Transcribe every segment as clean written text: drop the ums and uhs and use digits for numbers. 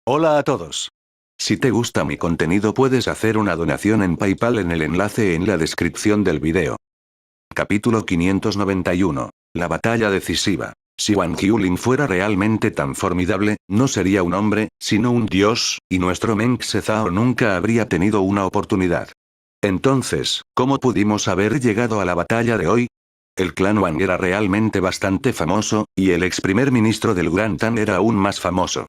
Hola a todos. Si te gusta mi contenido puedes hacer una donación en PayPal en el enlace en la descripción del video. Capítulo 591. La batalla decisiva. Si Wang Jiulin fuera realmente tan formidable, no sería un hombre, sino un dios, y nuestro Meng Zhao nunca habría tenido una oportunidad. Entonces, ¿cómo pudimos haber llegado a la batalla de hoy? El clan Wang era realmente bastante famoso, y el ex primer ministro del Gran Tan era aún más famoso.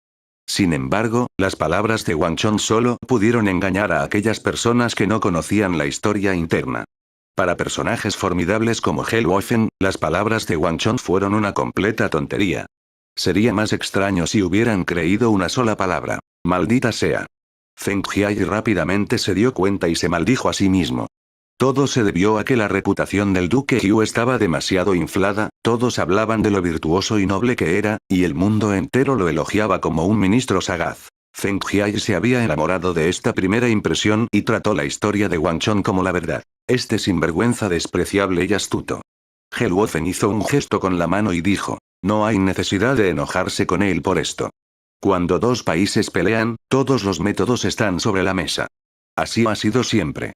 Sin embargo, las palabras de Wang Chong solo pudieron engañar a aquellas personas que no conocían la historia interna. Para personajes formidables como Hel Wofen, las palabras de Wang Chong fueron una completa tontería. Sería más extraño si hubieran creído una sola palabra. Maldita sea. Feng Jiai rápidamente se dio cuenta y se maldijo a sí mismo. Todo se debió a que la reputación del duque Yu estaba demasiado inflada, todos hablaban de lo virtuoso y noble que era, y el mundo entero lo elogiaba como un ministro sagaz. Feng Jiai se había enamorado de esta primera impresión y trató la historia de Wang Chong como la verdad. Este sinvergüenza despreciable y astuto. Hel Wofen hizo un gesto con la mano y dijo, no hay necesidad de enojarse con él por esto. Cuando dos países pelean, todos los métodos están sobre la mesa. Así ha sido siempre.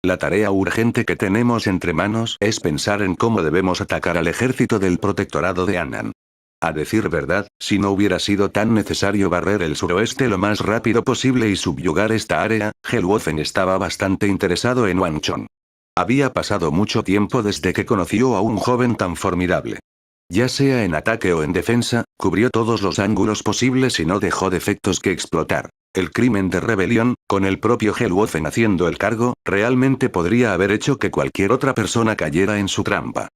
La tarea urgente que tenemos entre manos es pensar en cómo debemos atacar al ejército del protectorado de Annan. A decir verdad, si no hubiera sido tan necesario barrer el suroeste lo más rápido posible y subyugar esta área, Hel Wofen estaba bastante interesado en Wang Chong. Había pasado mucho tiempo desde que conoció a un joven tan formidable. Ya sea en ataque o en defensa, cubrió todos los ángulos posibles y no dejó defectos que explotar. El crimen de rebelión, con el propio Hel Wofen haciendo el cargo, realmente podría haber hecho que cualquier otra persona cayera en su trampa.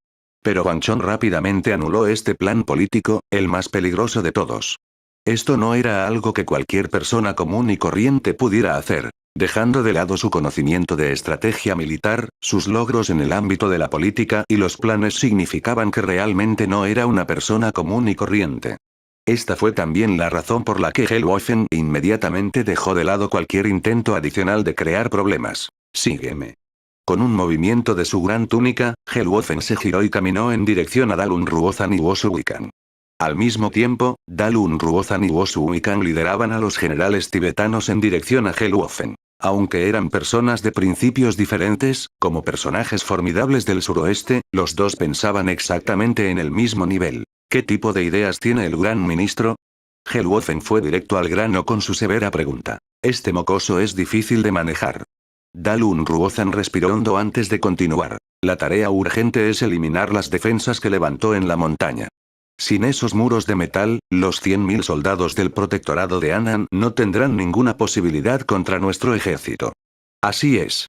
Pero Wang Chong rápidamente anuló este plan político, el más peligroso de todos. Esto no era algo que cualquier persona común y corriente pudiera hacer. Dejando de lado su conocimiento de estrategia militar, sus logros en el ámbito de la política y los planes significaban que realmente no era una persona común y corriente. Esta fue también la razón por la que Hel Wofen inmediatamente dejó de lado cualquier intento adicional de crear problemas. Sígueme. Con un movimiento de su gran túnica, Hel Wofen se giró y caminó en dirección a Dalun Ruozan y Wosu Wikang. Al mismo tiempo, Dalun Ruozan y Wosu Wikang lideraban a los generales tibetanos en dirección a Hel Wofen. Aunque eran personas de principios diferentes, como personajes formidables del suroeste, los dos pensaban exactamente en el mismo nivel. ¿Qué tipo de ideas tiene el gran ministro? Hel Wofen fue directo al grano con su severa pregunta. Este mocoso es difícil de manejar. Dalun Ruozan respiró hondo antes de continuar. La tarea urgente es eliminar las defensas que levantó en la montaña. Sin esos muros de metal, los 100.000 soldados del protectorado de Annan no tendrán ninguna posibilidad contra nuestro ejército. Así es.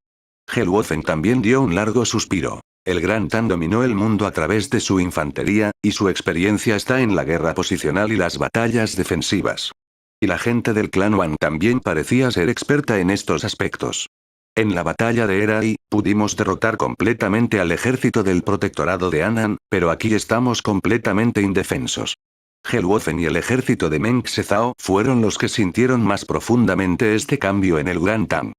Hel Wofen también dio un largo suspiro. El Gran Tan dominó el mundo a través de su infantería, y su experiencia está en la guerra posicional y las batallas defensivas. Y la gente del clan Wang también parecía ser experta en estos aspectos. En la batalla de Erai, pudimos derrotar completamente al ejército del protectorado de Annan, pero aquí estamos completamente indefensos. Hel Wofen y el ejército de Meng Zhao fueron los que sintieron más profundamente este cambio en el Gran Tan.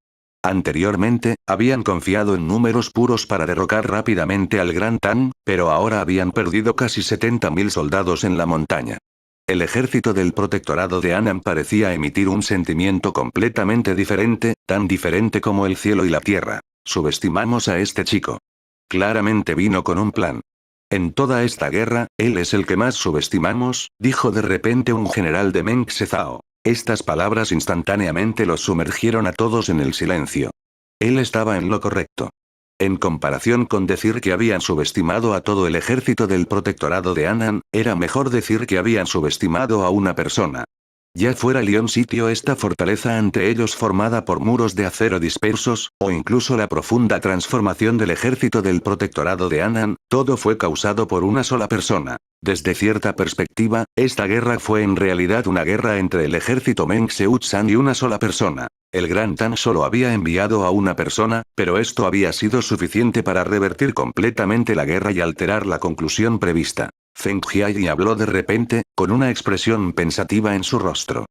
Anteriormente, habían confiado en números puros para derrocar rápidamente al Gran Tan, pero ahora habían perdido casi 70.000 soldados en la montaña. El ejército del protectorado de Annan parecía emitir un sentimiento completamente diferente, tan diferente como el cielo y la tierra. Subestimamos a este chico. Claramente vino con un plan. En toda esta guerra, él es el que más subestimamos, dijo de repente un general de Meng Zhao. Estas palabras instantáneamente los sumergieron a todos en el silencio. Él estaba en lo correcto. En comparación con decir que habían subestimado a todo el ejército del protectorado de Annan, era mejor decir que habían subestimado a una persona. Ya fuera León sitio esta fortaleza ante ellos formada por muros de acero dispersos, o incluso la profunda transformación del ejército del protectorado de Annan, todo fue causado por una sola persona. Desde cierta perspectiva, esta guerra fue en realidad una guerra entre el ejército Meng Seutsan y una sola persona. El Gran Tan solo había enviado a una persona, pero esto había sido suficiente para revertir completamente la guerra y alterar la conclusión prevista. Feng Jiai habló de repente, con una expresión pensativa en su rostro.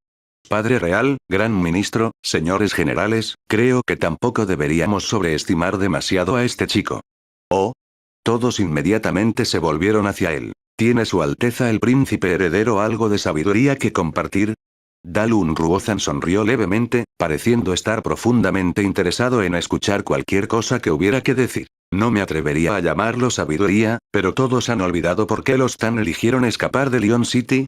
Padre Real, Gran Ministro, señores generales, creo que tampoco deberíamos sobreestimar demasiado a este chico. Oh. Todos inmediatamente se volvieron hacia él. ¿Tiene Su Alteza el Príncipe Heredero algo de sabiduría que compartir? Dalun Ruozan sonrió levemente, pareciendo estar profundamente interesado en escuchar cualquier cosa que hubiera que decir. No me atrevería a llamarlo sabiduría, pero todos han olvidado por qué los Tan eligieron escapar de Lion City.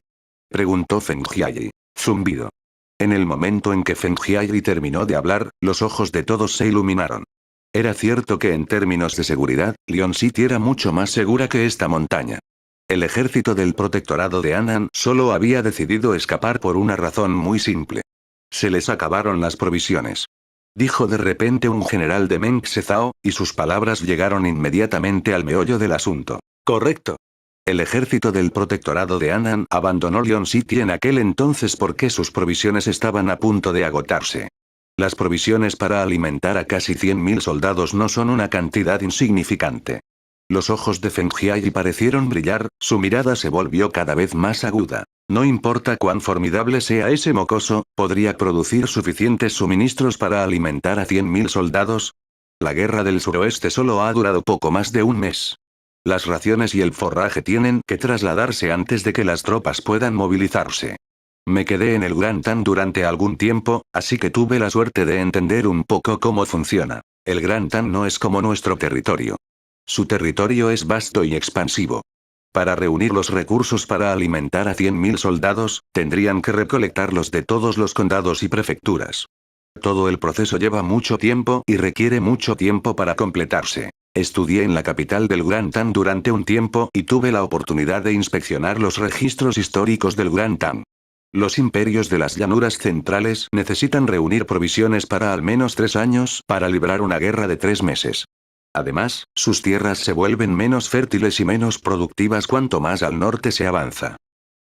Preguntó Feng Jiayi. Zumbido. En el momento en que Feng Jiayi terminó de hablar, los ojos de todos se iluminaron. Era cierto que en términos de seguridad, Lion City era mucho más segura que esta montaña. El ejército del protectorado de Anan solo había decidido escapar por una razón muy simple. Se les acabaron las provisiones. Dijo de repente un general de Meng Sezao, y sus palabras llegaron inmediatamente al meollo del asunto. Correcto. El ejército del protectorado de Anan abandonó Lion City en aquel entonces porque sus provisiones estaban a punto de agotarse. Las provisiones para alimentar a casi 100.000 soldados no son una cantidad insignificante. Los ojos de Feng Jiayi parecieron brillar, su mirada se volvió cada vez más aguda. No importa cuán formidable sea ese mocoso, ¿podría producir suficientes suministros para alimentar a 100.000 soldados? La guerra del suroeste solo ha durado poco más de un mes. Las raciones y el forraje tienen que trasladarse antes de que las tropas puedan movilizarse. Me quedé en el Gran Tan durante algún tiempo, así que tuve la suerte de entender un poco cómo funciona. El Gran Tan no es como nuestro territorio. Su territorio es vasto y expansivo. Para reunir los recursos para alimentar a 100.000 soldados, tendrían que recolectarlos de todos los condados y prefecturas. Todo el proceso lleva mucho tiempo y requiere mucho tiempo para completarse. Estudié en la capital del Gran Tan durante un tiempo y tuve la oportunidad de inspeccionar los registros históricos del Gran Tan. Los imperios de las llanuras centrales necesitan reunir provisiones para al menos 3 años para librar una guerra de 3 meses. Además, sus tierras se vuelven menos fértiles y menos productivas cuanto más al norte se avanza.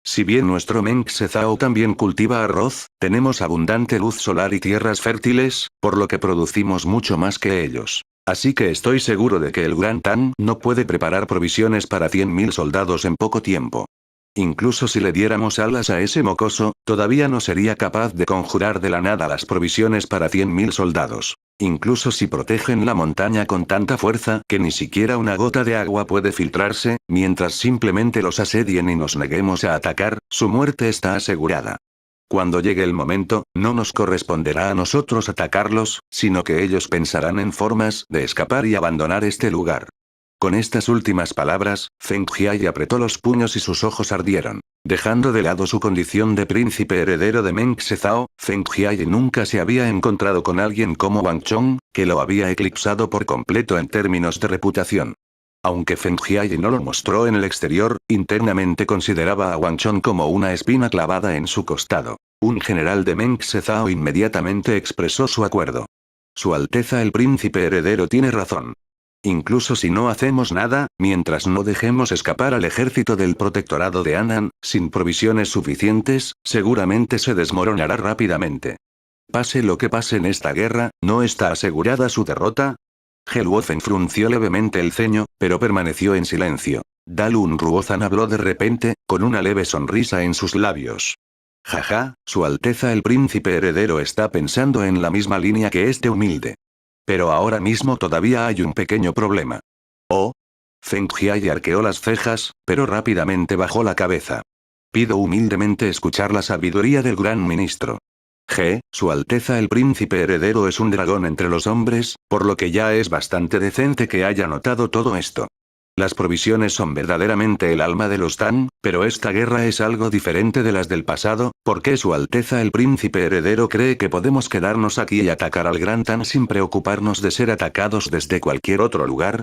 Si bien nuestro Meng Sezao también cultiva arroz, tenemos abundante luz solar y tierras fértiles, por lo que producimos mucho más que ellos. Así que estoy seguro de que el Gran Tan no puede preparar provisiones para 100.000 soldados en poco tiempo. Incluso si le diéramos alas a ese mocoso, todavía no sería capaz de conjurar de la nada las provisiones para 100.000 soldados. Incluso si protegen la montaña con tanta fuerza que ni siquiera una gota de agua puede filtrarse, mientras simplemente los asedien y nos neguemos a atacar, su muerte está asegurada. Cuando llegue el momento, no nos corresponderá a nosotros atacarlos, sino que ellos pensarán en formas de escapar y abandonar este lugar. Con estas últimas palabras, Feng Jiayi apretó los puños y sus ojos ardieron. Dejando de lado su condición de príncipe heredero de Meng Sezao, Feng Jiayi nunca se había encontrado con alguien como Wang Chong, que lo había eclipsado por completo en términos de reputación. Aunque Feng Jiayi no lo mostró en el exterior, internamente consideraba a Wang Chong como una espina clavada en su costado. Un general de Meng Sezao inmediatamente expresó su acuerdo. Su Alteza el príncipe heredero tiene razón. Incluso si no hacemos nada, mientras no dejemos escapar al ejército del protectorado de Anan, sin provisiones suficientes, seguramente se desmoronará rápidamente. Pase lo que pase en esta guerra, ¿no está asegurada su derrota? Helwofen frunció levemente el ceño, pero permaneció en silencio. Dalun Ruozan habló de repente, con una leve sonrisa en sus labios. Jaja, Su Alteza el príncipe heredero está pensando en la misma línea que este humilde. Pero ahora mismo todavía hay un pequeño problema. ¿Oh? Feng Jiayi arqueó las cejas, pero rápidamente bajó la cabeza. Pido humildemente escuchar la sabiduría del gran ministro. Su Alteza el príncipe heredero es un dragón entre los hombres, por lo que ya es bastante decente que haya notado todo esto. Las provisiones son verdaderamente el alma de los Tan, pero esta guerra es algo diferente de las del pasado. ¿Por qué Su Alteza el príncipe heredero cree que podemos quedarnos aquí y atacar al Gran Tan sin preocuparnos de ser atacados desde cualquier otro lugar?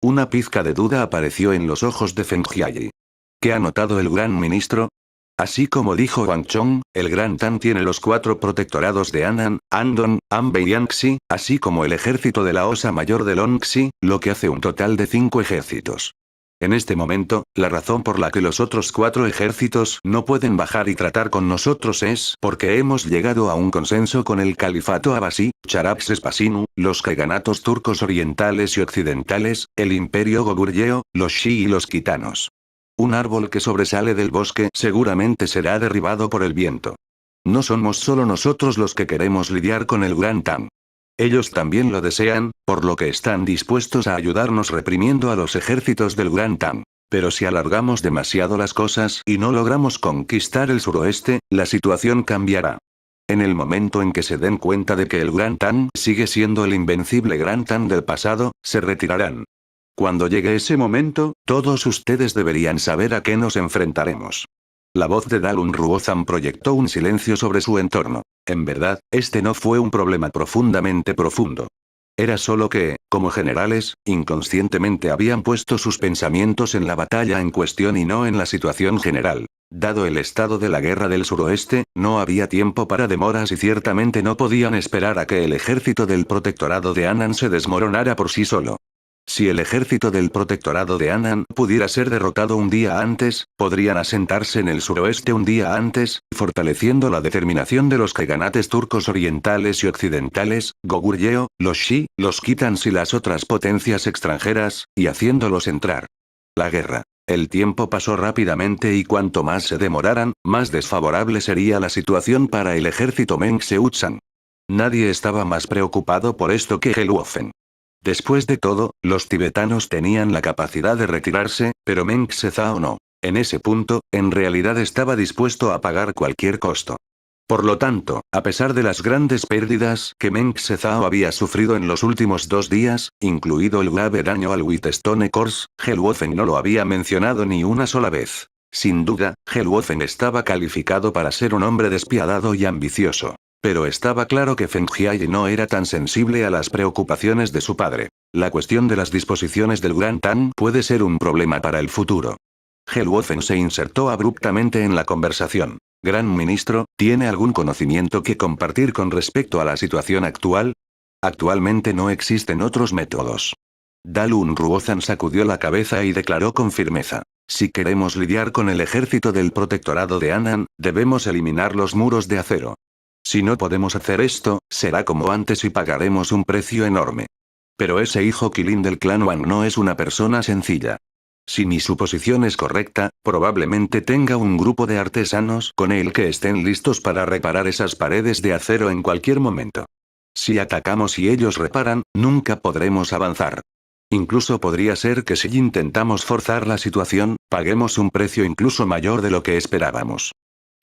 Una pizca de duda apareció en los ojos de Feng Jiayi. ¿Qué ha notado el gran ministro? Así como dijo Wang Chong, el Gran Tan tiene los 4 protectorados de Anan, Andong, Anbei y Anxi, así como el ejército de la Osa Mayor de Longxi, lo que hace un total de 5 ejércitos. En este momento, la razón por la que los otros 4 ejércitos no pueden bajar y tratar con nosotros es porque hemos llegado a un consenso con el califato abasí, Charabs-Spasinu, los kaganatos turcos orientales y occidentales, el imperio gogurjeo, los shi y los quitanos. Un árbol que sobresale del bosque seguramente será derribado por el viento. No somos solo nosotros los que queremos lidiar con el Gran Tan. Ellos también lo desean, por lo que están dispuestos a ayudarnos reprimiendo a los ejércitos del Gran Tan. Pero si alargamos demasiado las cosas y no logramos conquistar el suroeste, la situación cambiará. En el momento en que se den cuenta de que el Gran Tan sigue siendo el invencible Gran Tan del pasado, se retirarán. Cuando llegue ese momento, todos ustedes deberían saber a qué nos enfrentaremos. La voz de Dalun Ruozan proyectó un silencio sobre su entorno. En verdad, este no fue un problema profundamente profundo. Era solo que, como generales, inconscientemente habían puesto sus pensamientos en la batalla en cuestión y no en la situación general. Dado el estado de la guerra del suroeste, no había tiempo para demoras y ciertamente no podían esperar a que el ejército del protectorado de Anan se desmoronara por sí solo. Si el ejército del protectorado de Anan pudiera ser derrotado un día antes, podrían asentarse en el suroeste un día antes, fortaleciendo la determinación de los kaganates turcos orientales y occidentales, Goguryeo, los Shi, los Khitans y las otras potencias extranjeras, y haciéndolos entrar. La guerra. El tiempo pasó rápidamente y cuanto más se demoraran, más desfavorable sería la situación para el ejército Meng-Seutsan. Nadie estaba más preocupado por esto que Helwofen. Después de todo, los tibetanos tenían la capacidad de retirarse, pero Meng Zhao no. En ese punto, en realidad estaba dispuesto a pagar cualquier costo. Por lo tanto, a pesar de las grandes pérdidas que Meng Zhao había sufrido en los últimos 2 días, incluido el grave daño al Whitestone Corps, Helwofen no lo había mencionado ni una sola vez. Sin duda, Helwofen estaba calificado para ser un hombre despiadado y ambicioso. Pero estaba claro que Feng Jiai no era tan sensible a las preocupaciones de su padre. La cuestión de las disposiciones del Gran Tan puede ser un problema para el futuro. Helwofen se insertó abruptamente en la conversación. Gran ministro, ¿tiene algún conocimiento que compartir con respecto a la situación actual? Actualmente no existen otros métodos. Dalun Ruozan sacudió la cabeza y declaró con firmeza. Si queremos lidiar con el ejército del protectorado de Anan, debemos eliminar los muros de acero. Si no podemos hacer esto, será como antes y pagaremos un precio enorme. Pero ese hijo Qilin del clan Wang no es una persona sencilla. Si mi suposición es correcta, probablemente tenga un grupo de artesanos con él que estén listos para reparar esas paredes de acero en cualquier momento. Si atacamos y ellos reparan, nunca podremos avanzar. Incluso podría ser que si intentamos forzar la situación, paguemos un precio incluso mayor de lo que esperábamos.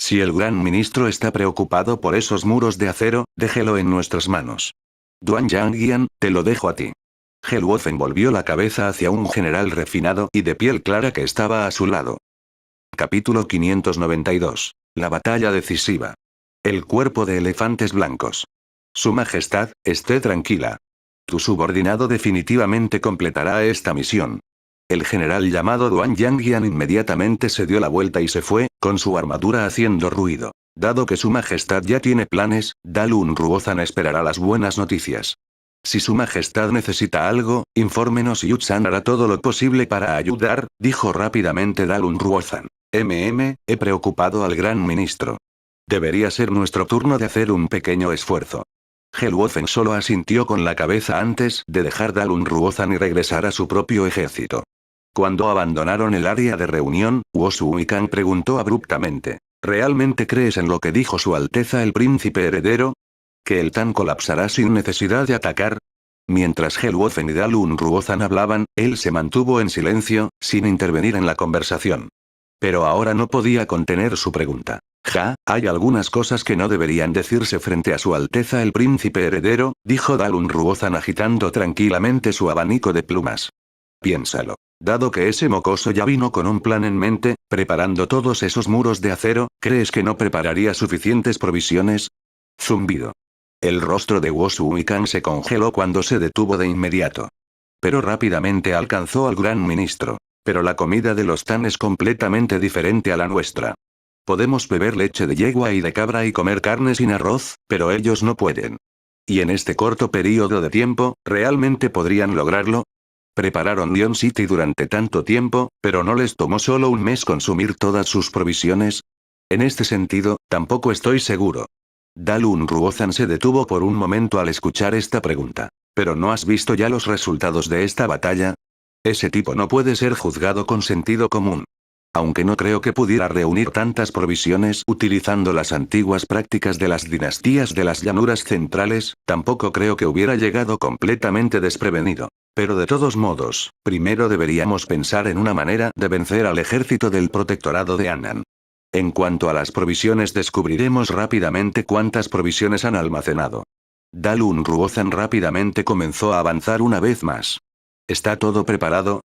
Si el gran ministro está preocupado por esos muros de acero, déjelo en nuestras manos. Duan Yangyan, te lo dejo a ti. Helwofen volvió la cabeza hacia un general refinado y de piel clara que estaba a su lado. Capítulo 592. La batalla decisiva. El cuerpo de elefantes blancos. Su Majestad, esté tranquila. Tu subordinado definitivamente completará esta misión. El general llamado Duan Yangyan inmediatamente se dio la vuelta y se fue, con su armadura haciendo ruido. Dado que su majestad ya tiene planes, Dalun Ruozan esperará las buenas noticias. Si su majestad necesita algo, infórmenos y Utsan hará todo lo posible para ayudar, dijo rápidamente Dalun Ruozan. He preocupado al gran ministro. Debería ser nuestro turno de hacer un pequeño esfuerzo. Helwofen solo asintió con la cabeza antes de dejar Dalun Ruozan y regresar a su propio ejército. Cuando abandonaron el área de reunión, Wosuikan preguntó abruptamente. ¿Realmente crees en lo que dijo Su Alteza el Príncipe Heredero? ¿Que el Tan colapsará sin necesidad de atacar? Mientras Helwofen y Dalun Ruozan hablaban, él se mantuvo en silencio, sin intervenir en la conversación. Pero ahora no podía contener su pregunta. Hay algunas cosas que no deberían decirse frente a Su Alteza el Príncipe Heredero, dijo Dalun Ruozan agitando tranquilamente su abanico de plumas. Piénsalo. Dado que ese mocoso ya vino con un plan en mente, preparando todos esos muros de acero, ¿crees que no prepararía suficientes provisiones? Zumbido. El rostro de Wosuikan se congeló cuando se detuvo de inmediato. Pero rápidamente alcanzó al gran ministro. Pero la comida de los Tan es completamente diferente a la nuestra. Podemos beber leche de yegua y de cabra y comer carne sin arroz, pero ellos no pueden. Y en este corto periodo de tiempo, ¿realmente podrían lograrlo? Prepararon Dion City durante tanto tiempo, pero no les tomó solo un mes consumir todas sus provisiones. En este sentido, tampoco estoy seguro. Dalun Ruozan se detuvo por un momento al escuchar esta pregunta. ¿Pero no has visto ya los resultados de esta batalla? Ese tipo no puede ser juzgado con sentido común. Aunque no creo que pudiera reunir tantas provisiones utilizando las antiguas prácticas de las dinastías de las llanuras centrales, tampoco creo que hubiera llegado completamente desprevenido. Pero de todos modos, primero deberíamos pensar en una manera de vencer al ejército del protectorado de Anan. En cuanto a las provisiones, descubriremos rápidamente cuántas provisiones han almacenado. Dalun Ruozan rápidamente comenzó a avanzar una vez más. ¿Está todo preparado?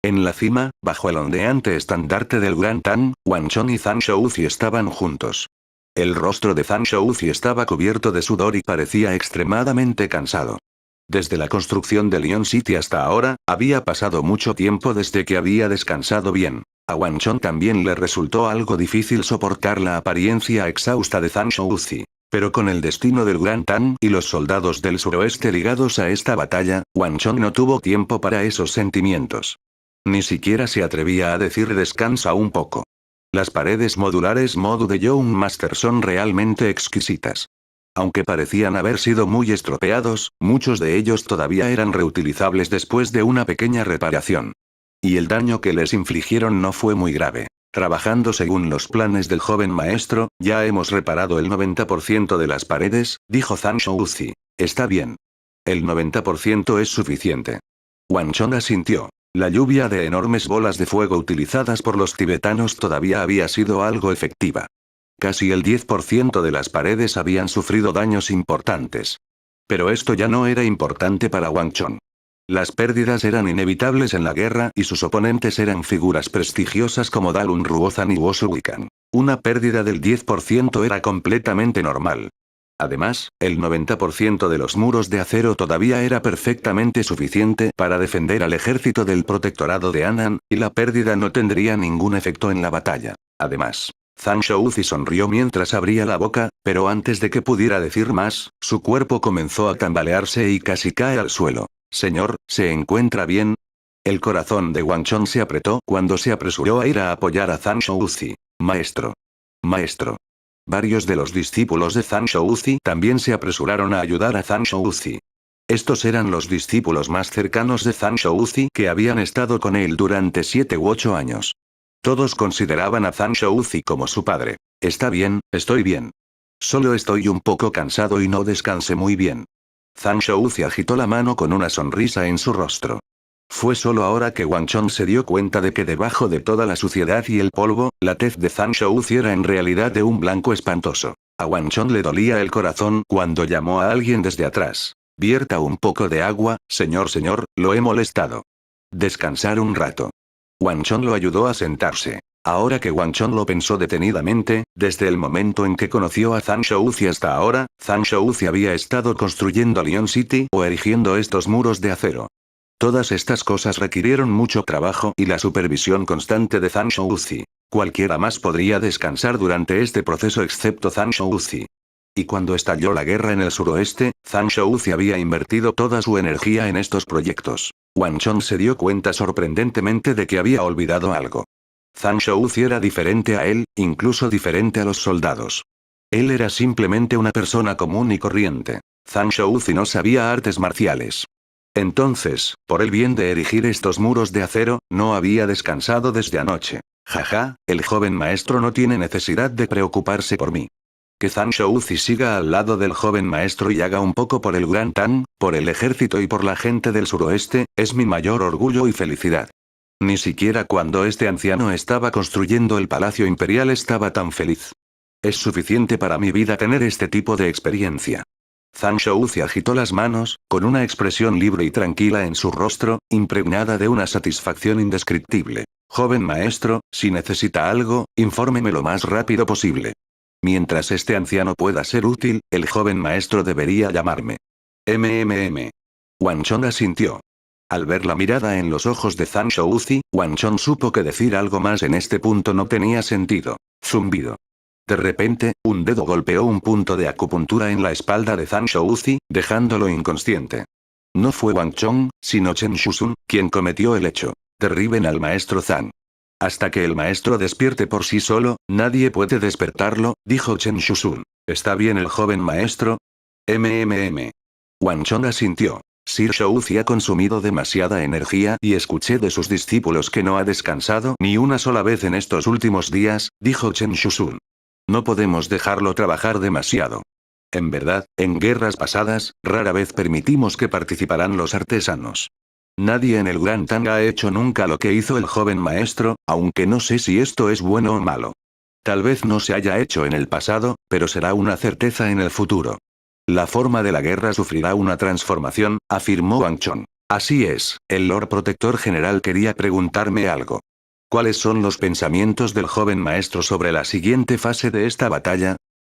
En la cima, bajo el ondeante estandarte del Gran Tan, Wang Chong y Zhang Shouzi estaban juntos. El rostro de Zhang Shouzi estaba cubierto de sudor y parecía extremadamente cansado. Desde la construcción de Lion City hasta ahora, había pasado mucho tiempo desde que había descansado bien. A Wang Chong también le resultó algo difícil soportar la apariencia exhausta de Zhang Shouzi. Pero con el destino del Gran Tan y los soldados del suroeste ligados a esta batalla, Wang Chong no tuvo tiempo para esos sentimientos. Ni siquiera se atrevía a decir descansa un poco. Las paredes modulares Modu de Young Master son realmente exquisitas. Aunque parecían haber sido muy estropeados, muchos de ellos todavía eran reutilizables después de una pequeña reparación. Y el daño que les infligieron no fue muy grave. Trabajando según los planes del joven maestro, ya hemos reparado el 90% de las paredes, dijo Zhang Shouzi. Está bien. El 90% es suficiente. Wang Chong asintió. La lluvia de enormes bolas de fuego utilizadas por los tibetanos todavía había sido algo efectiva. Casi el 10% de las paredes habían sufrido daños importantes. Pero esto ya no era importante para Wang Chong. Las pérdidas eran inevitables en la guerra y sus oponentes eran figuras prestigiosas como Dalun Ruozan y Wosu Wikan. Una pérdida del 10% era completamente normal. Además, el 90% de los muros de acero todavía era perfectamente suficiente para defender al ejército del protectorado de Anan, y la pérdida no tendría ningún efecto en la batalla. Además, Zhang Shouzi sonrió mientras abría la boca, pero antes de que pudiera decir más, su cuerpo comenzó a tambalearse y casi cae al suelo. Señor, ¿se encuentra bien? El corazón de Wang Chong se apretó cuando se apresuró a ir a apoyar a Zhang Shouzi. Maestro. Maestro. Varios de los discípulos de Zhang Shouzi también se apresuraron a ayudar a Zhang Shouzi. Estos eran los discípulos más cercanos de Zhang Shouzi que habían estado con él durante 7 u 8 años. Todos consideraban a Zhang Shouzi como su padre. Está bien, estoy bien. Solo estoy un poco cansado y no descansé muy bien. Zhang Shouzi agitó la mano con una sonrisa en su rostro. Fue solo ahora que Wang Chong se dio cuenta de que debajo de toda la suciedad y el polvo, la tez de Zhang Shouzi era en realidad de un blanco espantoso. A Wang Chong le dolía el corazón cuando llamó a alguien desde atrás. Vierta un poco de agua, señor, lo he molestado. Descansar un rato. Wang Chong lo ayudó a sentarse. Ahora que Wang Chong lo pensó detenidamente, desde el momento en que conoció a Zhang Shouzi hasta ahora, Zhang Shouzi había estado construyendo Lion City o erigiendo estos muros de acero. Todas estas cosas requirieron mucho trabajo y la supervisión constante de Zhang Shouzi. Cualquiera más podría descansar durante este proceso excepto Zhang Shouzi. Y cuando estalló la guerra en el suroeste, Zhang Shouzi había invertido toda su energía en estos proyectos. Wang Chong se dio cuenta sorprendentemente de que había olvidado algo. Zhang Shouzi era diferente a él, incluso diferente a los soldados. Él era simplemente una persona común y corriente. Zhang Shouzi no sabía artes marciales. Entonces, por el bien de erigir estos muros de acero, no había descansado desde anoche. Jaja, el joven maestro no tiene necesidad de preocuparse por mí. Que Zhang Shouzi siga al lado del joven maestro y haga un poco por el Gran Tan, por el ejército y por la gente del suroeste, es mi mayor orgullo y felicidad. Ni siquiera cuando este anciano estaba construyendo el palacio imperial estaba tan feliz. Es suficiente para mi vida tener este tipo de experiencia. Zhang Shouzi agitó las manos, con una expresión libre y tranquila en su rostro, impregnada de una satisfacción indescriptible. Joven maestro, si necesita algo, infórmeme lo más rápido posible. Mientras este anciano pueda ser útil, el joven maestro debería llamarme. Wang Chong asintió. Al ver la mirada en los ojos de Zhang Shouzi, Wang Chong supo que decir algo más en este punto no tenía sentido. Zumbido. De repente, un dedo golpeó un punto de acupuntura en la espalda de Zhang Shouzi, dejándolo inconsciente. No fue Wang Chong, sino Chen Shusun, quien cometió el hecho. Derriben al maestro Zhang. Hasta que el maestro despierte por sí solo, nadie puede despertarlo, dijo Chen Shusun. ¿Está bien el joven maestro? Wang Chong asintió. Sir Shouzi ha consumido demasiada energía y escuché de sus discípulos que no ha descansado ni una sola vez en estos últimos días, dijo Chen Shusun. No podemos dejarlo trabajar demasiado. En verdad, en guerras pasadas, rara vez permitimos que participaran los artesanos. Nadie en el Gran Tang ha hecho nunca lo que hizo el joven maestro, aunque no sé si esto es bueno o malo. Tal vez no se haya hecho en el pasado, pero será una certeza en el futuro. La forma de la guerra sufrirá una transformación, afirmó Wang Chong. Así es, el Lord Protector General quería preguntarme algo. ¿Cuáles son los pensamientos del joven maestro sobre la siguiente fase de esta batalla?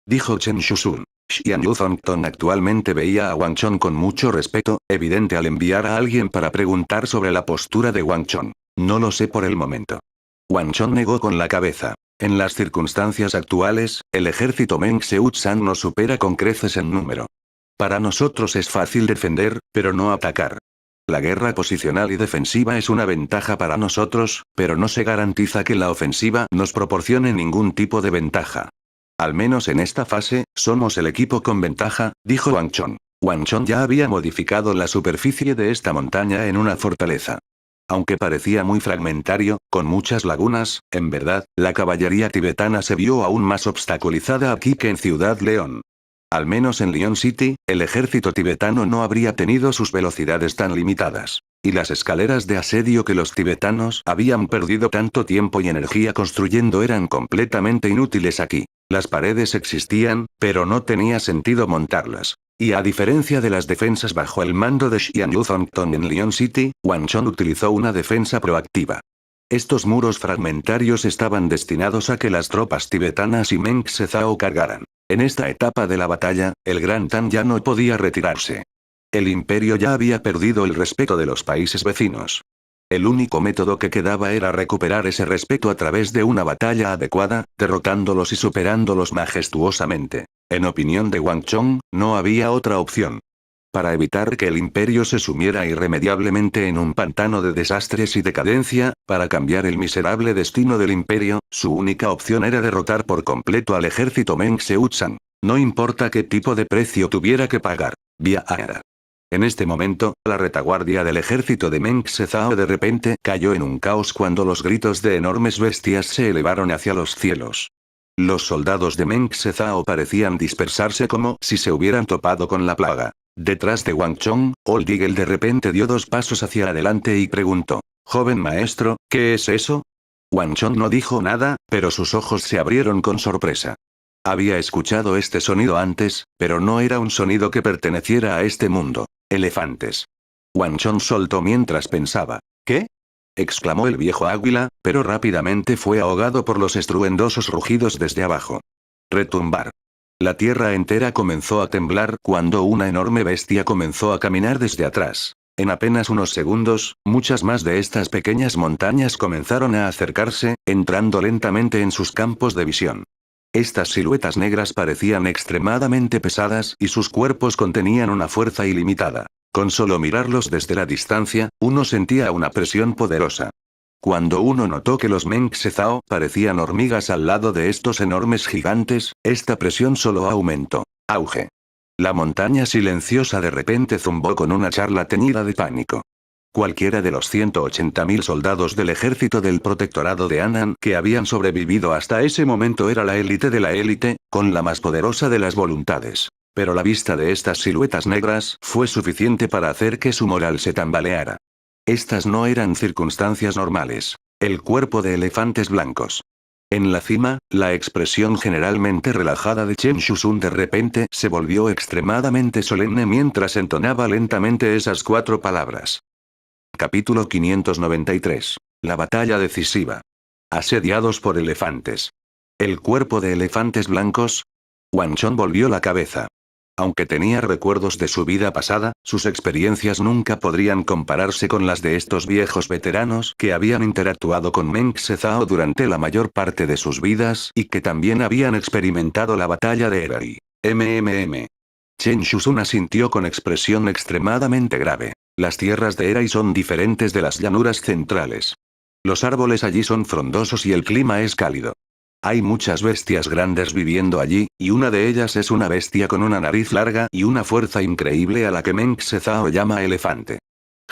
Dijo Chen Shusun. Xian Yuzongton actualmente veía a Wang Chong con mucho respeto, evidente al enviar a alguien para preguntar sobre la postura de Wang Chong. No lo sé por el momento. Wang Chong negó con la cabeza. En las circunstancias actuales, el ejército Meng Seut-san nos supera con creces en número. Para nosotros es fácil defender, pero no atacar. La guerra posicional y defensiva es una ventaja para nosotros, pero no se garantiza que la ofensiva nos proporcione ningún tipo de ventaja. Al menos en esta fase, somos el equipo con ventaja, dijo Wang Chong. Wang Chong ya había modificado la superficie de esta montaña en una fortaleza. Aunque parecía muy fragmentario, con muchas lagunas, en verdad, la caballería tibetana se vio aún más obstaculizada aquí que en Ciudad León. Al menos en Leon City, el ejército tibetano no habría tenido sus velocidades tan limitadas. Y las escaleras de asedio que los tibetanos habían perdido tanto tiempo y energía construyendo eran completamente inútiles aquí. Las paredes existían, pero no tenía sentido montarlas. Y a diferencia de las defensas bajo el mando de Xian Yuzongton en Leon City, Wang Chong utilizó una defensa proactiva. Estos muros fragmentarios estaban destinados a que las tropas tibetanas y Meng Sezao cargaran. En esta etapa de la batalla, el Gran Tang ya no podía retirarse. El imperio ya había perdido el respeto de los países vecinos. El único método que quedaba era recuperar ese respeto a través de una batalla adecuada, derrotándolos y superándolos majestuosamente. En opinión de Wang Chong, no había otra opción. Para evitar que el imperio se sumiera irremediablemente en un pantano de desastres y decadencia, para cambiar el miserable destino del imperio, su única opción era derrotar por completo al ejército Meng Seut-san. No importa qué tipo de precio tuviera que pagar. Vía aérea. En este momento, la retaguardia del ejército de Meng Sezao de repente cayó en un caos cuando los gritos de enormes bestias se elevaron hacia los cielos. Los soldados de Meng Sezao parecían dispersarse como si se hubieran topado con la plaga. Detrás de Wang Chong, Old Eagle de repente dio 2 pasos hacia adelante y preguntó: «Joven maestro, ¿qué es eso?» Wang Chong no dijo nada, pero sus ojos se abrieron con sorpresa. Había escuchado este sonido antes, pero no era un sonido que perteneciera a este mundo. Elefantes. Wang Chong soltó mientras pensaba. ¿Qué? Exclamó el viejo águila, pero rápidamente fue ahogado por los estruendosos rugidos desde abajo. Retumbar. La tierra entera comenzó a temblar cuando una enorme bestia comenzó a caminar desde atrás. En apenas unos segundos, muchas más de estas pequeñas montañas comenzaron a acercarse, entrando lentamente en sus campos de visión. Estas siluetas negras parecían extremadamente pesadas y sus cuerpos contenían una fuerza ilimitada. Con solo mirarlos desde la distancia, uno sentía una presión poderosa. Cuando uno notó que los Meng Sezao parecían hormigas al lado de estos enormes gigantes, esta presión solo aumentó. Auge. La montaña silenciosa de repente zumbó con una charla teñida de pánico. Cualquiera de los 180.000 soldados del ejército del protectorado de Annan que habían sobrevivido hasta ese momento era la élite de la élite, con la más poderosa de las voluntades. Pero la vista de estas siluetas negras fue suficiente para hacer que su moral se tambaleara. Estas no eran circunstancias normales. El cuerpo de elefantes blancos. En la cima, la expresión generalmente relajada de Chen Shusun de repente se volvió extremadamente solemne mientras entonaba lentamente esas 4 palabras. Capítulo 593. La batalla decisiva. Asediados por elefantes. ¿El cuerpo de elefantes blancos? Wang Chong volvió la cabeza. Aunque tenía recuerdos de su vida pasada, sus experiencias nunca podrían compararse con las de estos viejos veteranos que habían interactuado con Meng Sezao durante la mayor parte de sus vidas y que también habían experimentado la batalla de Erai. Chen Shusun asintió con expresión extremadamente grave. Las tierras de Erai son diferentes de las llanuras centrales. Los árboles allí son frondosos y el clima es cálido. Hay muchas bestias grandes viviendo allí, y una de ellas es una bestia con una nariz larga y una fuerza increíble a la que Meng Zhao llama elefante.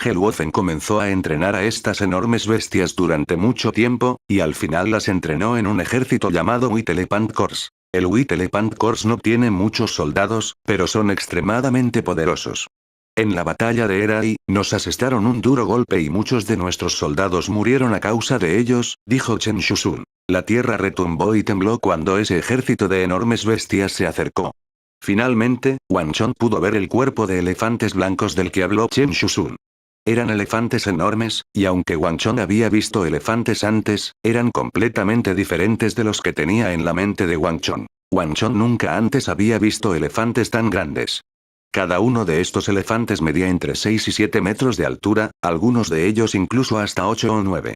Helwofen comenzó a entrenar a estas enormes bestias durante mucho tiempo, y al final las entrenó en un ejército llamado White Elephant Corps. El White Elephant Corps no tiene muchos soldados, pero son extremadamente poderosos. En la batalla de Erai, nos asestaron un duro golpe y muchos de nuestros soldados murieron a causa de ellos, dijo Chen Shusun. La tierra retumbó y tembló cuando ese ejército de enormes bestias se acercó. Finalmente, Wang Chong pudo ver el cuerpo de elefantes blancos del que habló Chen Shusun. Eran elefantes enormes, y aunque Wang Chong había visto elefantes antes, eran completamente diferentes de los que tenía en la mente de Wang Chong. Wang Chong nunca antes había visto elefantes tan grandes. Cada uno de estos elefantes medía entre 6 y 7 metros de altura, algunos de ellos incluso hasta 8 o 9.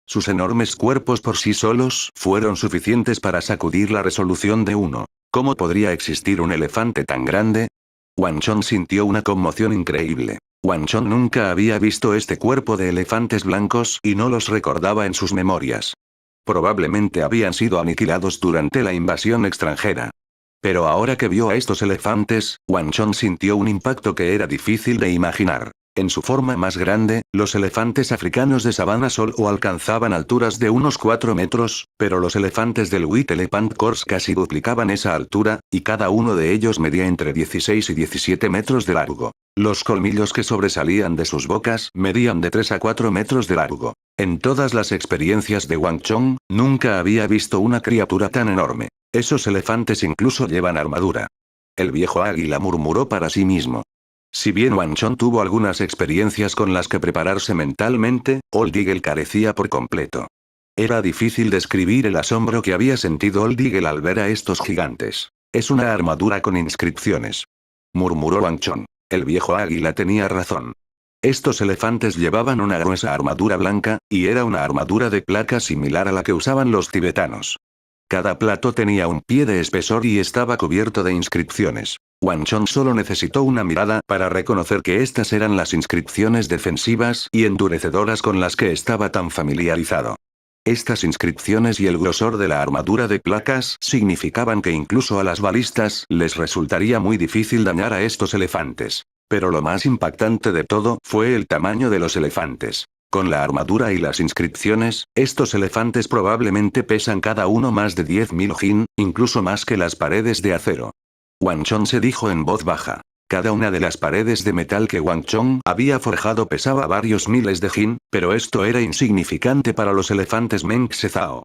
Sus enormes cuerpos por sí solos fueron suficientes para sacudir la resolución de uno. ¿Cómo podría existir un elefante tan grande? Wang Chong sintió una conmoción increíble. Wang Chong nunca había visto este cuerpo de elefantes blancos y no los recordaba en sus memorias. Probablemente habían sido aniquilados durante la invasión extranjera. Pero ahora que vio a estos elefantes, Wang Chong sintió un impacto que era difícil de imaginar. En su forma más grande, los elefantes africanos de sabana solo alcanzaban alturas de unos 4 metros, pero los elefantes del White Elephant Corps casi duplicaban esa altura, y cada uno de ellos medía entre 16 y 17 metros de largo. Los colmillos que sobresalían de sus bocas medían de 3 a 4 metros de largo. En todas las experiencias de Wang Chong, nunca había visto una criatura tan enorme. Esos elefantes incluso llevan armadura. El viejo águila murmuró para sí mismo. Si bien Wang Chong tuvo algunas experiencias con las que prepararse mentalmente, Old Eagle carecía por completo. Era difícil describir el asombro que había sentido Old Eagle al ver a estos gigantes. Es una armadura con inscripciones. Murmuró Wang Chong. El viejo águila tenía razón. Estos elefantes llevaban una gruesa armadura blanca, y era una armadura de placa similar a la que usaban los tibetanos. Cada plato tenía un pie de espesor y estaba cubierto de inscripciones. Wang Chong solo necesitó una mirada para reconocer que estas eran las inscripciones defensivas y endurecedoras con las que estaba tan familiarizado. Estas inscripciones y el grosor de la armadura de placas significaban que incluso a las balistas les resultaría muy difícil dañar a estos elefantes. Pero lo más impactante de todo fue el tamaño de los elefantes. Con la armadura y las inscripciones, estos elefantes probablemente pesan cada uno más de 10.000 jin, incluso más que las paredes de acero. Wang Chong se dijo en voz baja. Cada una de las paredes de metal que Wang Chong había forjado pesaba varios miles de jin, pero esto era insignificante para los elefantes Meng Zhao.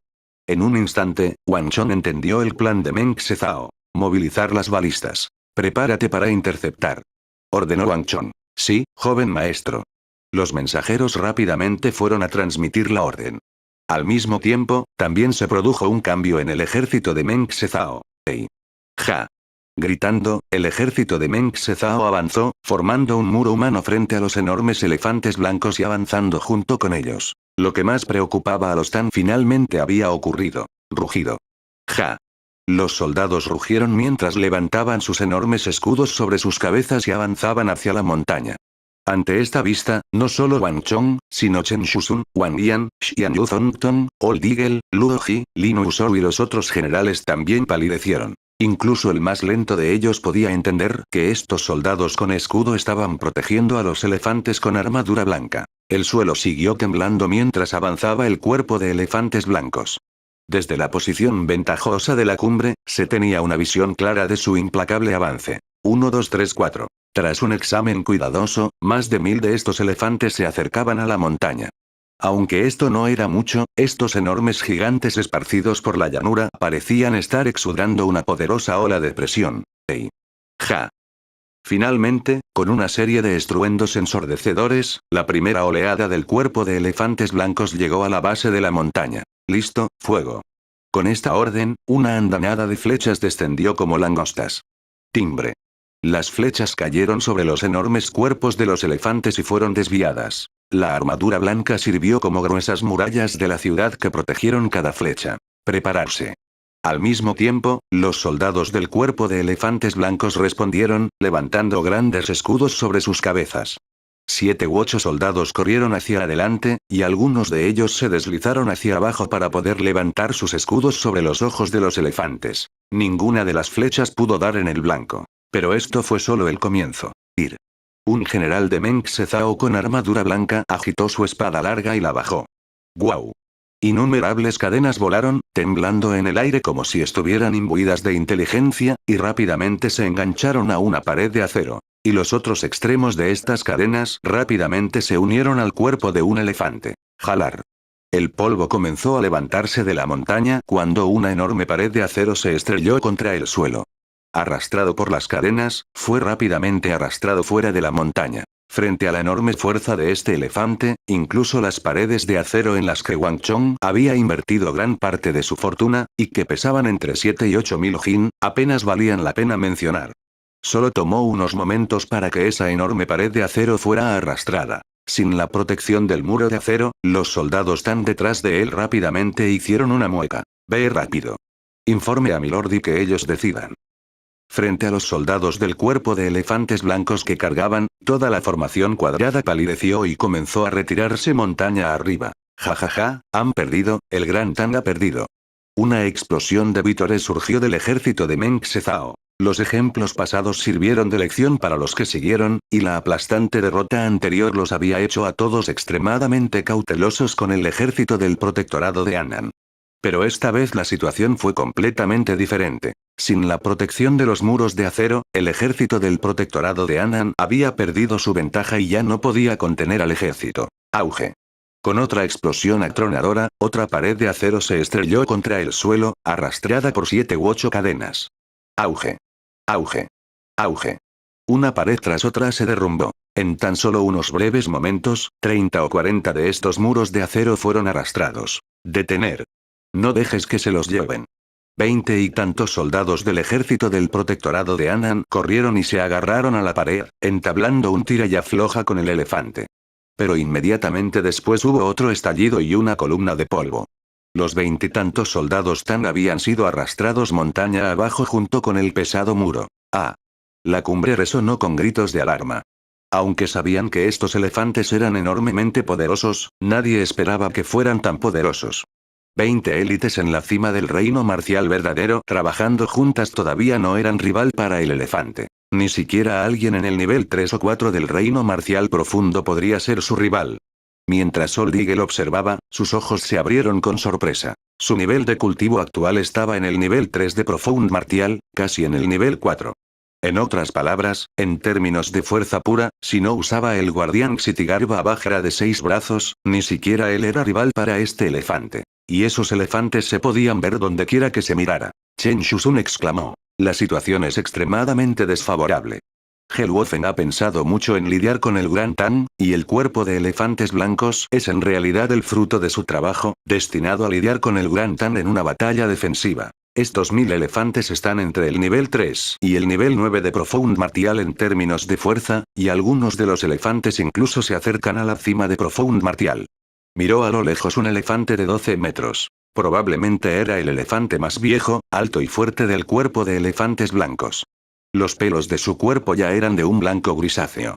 En un instante, Wang Chong entendió el plan de Meng Zhao. Movilizar las balistas. Prepárate para interceptar. Ordenó Wang Chong. Sí, joven maestro. Los mensajeros rápidamente fueron a transmitir la orden. Al mismo tiempo, también se produjo un cambio en el ejército de Meng Zhao. ¡Hey! ¡Ja! Gritando, el ejército de Meng Zhao avanzó, formando un muro humano frente a los enormes elefantes blancos y avanzando junto con ellos. Lo que más preocupaba a los Tan finalmente había ocurrido. Rugido. ¡Ja! Los soldados rugieron mientras levantaban sus enormes escudos sobre sus cabezas y avanzaban hacia la montaña. Ante esta vista, no solo Wang Chong, sino Chen Shusun, Wang Yan, Xian Yuzongtong, Old Eagle, Luo Ji, Lin Wuzhou y los otros generales también palidecieron. Incluso el más lento de ellos podía entender que estos soldados con escudo estaban protegiendo a los elefantes con armadura blanca. El suelo siguió temblando mientras avanzaba el cuerpo de elefantes blancos. Desde la posición ventajosa de la cumbre, se tenía una visión clara de su implacable avance. 1, 2, 3, 4. Tras un examen cuidadoso, más de 1000 de estos elefantes se acercaban a la montaña. Aunque esto no era mucho, estos enormes gigantes esparcidos por la llanura parecían estar exudando una poderosa ola de presión. ¡Hey! ¡Ja! Finalmente, con una serie de estruendos ensordecedores, la primera oleada del cuerpo de elefantes blancos llegó a la base de la montaña. Listo, fuego. Con esta orden, una andanada de flechas descendió como langostas. Timbre. Las flechas cayeron sobre los enormes cuerpos de los elefantes y fueron desviadas. La armadura blanca sirvió como gruesas murallas de la ciudad que protegieron cada flecha. Prepararse. Al mismo tiempo, los soldados del cuerpo de elefantes blancos respondieron, levantando grandes escudos sobre sus cabezas. 7 u 8 soldados corrieron hacia adelante, y algunos de ellos se deslizaron hacia abajo para poder levantar sus escudos sobre los ojos de los elefantes. Ninguna de las flechas pudo dar en el blanco. Pero esto fue solo el comienzo. Un general de Meng Zhao con armadura blanca agitó su espada larga y la bajó. ¡Guau! Innumerables cadenas volaron, temblando en el aire como si estuvieran imbuidas de inteligencia, y rápidamente se engancharon a una pared de acero. Y los otros extremos de estas cadenas rápidamente se unieron al cuerpo de un elefante. Jalar. El polvo comenzó a levantarse de la montaña cuando una enorme pared de acero se estrelló contra el suelo. Arrastrado por las cadenas, fue rápidamente arrastrado fuera de la montaña. Frente a la enorme fuerza de este elefante, incluso las paredes de acero en las que Wang Chong había invertido gran parte de su fortuna, y que pesaban entre 7 y 8 mil jin, apenas valían la pena mencionar. Solo tomó unos momentos para que esa enorme pared de acero fuera arrastrada. Sin la protección del muro de acero, los soldados tan detrás de él rápidamente hicieron una mueca. Ve rápido. Informe a Milord y que ellos decidan. Frente a los soldados del cuerpo de elefantes blancos que cargaban, toda la formación cuadrada palideció y comenzó a retirarse montaña arriba. Ja, han perdido, el Gran Tang ha perdido. Una explosión de vítores surgió del ejército de Meng Zhao. Los ejemplos pasados sirvieron de lección para los que siguieron, y la aplastante derrota anterior los había hecho a todos extremadamente cautelosos con el ejército del protectorado de Annan. Pero esta vez la situación fue completamente diferente. Sin la protección de los muros de acero, el ejército del protectorado de Annan había perdido su ventaja y ya no podía contener al ejército. Auge. Con otra explosión atronadora, otra pared de acero se estrelló contra el suelo, arrastrada por 7 u 8 cadenas. Auge. Auge. Auge. Una pared tras otra se derrumbó. En tan solo unos breves momentos, 30 o 40 de estos muros de acero fueron arrastrados. Detener. No dejes que se los lleven. 20 y tantos soldados del ejército del protectorado de Annan corrieron y se agarraron a la pared, entablando un tira y afloja con el elefante. Pero inmediatamente después hubo otro estallido y una columna de polvo. Los 20 y tantos soldados Tang habían sido arrastrados montaña abajo junto con el pesado muro. La cumbre resonó con gritos de alarma. Aunque sabían que estos elefantes eran enormemente poderosos, nadie esperaba que fueran tan poderosos. 20 élites en la cima del reino marcial verdadero trabajando juntas todavía no eran rival para el elefante. Ni siquiera alguien en el nivel 3 o 4 del reino marcial profundo podría ser su rival. Mientras Sol Eagle observaba, sus ojos se abrieron con sorpresa. Su nivel de cultivo actual estaba en el nivel 3 de Profound Martial, casi en el nivel 4. En otras palabras, en términos de fuerza pura, si no usaba el guardián Xitigarbha Bajra de 6 brazos, ni siquiera él era rival para este elefante. Y esos elefantes se podían ver donde quiera que se mirara. Chen Shusun exclamó. La situación es extremadamente desfavorable. Helwofen ha pensado mucho en lidiar con el Gran Tang, y el cuerpo de elefantes blancos es en realidad el fruto de su trabajo, destinado a lidiar con el Gran Tang en una batalla defensiva. Estos 1000 elefantes están entre el nivel 3 y el nivel 9 de Profound Martial en términos de fuerza, y algunos de los elefantes incluso se acercan a la cima de Profound Martial. Miró a lo lejos un elefante de 12 metros. Probablemente era el elefante más viejo, alto y fuerte del cuerpo de elefantes blancos. Los pelos de su cuerpo ya eran de un blanco grisáceo.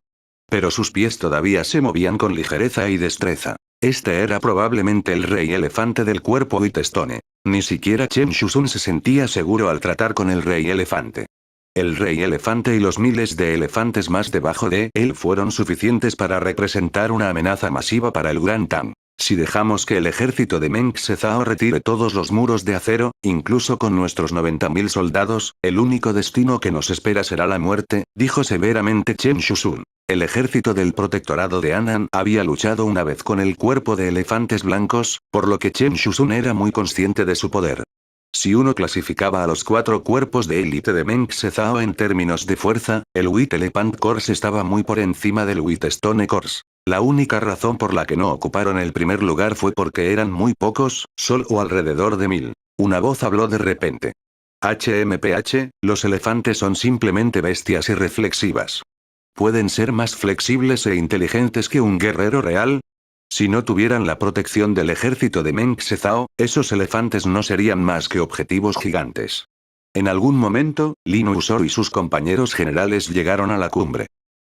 Pero sus pies todavía se movían con ligereza y destreza. Este era probablemente el rey elefante del cuerpo Whitestone. Ni siquiera Chen Shusun se sentía seguro al tratar con el rey elefante. El rey elefante y los miles de elefantes más debajo de él fueron suficientes para representar una amenaza masiva para el Gran Tang. Si dejamos que el ejército de Meng Zhao retire todos los muros de acero, incluso con nuestros 90.000 soldados, el único destino que nos espera será la muerte, dijo severamente Chen Shusun. El ejército del protectorado de Annan había luchado una vez con el cuerpo de elefantes blancos, por lo que Chen Shusun era muy consciente de su poder. Si uno clasificaba a los 4 cuerpos de élite de Meng Zhao en términos de fuerza, el White Elephant Corps estaba muy por encima del Whitestone Corps. La única razón por la que no ocuparon el primer lugar fue porque eran muy pocos, solo alrededor de 1000. Una voz habló de repente. HMPH, los elefantes son simplemente bestias irreflexivas. ¿Pueden ser más flexibles e inteligentes que un guerrero real? Si no tuvieran la protección del ejército de Meng Zhao, esos elefantes no serían más que objetivos gigantes. En algún momento, Lin Wuzhou y sus compañeros generales llegaron a la cumbre.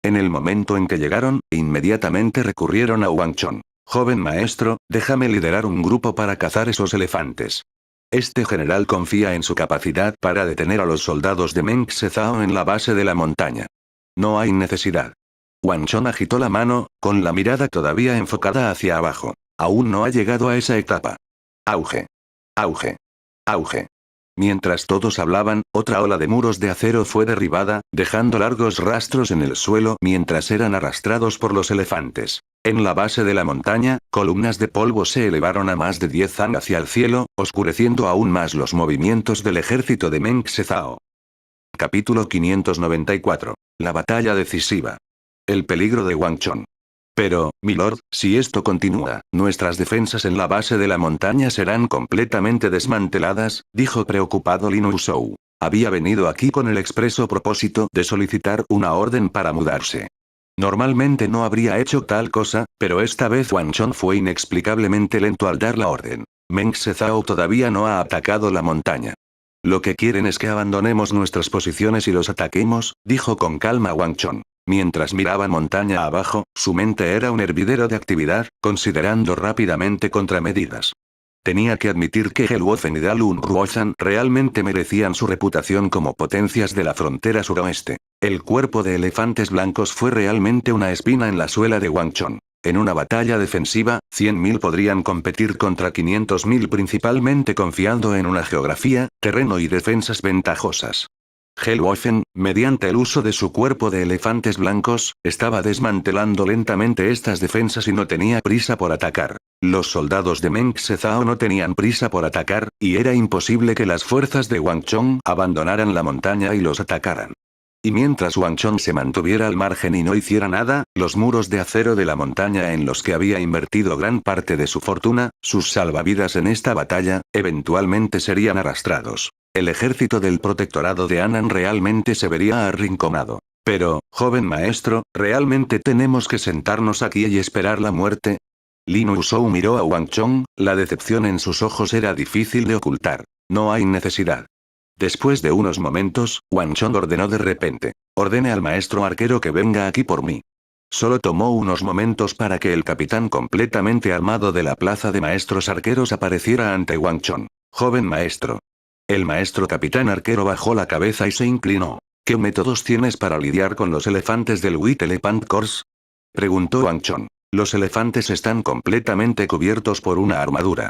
En el momento en que llegaron, inmediatamente recurrieron a Wang Chong. Joven maestro, déjame liderar un grupo para cazar esos elefantes. Este general confía en su capacidad para detener a los soldados de Meng Zhao en la base de la montaña. No hay necesidad. Wang Chong agitó la mano, con la mirada todavía enfocada hacia abajo. Aún no ha llegado a esa etapa. Auge. Auge. Auge. Mientras todos hablaban, otra ola de muros de acero fue derribada, dejando largos rastros en el suelo mientras eran arrastrados por los elefantes. En la base de la montaña, columnas de polvo se elevaron a más de 10 zang hacia el cielo, oscureciendo aún más los movimientos del ejército de Meng Zhao. Capítulo 594. La batalla decisiva. El peligro de Wang Chong. Pero, milord, si esto continúa, nuestras defensas en la base de la montaña serán completamente desmanteladas, dijo preocupado Lin Wuzhou. Había venido aquí con el expreso propósito de solicitar una orden para mudarse. Normalmente no habría hecho tal cosa, pero esta vez Wang Chong fue inexplicablemente lento al dar la orden. Meng Zhao todavía no ha atacado la montaña. Lo que quieren es que abandonemos nuestras posiciones y los ataquemos, dijo con calma Wang Chong. Mientras miraba montaña abajo, su mente era un hervidero de actividad, considerando rápidamente contramedidas. Tenía que admitir que Helwofen y Dalun Ruoshan realmente merecían su reputación como potencias de la frontera suroeste. El cuerpo de elefantes blancos fue realmente una espina en la suela de Wang Chong. En una batalla defensiva, 100.000 podrían competir contra 500.000 principalmente confiando en una geografía, terreno y defensas ventajosas. Helwofen, mediante el uso de su cuerpo de elefantes blancos, estaba desmantelando lentamente estas defensas y no tenía prisa por atacar. Los soldados de Meng Zhao no tenían prisa por atacar, y era imposible que las fuerzas de Wang Chong abandonaran la montaña y los atacaran. Y mientras Wang Chong se mantuviera al margen y no hiciera nada, los muros de acero de la montaña en los que había invertido gran parte de su fortuna, sus salvavidas en esta batalla, eventualmente serían arrastrados. El ejército del protectorado de Anan realmente se vería arrinconado. Pero, joven maestro, ¿realmente tenemos que sentarnos aquí y esperar la muerte? Lin Wuzhou miró a Wang Chong, la decepción en sus ojos era difícil de ocultar. No hay necesidad. Después de unos momentos, Wang Chong ordenó de repente. Ordene al maestro arquero que venga aquí por mí. Solo tomó unos momentos para que el capitán completamente armado de la plaza de maestros arqueros apareciera ante Wang Chong. Joven maestro. El maestro capitán arquero bajó la cabeza y se inclinó. ¿Qué métodos tienes para lidiar con los elefantes del White Elephant Corps? Preguntó Wang Chong. Los elefantes están completamente cubiertos por una armadura.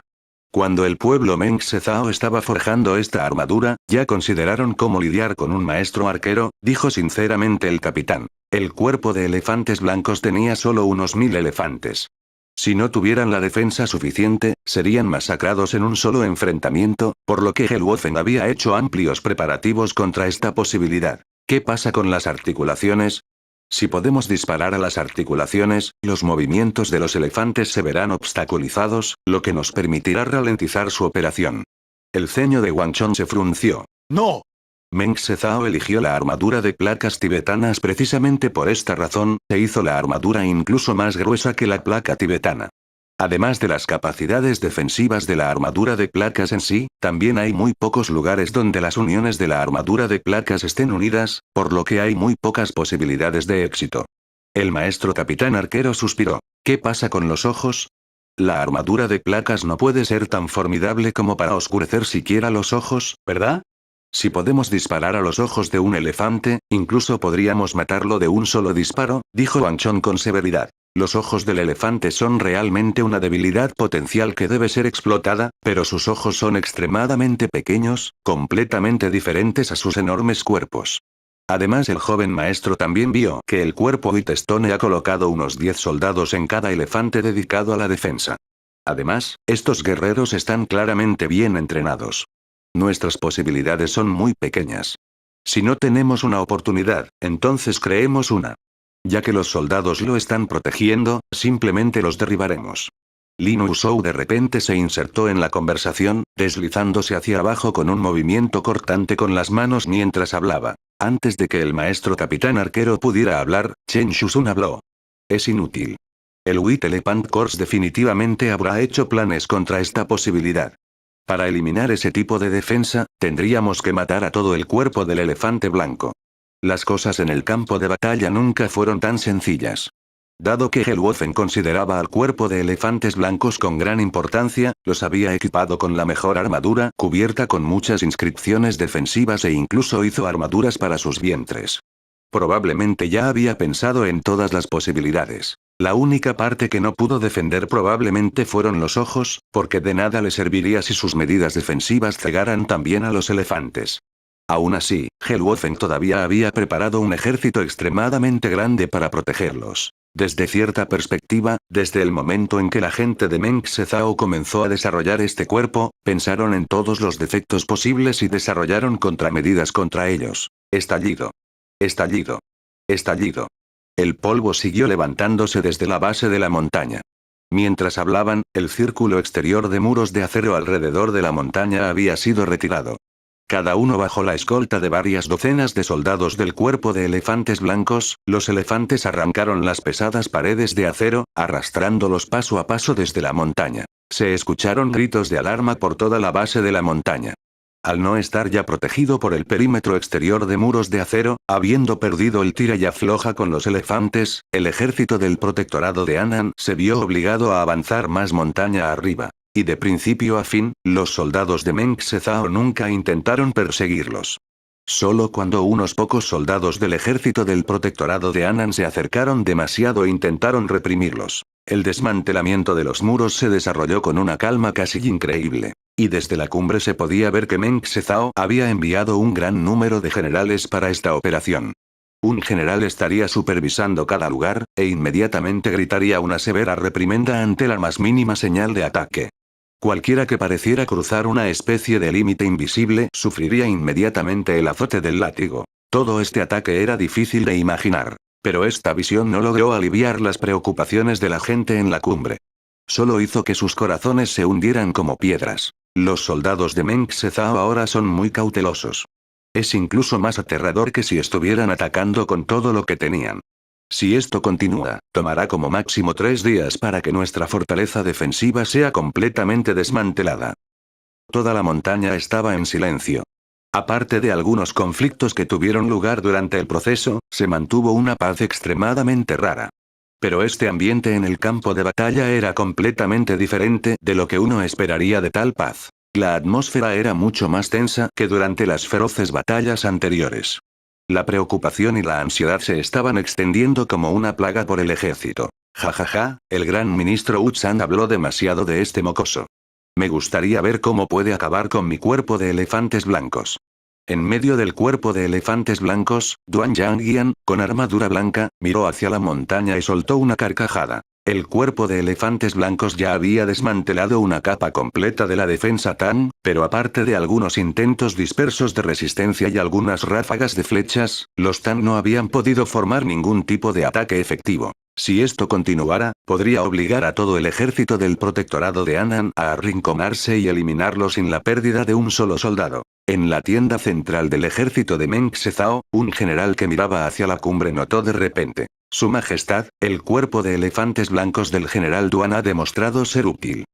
Cuando el pueblo Meng Zhao estaba forjando esta armadura, ya consideraron cómo lidiar con un maestro arquero, dijo sinceramente el capitán. El cuerpo de elefantes blancos tenía solo unos 1000 elefantes. Si no tuvieran la defensa suficiente, serían masacrados en un solo enfrentamiento, por lo que Helwofen había hecho amplios preparativos contra esta posibilidad. ¿Qué pasa con las articulaciones? Si podemos disparar a las articulaciones, los movimientos de los elefantes se verán obstaculizados, lo que nos permitirá ralentizar su operación. El ceño de Wang Chong se frunció. ¡No! Meng Zhao eligió la armadura de placas tibetanas precisamente por esta razón, e hizo la armadura incluso más gruesa que la placa tibetana. Además de las capacidades defensivas de la armadura de placas en sí, también hay muy pocos lugares donde las uniones de la armadura de placas estén unidas, por lo que hay muy pocas posibilidades de éxito. El maestro capitán arquero suspiró. ¿Qué pasa con los ojos? La armadura de placas no puede ser tan formidable como para oscurecer siquiera los ojos, ¿verdad? Si podemos disparar a los ojos de un elefante, incluso podríamos matarlo de un solo disparo, dijo Wang Chong con severidad. Los ojos del elefante son realmente una debilidad potencial que debe ser explotada, pero sus ojos son extremadamente pequeños, completamente diferentes a sus enormes cuerpos. Además el joven maestro también vio que el cuerpo Whitestone ha colocado unos 10 soldados en cada elefante dedicado a la defensa. Además, estos guerreros están claramente bien entrenados. Nuestras posibilidades son muy pequeñas. Si no tenemos una oportunidad, entonces creemos una. Ya que los soldados lo están protegiendo, simplemente los derribaremos. Lin Wuzhou de repente se insertó en la conversación, deslizándose hacia abajo con un movimiento cortante con las manos mientras hablaba. Antes de que el maestro capitán arquero pudiera hablar, Chen Shusun habló. Es inútil. El White Elephant Corps definitivamente habrá hecho planes contra esta posibilidad. Para eliminar ese tipo de defensa, tendríamos que matar a todo el cuerpo del elefante blanco. Las cosas en el campo de batalla nunca fueron tan sencillas. Dado que Helwofen consideraba al cuerpo de elefantes blancos con gran importancia, los había equipado con la mejor armadura, cubierta con muchas inscripciones defensivas e incluso hizo armaduras para sus vientres. Probablemente ya había pensado en todas las posibilidades. La única parte que no pudo defender probablemente fueron los ojos, porque de nada le serviría si sus medidas defensivas cegaran también a los elefantes. Aún así, Helwofen todavía había preparado un ejército extremadamente grande para protegerlos. Desde cierta perspectiva, desde el momento en que la gente de Meng Sezao comenzó a desarrollar este cuerpo, pensaron en todos los defectos posibles y desarrollaron contramedidas contra ellos. Estallido. Estallido. Estallido. El polvo siguió levantándose desde la base de la montaña. Mientras hablaban, el círculo exterior de muros de acero alrededor de la montaña había sido retirado. Cada uno bajo la escolta de varias docenas de soldados del cuerpo de elefantes blancos, los elefantes arrancaron las pesadas paredes de acero, arrastrándolos paso a paso desde la montaña. Se escucharon gritos de alarma por toda la base de la montaña. Al no estar ya protegido por el perímetro exterior de muros de acero, habiendo perdido el tira y afloja con los elefantes, el ejército del protectorado de Anan se vio obligado a avanzar más montaña arriba. Y de principio a fin, los soldados de Meng Sezao nunca intentaron perseguirlos. Solo cuando unos pocos soldados del ejército del protectorado de Anan se acercaron demasiado intentaron reprimirlos. El desmantelamiento de los muros se desarrolló con una calma casi increíble. Y desde la cumbre se podía ver que Meng Sezao había enviado un gran número de generales para esta operación. Un general estaría supervisando cada lugar, e inmediatamente gritaría una severa reprimenda ante la más mínima señal de ataque. Cualquiera que pareciera cruzar una especie de límite invisible sufriría inmediatamente el azote del látigo. Todo este ataque era difícil de imaginar. Pero esta visión no logró aliviar las preocupaciones de la gente en la cumbre. Solo hizo que sus corazones se hundieran como piedras. Los soldados de Meng Sezao ahora son muy cautelosos. Es incluso más aterrador que si estuvieran atacando con todo lo que tenían. Si esto continúa, tomará como máximo 3 días para que nuestra fortaleza defensiva sea completamente desmantelada. Toda la montaña estaba en silencio. Aparte de algunos conflictos que tuvieron lugar durante el proceso, se mantuvo una paz extremadamente rara. Pero este ambiente en el campo de batalla era completamente diferente de lo que uno esperaría de tal paz. La atmósfera era mucho más tensa que durante las feroces batallas anteriores. La preocupación y la ansiedad se estaban extendiendo como una plaga por el ejército. Jajaja, el gran ministro Utsan habló demasiado de este mocoso. Me gustaría ver cómo puede acabar con mi cuerpo de elefantes blancos. En medio del cuerpo de elefantes blancos, Duan Yangyan, con armadura blanca, miró hacia la montaña y soltó una carcajada. El cuerpo de elefantes blancos ya había desmantelado una capa completa de la defensa Tan, pero aparte de algunos intentos dispersos de resistencia y algunas ráfagas de flechas, los Tan no habían podido formar ningún tipo de ataque efectivo. Si esto continuara, podría obligar a todo el ejército del protectorado de Anan a arrinconarse y eliminarlo sin la pérdida de un solo soldado. En la tienda central del ejército de Meng Sezao, un general que miraba hacia la cumbre notó de repente: Su Majestad, el cuerpo de elefantes blancos del general Duan ha demostrado ser útil.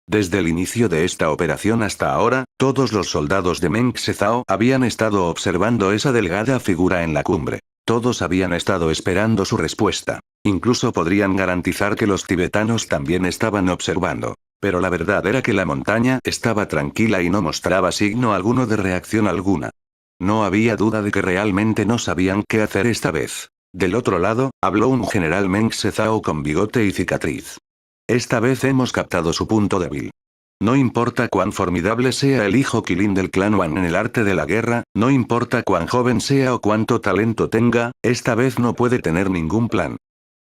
Desde el inicio de esta operación hasta ahora, todos los soldados de Meng Sezao habían estado observando esa delgada figura en la cumbre. Todos habían estado esperando su respuesta. Incluso podrían garantizar que los tibetanos también estaban observando. Pero la verdad era que la montaña estaba tranquila y no mostraba signo alguno de reacción alguna. No había duda de que realmente no sabían qué hacer esta vez. Del otro lado, habló un general Meng Sezao con bigote y cicatriz. Esta vez hemos captado su punto débil. No importa cuán formidable sea el hijo Qilin del clan Wan en el arte de la guerra, no importa cuán joven sea o cuánto talento tenga, esta vez no puede tener ningún plan.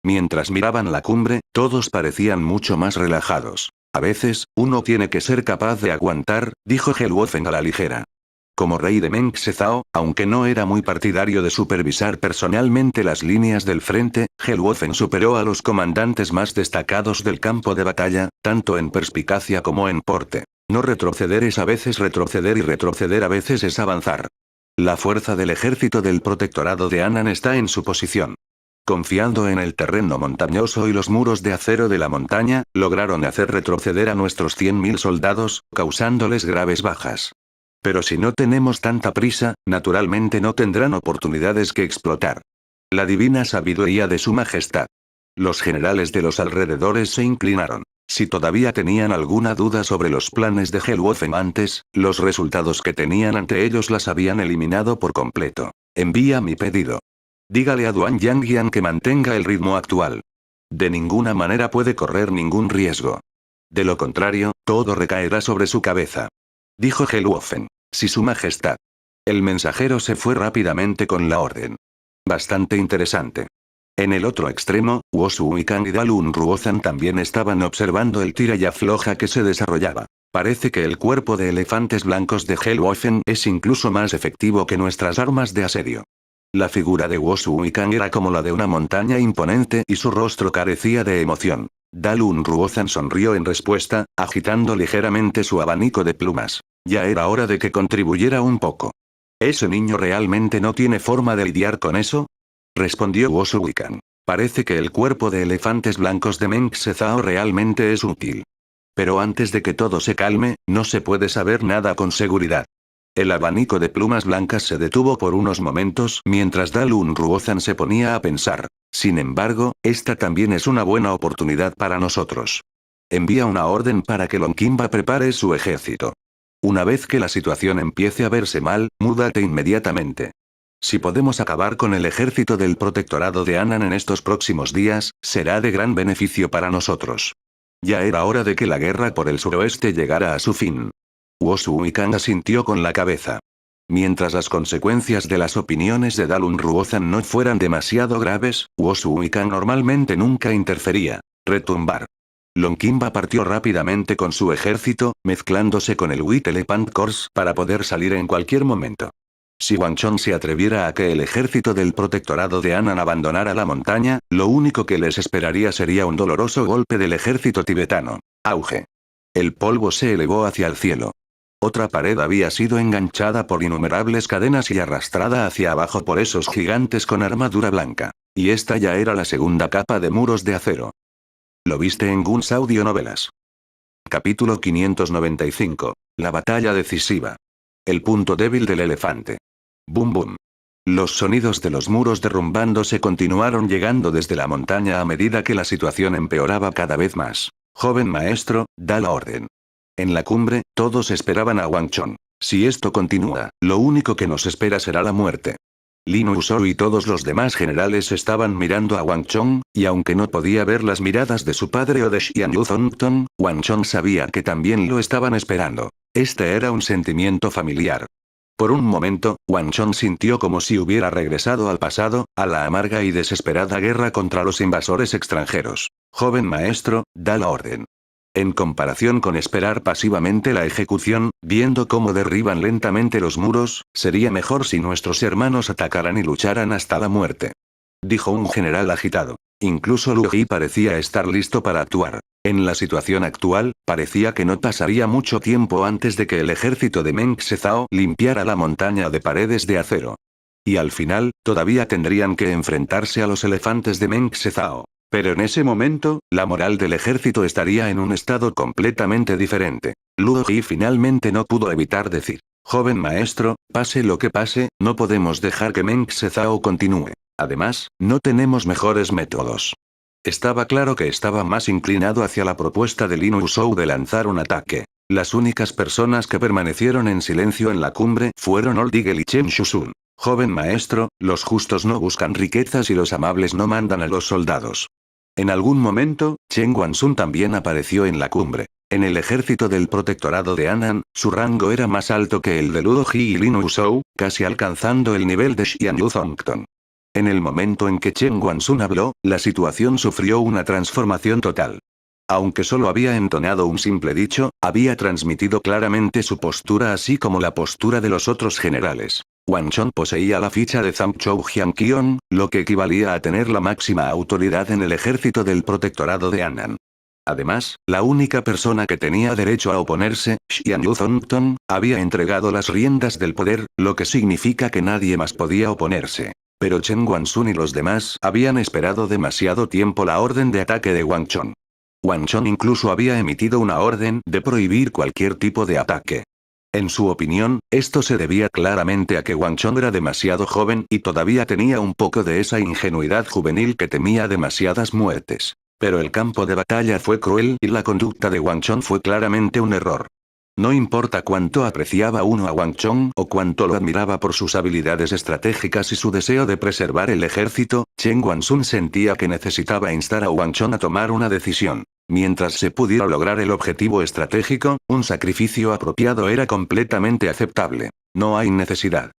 Mientras miraban la cumbre, todos parecían mucho más relajados. A veces, uno tiene que ser capaz de aguantar, dijo Helwofen a la ligera. Como rey de Meng Sezao, aunque no era muy partidario de supervisar personalmente las líneas del frente, Helwofen superó a los comandantes más destacados del campo de batalla, tanto en perspicacia como en porte. No retroceder es a veces retroceder y retroceder a veces es avanzar. La fuerza del ejército del protectorado de Anan está en su posición. Confiando en el terreno montañoso y los muros de acero de la montaña, lograron hacer retroceder a nuestros 100.000 soldados, causándoles graves bajas. Pero si no tenemos tanta prisa, naturalmente no tendrán oportunidades que explotar. La divina sabiduría de su majestad. Los generales de los alrededores se inclinaron. Si todavía tenían alguna duda sobre los planes de Helwofen antes, los resultados que tenían ante ellos las habían eliminado por completo. Envía mi pedido. Dígale a Duan Yangyan que mantenga el ritmo actual. De ninguna manera puede correr ningún riesgo. De lo contrario, todo recaerá sobre su cabeza. Dijo Helwofen. Sí, su majestad. El mensajero se fue rápidamente con la orden. Bastante interesante. En el otro extremo, Wosu y Kang y Dalun Ruozan también estaban observando el tira y afloja que se desarrollaba. Parece que el cuerpo de elefantes blancos de Helwofen es incluso más efectivo que nuestras armas de asedio. La figura de Wosu y Kang era como la de una montaña imponente y su rostro carecía de emoción. Dalun Ruozan sonrió en respuesta, agitando ligeramente su abanico de plumas. Ya era hora de que contribuyera un poco. ¿Ese niño realmente no tiene forma de lidiar con eso? Respondió Wosu Wiccan. Parece que el cuerpo de elefantes blancos de Meng Sezao realmente es útil. Pero antes de que todo se calme, no se puede saber nada con seguridad. El abanico de plumas blancas se detuvo por unos momentos mientras Dalun Ruozan se ponía a pensar. Sin embargo, esta también es una buena oportunidad para nosotros. Envía una orden para que Lonkimba prepare su ejército. Una vez que la situación empiece a verse mal, múdate inmediatamente. Si podemos acabar con el ejército del protectorado de Anan en estos próximos días, será de gran beneficio para nosotros. Ya era hora de que la guerra por el suroeste llegara a su fin. Wosu y Kang asintió con la cabeza. Mientras las consecuencias de las opiniones de Dalun Ruozan no fueran demasiado graves, Wosu y Kang normalmente nunca interfería. Retumbar. Lonkimba partió rápidamente con su ejército, mezclándose con el White Elephant Corps para poder salir en cualquier momento. Si Wanchon se atreviera a que el ejército del protectorado de Anan abandonara la montaña, lo único que les esperaría sería un doloroso golpe del ejército tibetano. Auge. El polvo se elevó hacia el cielo. Otra pared había sido enganchada por innumerables cadenas y arrastrada hacia abajo por esos gigantes con armadura blanca. Y esta ya era la segunda capa de muros de acero. Lo viste en Guns Audio Novelas. Capítulo 595. La batalla decisiva. El punto débil del elefante. Boom boom. Los sonidos de los muros derrumbándose continuaron llegando desde la montaña a medida que la situación empeoraba cada vez más. Joven maestro, da la orden. En la cumbre, todos esperaban a Wanchon. Si esto continúa, lo único que nos espera será la muerte. Lin Wuzhou y todos los demás generales estaban mirando a Wanchon, y aunque no podía ver las miradas de su padre o de Xian Yuzongton, Wanchon sabía que también lo estaban esperando. Este era un sentimiento familiar. Por un momento, Wanchon sintió como si hubiera regresado al pasado, a la amarga y desesperada guerra contra los invasores extranjeros. Joven maestro, da la orden. En comparación con esperar pasivamente la ejecución, viendo cómo derriban lentamente los muros, sería mejor si nuestros hermanos atacaran y lucharan hasta la muerte. Dijo un general agitado. Incluso Lu Ji parecía estar listo para actuar. En la situación actual, parecía que no pasaría mucho tiempo antes de que el ejército de Meng Sezao limpiara la montaña de paredes de acero. Y al final, todavía tendrían que enfrentarse a los elefantes de Meng Sezao. Pero en ese momento, la moral del ejército estaría en un estado completamente diferente. Lu Ji finalmente no pudo evitar decir. Joven maestro, pase lo que pase, no podemos dejar que Meng Sezao continúe. Además, no tenemos mejores métodos. Estaba claro que estaba más inclinado hacia la propuesta de Lin Wuzhou de lanzar un ataque. Las únicas personas que permanecieron en silencio en la cumbre fueron Old Eagle y Chen Shusun. Joven maestro, los justos no buscan riquezas y los amables no mandan a los soldados. En algún momento, Chen Guanxun también apareció en la cumbre. En el ejército del protectorado de Anan, su rango era más alto que el de Luo Ji y Lin Wuzhou, casi alcanzando el nivel de Xian Yuzongton. En el momento en que Chen Guanxun habló, la situación sufrió una transformación total. Aunque solo había entonado un simple dicho, había transmitido claramente su postura así como la postura de los otros generales. Wanchon poseía la ficha de Zhangzhou Jianqion, lo que equivalía a tener la máxima autoridad en el ejército del protectorado de Anan. Además, la única persona que tenía derecho a oponerse, Xian Yuzongton, había entregado las riendas del poder, lo que significa que nadie más podía oponerse. Pero Chen Guanxun y los demás habían esperado demasiado tiempo la orden de ataque de Wanchon. Wanchon incluso había emitido una orden de prohibir cualquier tipo de ataque. En su opinión, esto se debía claramente a que Wang Chong era demasiado joven y todavía tenía un poco de esa ingenuidad juvenil que temía demasiadas muertes. Pero el campo de batalla fue cruel y la conducta de Wang Chong fue claramente un error. No importa cuánto apreciaba uno a Wang Chong o cuánto lo admiraba por sus habilidades estratégicas y su deseo de preservar el ejército, Chen Guanxun sentía que necesitaba instar a Wang Chong a tomar una decisión. Mientras se pudiera lograr el objetivo estratégico, un sacrificio apropiado era completamente aceptable. No hay necesidad.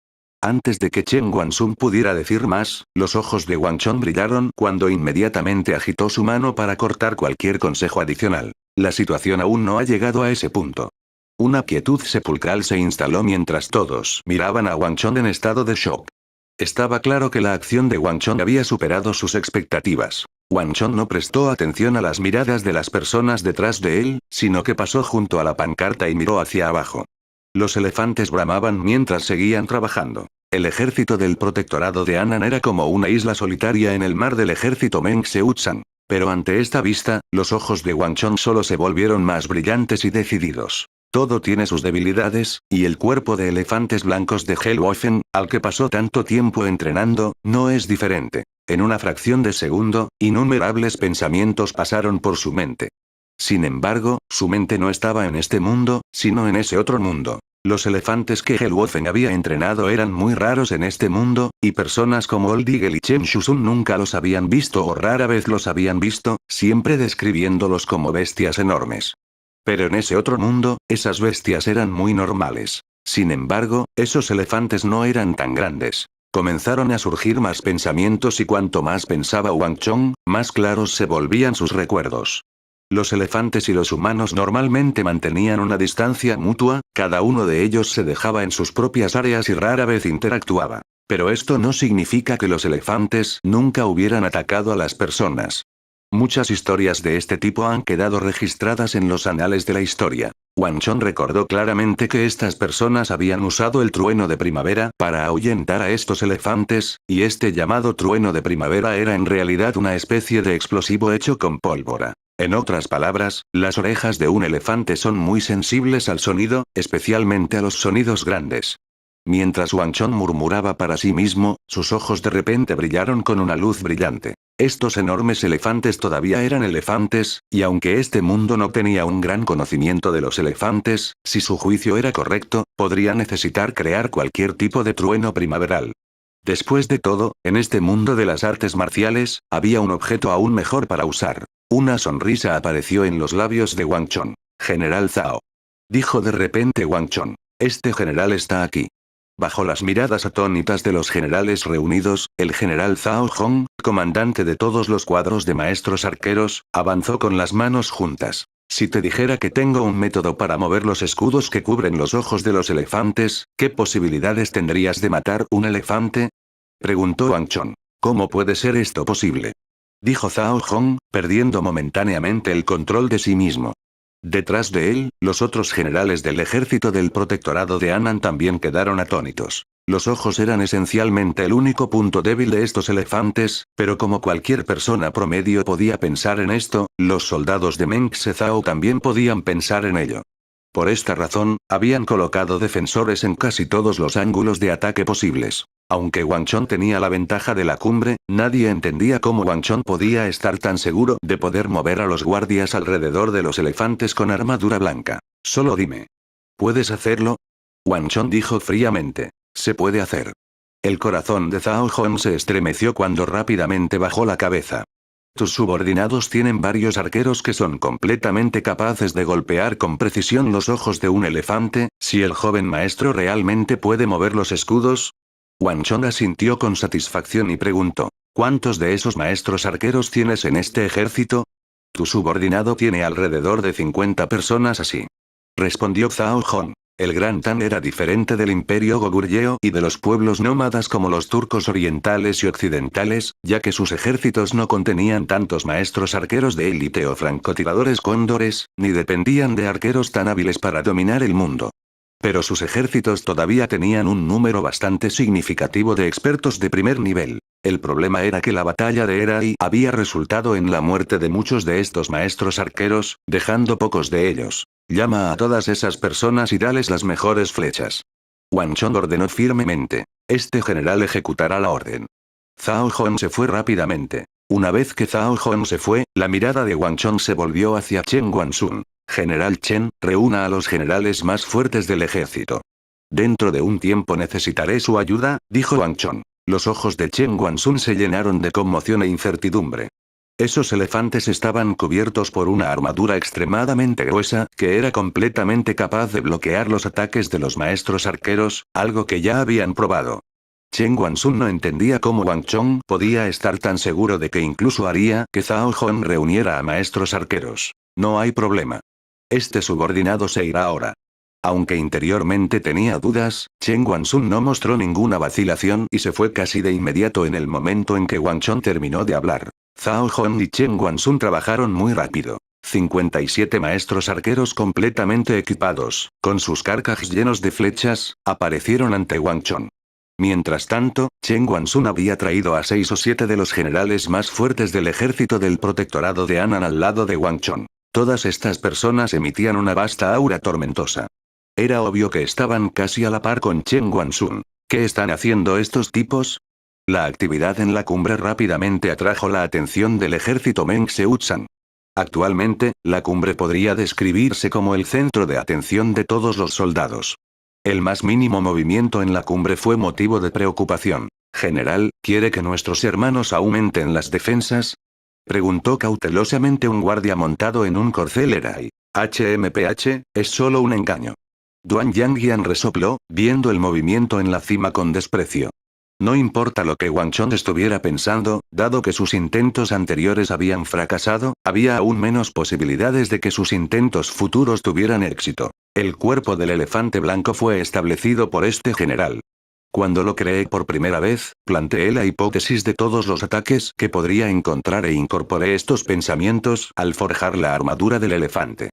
Antes de que Chen Guanxun pudiera decir más, los ojos de Wang Chong brillaron cuando inmediatamente agitó su mano para cortar cualquier consejo adicional. La situación aún no ha llegado a ese punto. Una quietud sepulcral se instaló mientras todos miraban a Wang Chong en estado de shock. Estaba claro que la acción de Wang Chong había superado sus expectativas. Wang Chong no prestó atención a las miradas de las personas detrás de él, sino que pasó junto a la pancarta y miró hacia abajo. Los elefantes bramaban mientras seguían trabajando. El ejército del protectorado de Anan era como una isla solitaria en el mar del ejército Meng Seutsan. Pero ante esta vista, los ojos de Wang Chong solo se volvieron más brillantes y decididos. Todo tiene sus debilidades, y el cuerpo de elefantes blancos de Hellwaffen, al que pasó tanto tiempo entrenando, no es diferente. En una fracción de segundo, innumerables pensamientos pasaron por su mente. Sin embargo, su mente no estaba en este mundo, sino en ese otro mundo. Los elefantes que Hellwaffen había entrenado eran muy raros en este mundo, y personas como Old Eagle y Chen Shusun nunca los habían visto o rara vez los habían visto, siempre describiéndolos como bestias enormes. Pero en ese otro mundo, esas bestias eran muy normales. Sin embargo, esos elefantes no eran tan grandes. Comenzaron a surgir más pensamientos y cuanto más pensaba Wang Chong, más claros se volvían sus recuerdos. Los elefantes y los humanos normalmente mantenían una distancia mutua, cada uno de ellos se dejaba en sus propias áreas y rara vez interactuaba. Pero esto no significa que los elefantes nunca hubieran atacado a las personas. Muchas historias de este tipo han quedado registradas en los anales de la historia. Wang Chong recordó claramente que estas personas habían usado el trueno de primavera para ahuyentar a estos elefantes, y este llamado trueno de primavera era en realidad una especie de explosivo hecho con pólvora. En otras palabras, las orejas de un elefante son muy sensibles al sonido, especialmente a los sonidos grandes. Mientras Wang Chong murmuraba para sí mismo, sus ojos de repente brillaron con una luz brillante. Estos enormes elefantes todavía eran elefantes, y aunque este mundo no tenía un gran conocimiento de los elefantes, si su juicio era correcto, podría necesitar crear cualquier tipo de trueno primaveral. Después de todo, en este mundo de las artes marciales, había un objeto aún mejor para usar. Una sonrisa apareció en los labios de Wang Chong. General Zhao. Dijo de repente Wang Chong. Este general está aquí. Bajo las miradas atónitas de los generales reunidos, el general Zhao Hong, comandante de todos los cuadros de maestros arqueros, avanzó con las manos juntas. Si te dijera que tengo un método para mover los escudos que cubren los ojos de los elefantes, ¿qué posibilidades tendrías de matar un elefante? Preguntó Wang Chong. ¿Cómo puede ser esto posible? Dijo Zhao Hong, perdiendo momentáneamente el control de sí mismo. Detrás de él, los otros generales del ejército del protectorado de Anan también quedaron atónitos. Los ojos eran esencialmente el único punto débil de estos elefantes, pero como cualquier persona promedio podía pensar en esto, los soldados de Meng Zhao también podían pensar en ello. Por esta razón, habían colocado defensores en casi todos los ángulos de ataque posibles. Aunque Wang Chong tenía la ventaja de la cumbre, nadie entendía cómo Wang Chong podía estar tan seguro de poder mover a los guardias alrededor de los elefantes con armadura blanca. Solo dime. ¿Puedes hacerlo? Wang Chong dijo fríamente. Se puede hacer. El corazón de Zhao Hong se estremeció cuando rápidamente bajó la cabeza. Tus subordinados tienen varios arqueros que son completamente capaces de golpear con precisión los ojos de un elefante, si el joven maestro realmente puede mover los escudos. Wang Chong asintió con satisfacción y preguntó, ¿cuántos de esos maestros arqueros tienes en este ejército? Tu subordinado tiene alrededor de 50 personas así. Respondió Zhao Hong. El Gran Tan era diferente del imperio Goguryeo y de los pueblos nómadas como los turcos orientales y occidentales, ya que sus ejércitos no contenían tantos maestros arqueros de élite o francotiradores cóndores, ni dependían de arqueros tan hábiles para dominar el mundo. Pero sus ejércitos todavía tenían un número bastante significativo de expertos de primer nivel. El problema era que la batalla de Erai había resultado en la muerte de muchos de estos maestros arqueros, dejando pocos de ellos. Llama a todas esas personas y dales las mejores flechas. Wang Chong ordenó firmemente. Este general ejecutará la orden. Zhao Hong se fue rápidamente. Una vez que Zhao Hong se fue, la mirada de Wang Chong se volvió hacia Chen Guansun. General Chen, reúna a los generales más fuertes del ejército. Dentro de un tiempo necesitaré su ayuda, dijo Wang Chong. Los ojos de Chen Guansun se llenaron de conmoción e incertidumbre. Esos elefantes estaban cubiertos por una armadura extremadamente gruesa, que era completamente capaz de bloquear los ataques de los maestros arqueros, algo que ya habían probado. Chen Guansun no entendía cómo Wang Chong podía estar tan seguro de que incluso haría que Zhao Hong reuniera a maestros arqueros. No hay problema. Este subordinado se irá ahora. Aunque interiormente tenía dudas, Chen Guansun no mostró ninguna vacilación y se fue casi de inmediato en el momento en que Wang Chong terminó de hablar. Zhao Hong y Chen Guansun trabajaron muy rápido. 57 maestros arqueros completamente equipados, con sus carcajes llenos de flechas, aparecieron ante Wang Chong. Mientras tanto, Chen Guansun había traído a 6 o 7 de los generales más fuertes del ejército del protectorado de Anan al lado de Wang Chong. Todas estas personas emitían una vasta aura tormentosa. Era obvio que estaban casi a la par con Chen Guansun. ¿Qué están haciendo estos tipos? La actividad en la cumbre rápidamente atrajo la atención del ejército Meng Seutsan. Actualmente, la cumbre podría describirse como el centro de atención de todos los soldados. El más mínimo movimiento en la cumbre fue motivo de preocupación. «General, ¿quiere que nuestros hermanos aumenten las defensas?», preguntó cautelosamente un guardia montado en un corcel Erai. HMPH, es solo un engaño. Duan Yangian resopló, viendo el movimiento en la cima con desprecio. No importa lo que Wang Chong estuviera pensando, dado que sus intentos anteriores habían fracasado, había aún menos posibilidades de que sus intentos futuros tuvieran éxito. El cuerpo del elefante blanco fue establecido por este general. Cuando lo creé por primera vez, planteé la hipótesis de todos los ataques que podría encontrar e incorporé estos pensamientos al forjar la armadura del elefante.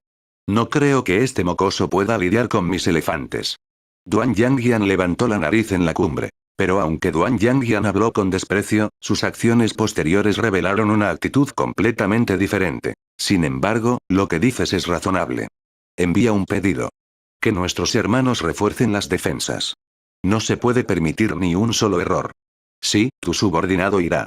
No creo que este mocoso pueda lidiar con mis elefantes. Duan Yangian levantó la nariz en la cumbre. Pero aunque Duan Yangian habló con desprecio, sus acciones posteriores revelaron una actitud completamente diferente. Sin embargo, lo que dices es razonable. Envía un pedido. Que nuestros hermanos refuercen las defensas. No se puede permitir ni un solo error. Sí, tu subordinado irá.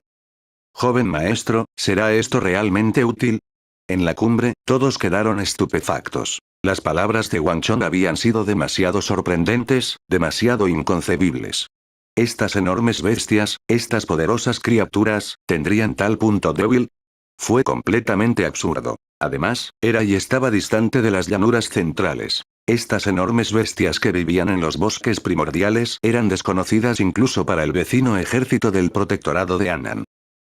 Joven maestro, ¿será esto realmente útil? En la cumbre, todos quedaron estupefactos. Las palabras de Wang Chong habían sido demasiado sorprendentes, demasiado inconcebibles. Estas enormes bestias, estas poderosas criaturas, ¿tendrían tal punto débil? Fue completamente absurdo. Además, era y estaba distante de las llanuras centrales. Estas enormes bestias que vivían en los bosques primordiales eran desconocidas incluso para el vecino ejército del protectorado de Anan.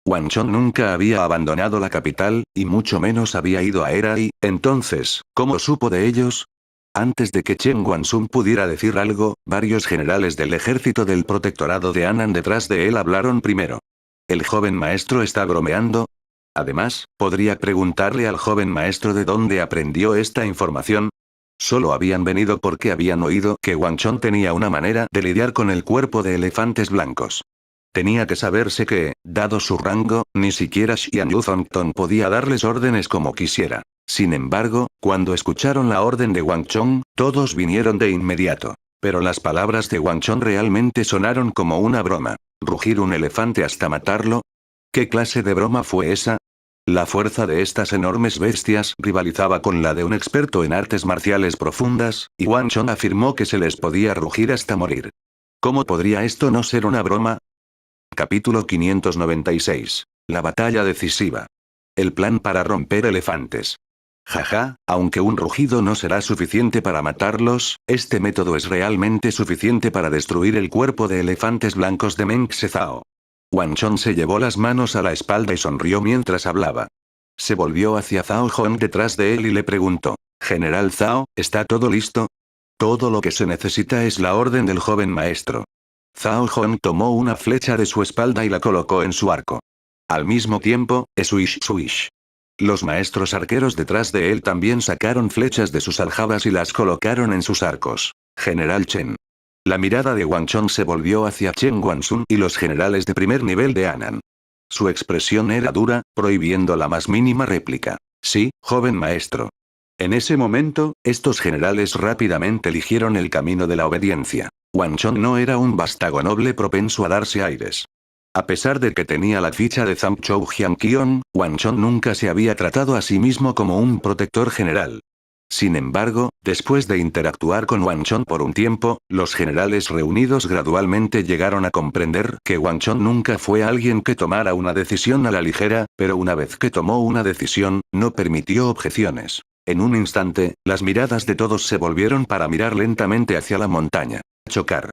Wang Chong nunca había abandonado la capital, y mucho menos había ido a Erai, entonces, ¿cómo supo de ellos? Antes de que Chen Guansun pudiera decir algo, varios generales del ejército del protectorado de Anan detrás de él hablaron primero. ¿El joven maestro está bromeando? Además, ¿podría preguntarle al joven maestro de dónde aprendió esta información? Solo habían venido porque habían oído que Wang Chong tenía una manera de lidiar con el cuerpo de elefantes blancos. Tenía que saberse que, dado su rango, ni siquiera Xian Yuzongton podía darles órdenes como quisiera. Sin embargo, cuando escucharon la orden de Wang Chong, todos vinieron de inmediato. Pero las palabras de Wang Chong realmente sonaron como una broma. ¿Rugir un elefante hasta matarlo? ¿Qué clase de broma fue esa? La fuerza de estas enormes bestias rivalizaba con la de un experto en artes marciales profundas, y Wang Chong afirmó que se les podía rugir hasta morir. ¿Cómo podría esto no ser una broma? Capítulo 596. La batalla decisiva. El plan para romper elefantes. Jaja, aunque un rugido no será suficiente para matarlos, este método es realmente suficiente para destruir el cuerpo de elefantes blancos de Meng Zhao. Wang Chong se llevó las manos a la espalda y sonrió mientras hablaba. Se volvió hacia Zhao Hong detrás de él y le preguntó, «General Zhao, ¿está todo listo?» «Todo lo que se necesita es la orden del joven maestro». Zhao Hong tomó una flecha de su espalda y la colocó en su arco. Al mismo tiempo, swish swish. Los maestros arqueros detrás de él también sacaron flechas de sus aljabas y las colocaron en sus arcos. General Chen. La mirada de Wang Chong se volvió hacia Chen Guansun y los generales de primer nivel de Anan. Su expresión era dura, prohibiendo la más mínima réplica. Sí, joven maestro. En ese momento, estos generales rápidamente eligieron el camino de la obediencia. Wang Chong no era un vástago noble propenso a darse aires. A pesar de que tenía la ficha de Zhangzhou Jianqion, Wang Chong nunca se había tratado a sí mismo como un protector general. Sin embargo, después de interactuar con Wang Chong por un tiempo, los generales reunidos gradualmente llegaron a comprender que Wang Chong nunca fue alguien que tomara una decisión a la ligera, pero una vez que tomó una decisión, no permitió objeciones. En un instante, las miradas de todos se volvieron para mirar lentamente hacia la montaña. Chocar.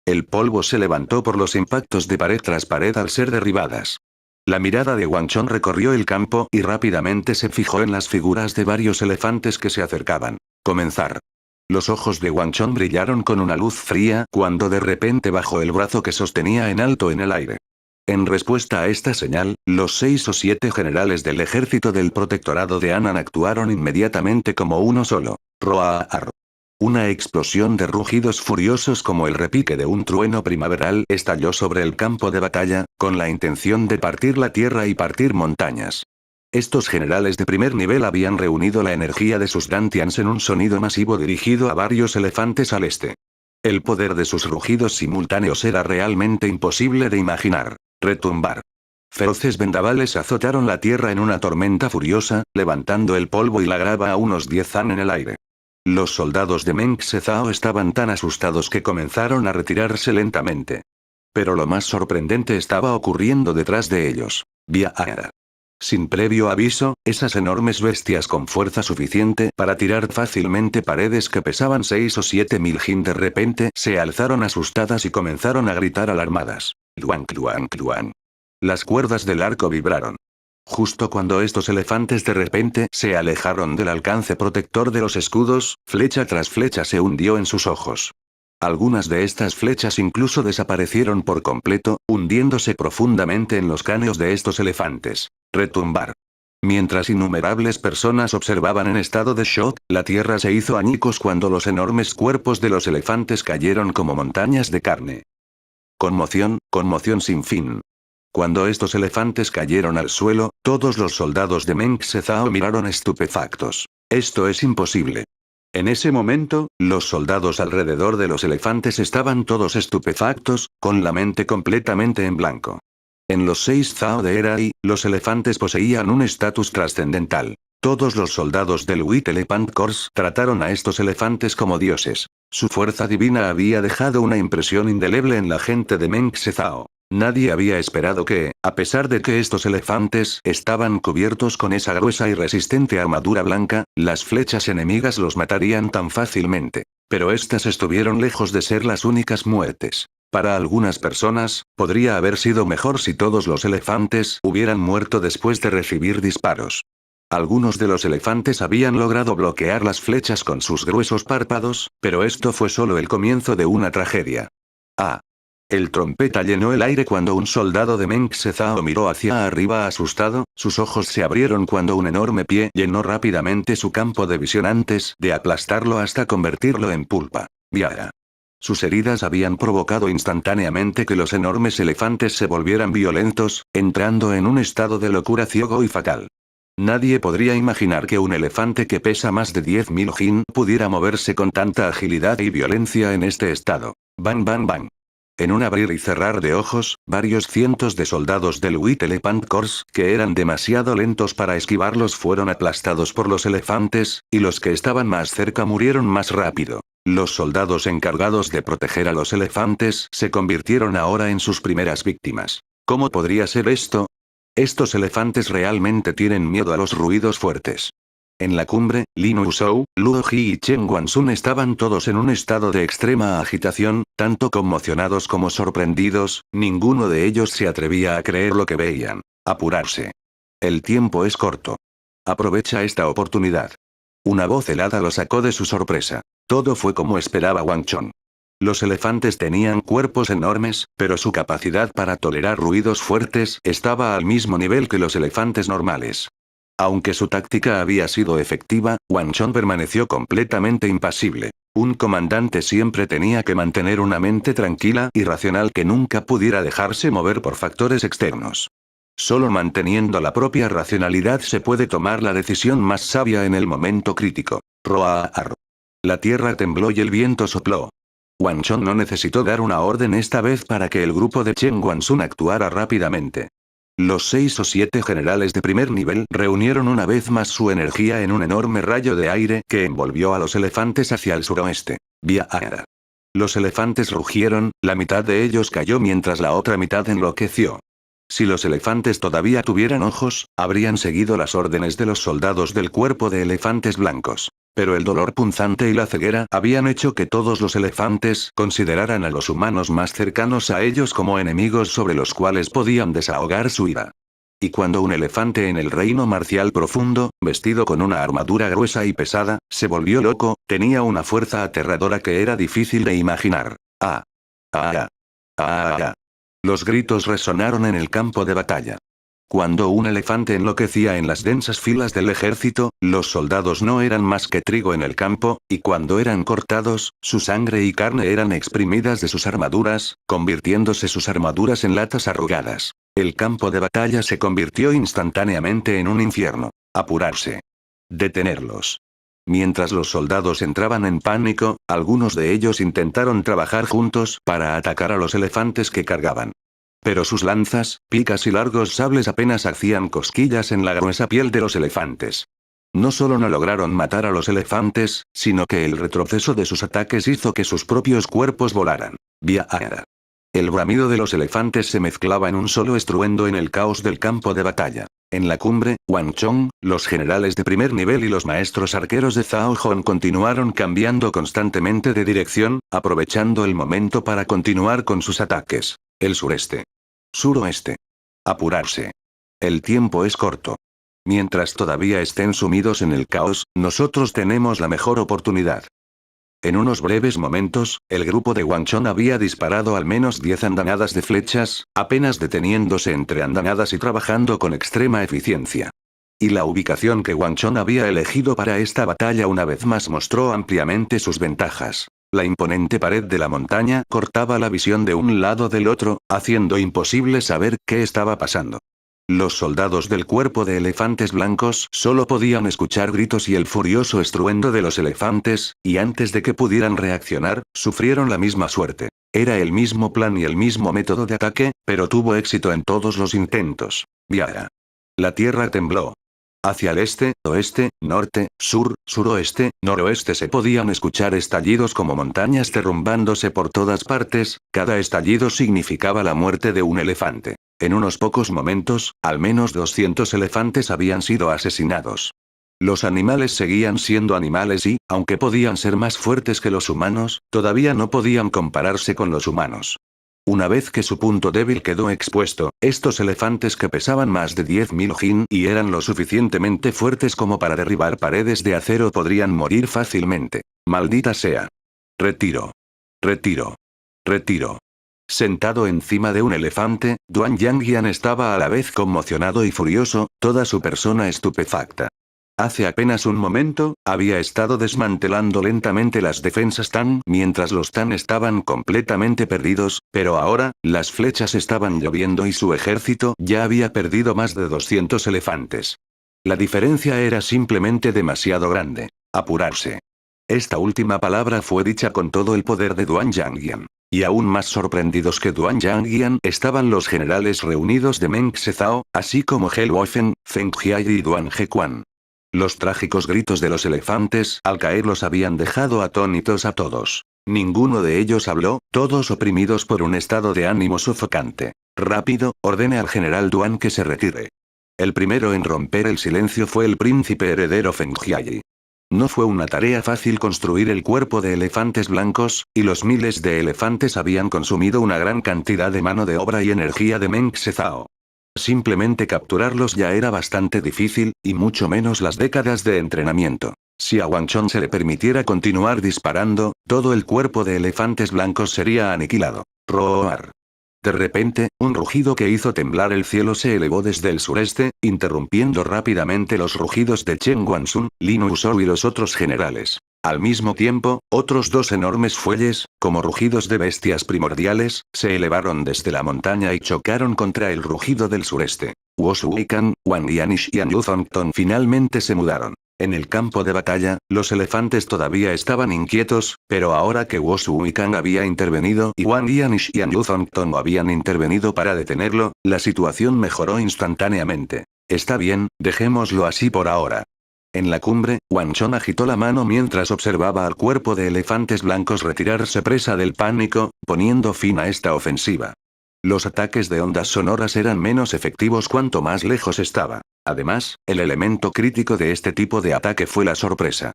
El polvo se levantó por los impactos de pared tras pared al ser derribadas. La mirada de Wang Chong recorrió el campo y rápidamente se fijó en las figuras de varios elefantes que se acercaban. Comenzar. Los ojos de Wang Chong brillaron con una luz fría cuando de repente bajó el brazo que sostenía en alto en el aire. En respuesta a esta señal, los 6 o 7 generales del ejército del protectorado de Anan actuaron inmediatamente como uno solo. Roar. Una explosión de rugidos furiosos como el repique de un trueno primaveral estalló sobre el campo de batalla, con la intención de partir la tierra y partir montañas. Estos generales de primer nivel habían reunido la energía de sus dantians en un sonido masivo dirigido a varios elefantes al este. El poder de sus rugidos simultáneos era realmente imposible de imaginar. Retumbar. Feroces vendavales azotaron la tierra en una tormenta furiosa, levantando el polvo y la grava a unos 10 han en el aire. Los soldados de Meng Zhao estaban tan asustados que comenzaron a retirarse lentamente. Pero lo más sorprendente estaba ocurriendo detrás de ellos. Viara. Sin previo aviso, esas enormes bestias con fuerza suficiente para tirar fácilmente paredes que pesaban 6 o 7 mil jin de repente se alzaron asustadas y comenzaron a gritar alarmadas. Luan, luan, luan. Las cuerdas del arco vibraron. Justo cuando estos elefantes de repente se alejaron del alcance protector de los escudos, flecha tras flecha se hundió en sus ojos. Algunas de estas flechas incluso desaparecieron por completo, hundiéndose profundamente en los cráneos de estos elefantes. Retumbar. Mientras innumerables personas observaban en estado de shock, la tierra se hizo añicos cuando los enormes cuerpos de los elefantes cayeron como montañas de carne. Conmoción, conmoción sin fin. Cuando estos elefantes cayeron al suelo, todos los soldados de Meng Zhao miraron estupefactos. Esto es imposible. En ese momento, los soldados alrededor de los elefantes estaban todos estupefactos, con la mente completamente en blanco. En los 6 Zhao de Erai, los elefantes poseían un estatus trascendental. Todos los soldados del White Elephant Corps trataron a estos elefantes como dioses. Su fuerza divina había dejado una impresión indeleble en la gente de Meng Zhao. Nadie había esperado que, a pesar de que estos elefantes estaban cubiertos con esa gruesa y resistente armadura blanca, las flechas enemigas los matarían tan fácilmente. Pero estas estuvieron lejos de ser las únicas muertes. Para algunas personas, podría haber sido mejor si todos los elefantes hubieran muerto después de recibir disparos. Algunos de los elefantes habían logrado bloquear las flechas con sus gruesos párpados, pero esto fue solo el comienzo de una tragedia. Ah. El trompeta llenó el aire cuando un soldado de Meng Zhao miró hacia arriba asustado, sus ojos se abrieron cuando un enorme pie llenó rápidamente su campo de visión antes de aplastarlo hasta convertirlo en pulpa. Viara. Sus heridas habían provocado instantáneamente que los enormes elefantes se volvieran violentos, entrando en un estado de locura ciego y fatal. Nadie podría imaginar que un elefante que pesa más de 10.000 jin pudiera moverse con tanta agilidad y violencia en este estado. Bang bang bang. En un abrir y cerrar de ojos, varios cientos de soldados del White Elephant Corps, que eran demasiado lentos para esquivarlos, fueron aplastados por los elefantes, y los que estaban más cerca murieron más rápido. Los soldados encargados de proteger a los elefantes se convirtieron ahora en sus primeras víctimas. ¿Cómo podría ser esto? Estos elefantes realmente tienen miedo a los ruidos fuertes. En la cumbre, Lin Wuzhou, Luo Ji y Chen Guanxun estaban todos en un estado de extrema agitación, tanto conmocionados como sorprendidos, ninguno de ellos se atrevía a creer lo que veían. Apurarse. El tiempo es corto. Aprovecha esta oportunidad. Una voz helada lo sacó de su sorpresa. Todo fue como esperaba Wang Chong. Los elefantes tenían cuerpos enormes, pero su capacidad para tolerar ruidos fuertes estaba al mismo nivel que los elefantes normales. Aunque su táctica había sido efectiva, Wang Chong permaneció completamente impasible. Un comandante siempre tenía que mantener una mente tranquila y racional que nunca pudiera dejarse mover por factores externos. Solo manteniendo la propia racionalidad se puede tomar la decisión más sabia en el momento crítico. Roar. La tierra tembló y el viento sopló. Wang Chong no necesitó dar una orden esta vez para que el grupo de Chen Guanxun actuara rápidamente. Los 6 o 7 generales de primer nivel reunieron una vez más su energía en un enorme rayo de aire que envolvió a los elefantes hacia el suroeste. Viara. Los elefantes rugieron, la mitad de ellos cayó mientras la otra mitad enloqueció. Si los elefantes todavía tuvieran ojos, habrían seguido las órdenes de los soldados del cuerpo de elefantes blancos. Pero el dolor punzante y la ceguera habían hecho que todos los elefantes consideraran a los humanos más cercanos a ellos como enemigos sobre los cuales podían desahogar su ira. Y cuando un elefante en el reino marcial profundo, vestido con una armadura gruesa y pesada, se volvió loco, tenía una fuerza aterradora que era difícil de imaginar. ¡Ah! ¡Ah! ¡Ah! ¡Ah! Los gritos resonaron en el campo de batalla. Cuando un elefante enloquecía en las densas filas del ejército, los soldados no eran más que trigo en el campo, y cuando eran cortados, su sangre y carne eran exprimidas de sus armaduras, convirtiéndose sus armaduras en latas arrugadas. El campo de batalla se convirtió instantáneamente en un infierno. Apurarse. Detenerlos. Mientras los soldados entraban en pánico, algunos de ellos intentaron trabajar juntos para atacar a los elefantes que cargaban. Pero sus lanzas, picas y largos sables apenas hacían cosquillas en la gruesa piel de los elefantes. No solo no lograron matar a los elefantes, sino que el retroceso de sus ataques hizo que sus propios cuerpos volaran. Viara. El bramido de los elefantes se mezclaba en un solo estruendo en el caos del campo de batalla. En la cumbre, Wang Chong, los generales de primer nivel y los maestros arqueros de Zhao Hong continuaron cambiando constantemente de dirección, aprovechando el momento para continuar con sus ataques. El sureste. Suroeste. Apurarse. El tiempo es corto. Mientras todavía estén sumidos en el caos, nosotros tenemos la mejor oportunidad. En unos breves momentos, el grupo de Wang Chong había disparado al menos 10 andanadas de flechas, apenas deteniéndose entre andanadas y trabajando con extrema eficiencia. Y la ubicación que Wang Chong había elegido para esta batalla una vez más mostró ampliamente sus ventajas. La imponente pared de la montaña cortaba la visión de un lado del otro, haciendo imposible saber qué estaba pasando. Los soldados del cuerpo de elefantes blancos solo podían escuchar gritos y el furioso estruendo de los elefantes, y antes de que pudieran reaccionar, sufrieron la misma suerte. Era el mismo plan y el mismo método de ataque, pero tuvo éxito en todos los intentos. Viara. La tierra tembló. Hacia el este, oeste, norte, sur, suroeste, noroeste se podían escuchar estallidos como montañas derrumbándose por todas partes, cada estallido significaba la muerte de un elefante. En unos pocos momentos, al menos 200 elefantes habían sido asesinados. Los animales seguían siendo animales y, aunque podían ser más fuertes que los humanos, todavía no podían compararse con los humanos. Una vez que su punto débil quedó expuesto, estos elefantes que pesaban más de 10.000 jin y eran lo suficientemente fuertes como para derribar paredes de acero podrían morir fácilmente. Maldita sea. Retiro. Retiro. Retiro. Sentado encima de un elefante, Duan Yangyan estaba a la vez conmocionado y furioso, toda su persona estupefacta. Hace apenas un momento, había estado desmantelando lentamente las defensas Tan mientras los Tan estaban completamente perdidos, pero ahora, las flechas estaban lloviendo y su ejército ya había perdido más de 200 elefantes. La diferencia era simplemente demasiado grande. Apurarse. Esta última palabra fue dicha con todo el poder de Duan Yangyan. Y aún más sorprendidos que Duan Yangyan estaban los generales reunidos de Meng Zhao, así como He Luofen, Feng Jiai y Duan Hequan. Los trágicos gritos de los elefantes al caer los habían dejado atónitos a todos. Ninguno de ellos habló, todos oprimidos por un estado de ánimo sofocante. Rápido, ordene al general Duan que se retire. El primero en romper el silencio fue el príncipe heredero Feng Jiai. No fue una tarea fácil construir el cuerpo de elefantes blancos, y los miles de elefantes habían consumido una gran cantidad de mano de obra y energía de Meng Zhao. Simplemente capturarlos ya era bastante difícil, y mucho menos las décadas de entrenamiento. Si a Wang Chong se le permitiera continuar disparando, todo el cuerpo de elefantes blancos sería aniquilado. Roar. De repente, un rugido que hizo temblar el cielo se elevó desde el sureste, interrumpiendo rápidamente los rugidos de Chen Guanxun, Lin Wuzhou y los otros generales. Al mismo tiempo, otros dos enormes fuelles, como rugidos de bestias primordiales, se elevaron desde la montaña y chocaron contra el rugido del sureste. Wo Suikan, Wang Yanish y Yu Zongton finalmente se mudaron. En el campo de batalla, los elefantes todavía estaban inquietos, pero ahora que Wo Suikan había intervenido y Wang Yanish y Yu Zongton habían intervenido para detenerlo, la situación mejoró instantáneamente. Está bien, dejémoslo así por ahora. En la cumbre, Wang Chon agitó la mano mientras observaba al cuerpo de elefantes blancos retirarse presa del pánico, poniendo fin a esta ofensiva. Los ataques de ondas sonoras eran menos efectivos cuanto más lejos estaba. Además, el elemento crítico de este tipo de ataque fue la sorpresa.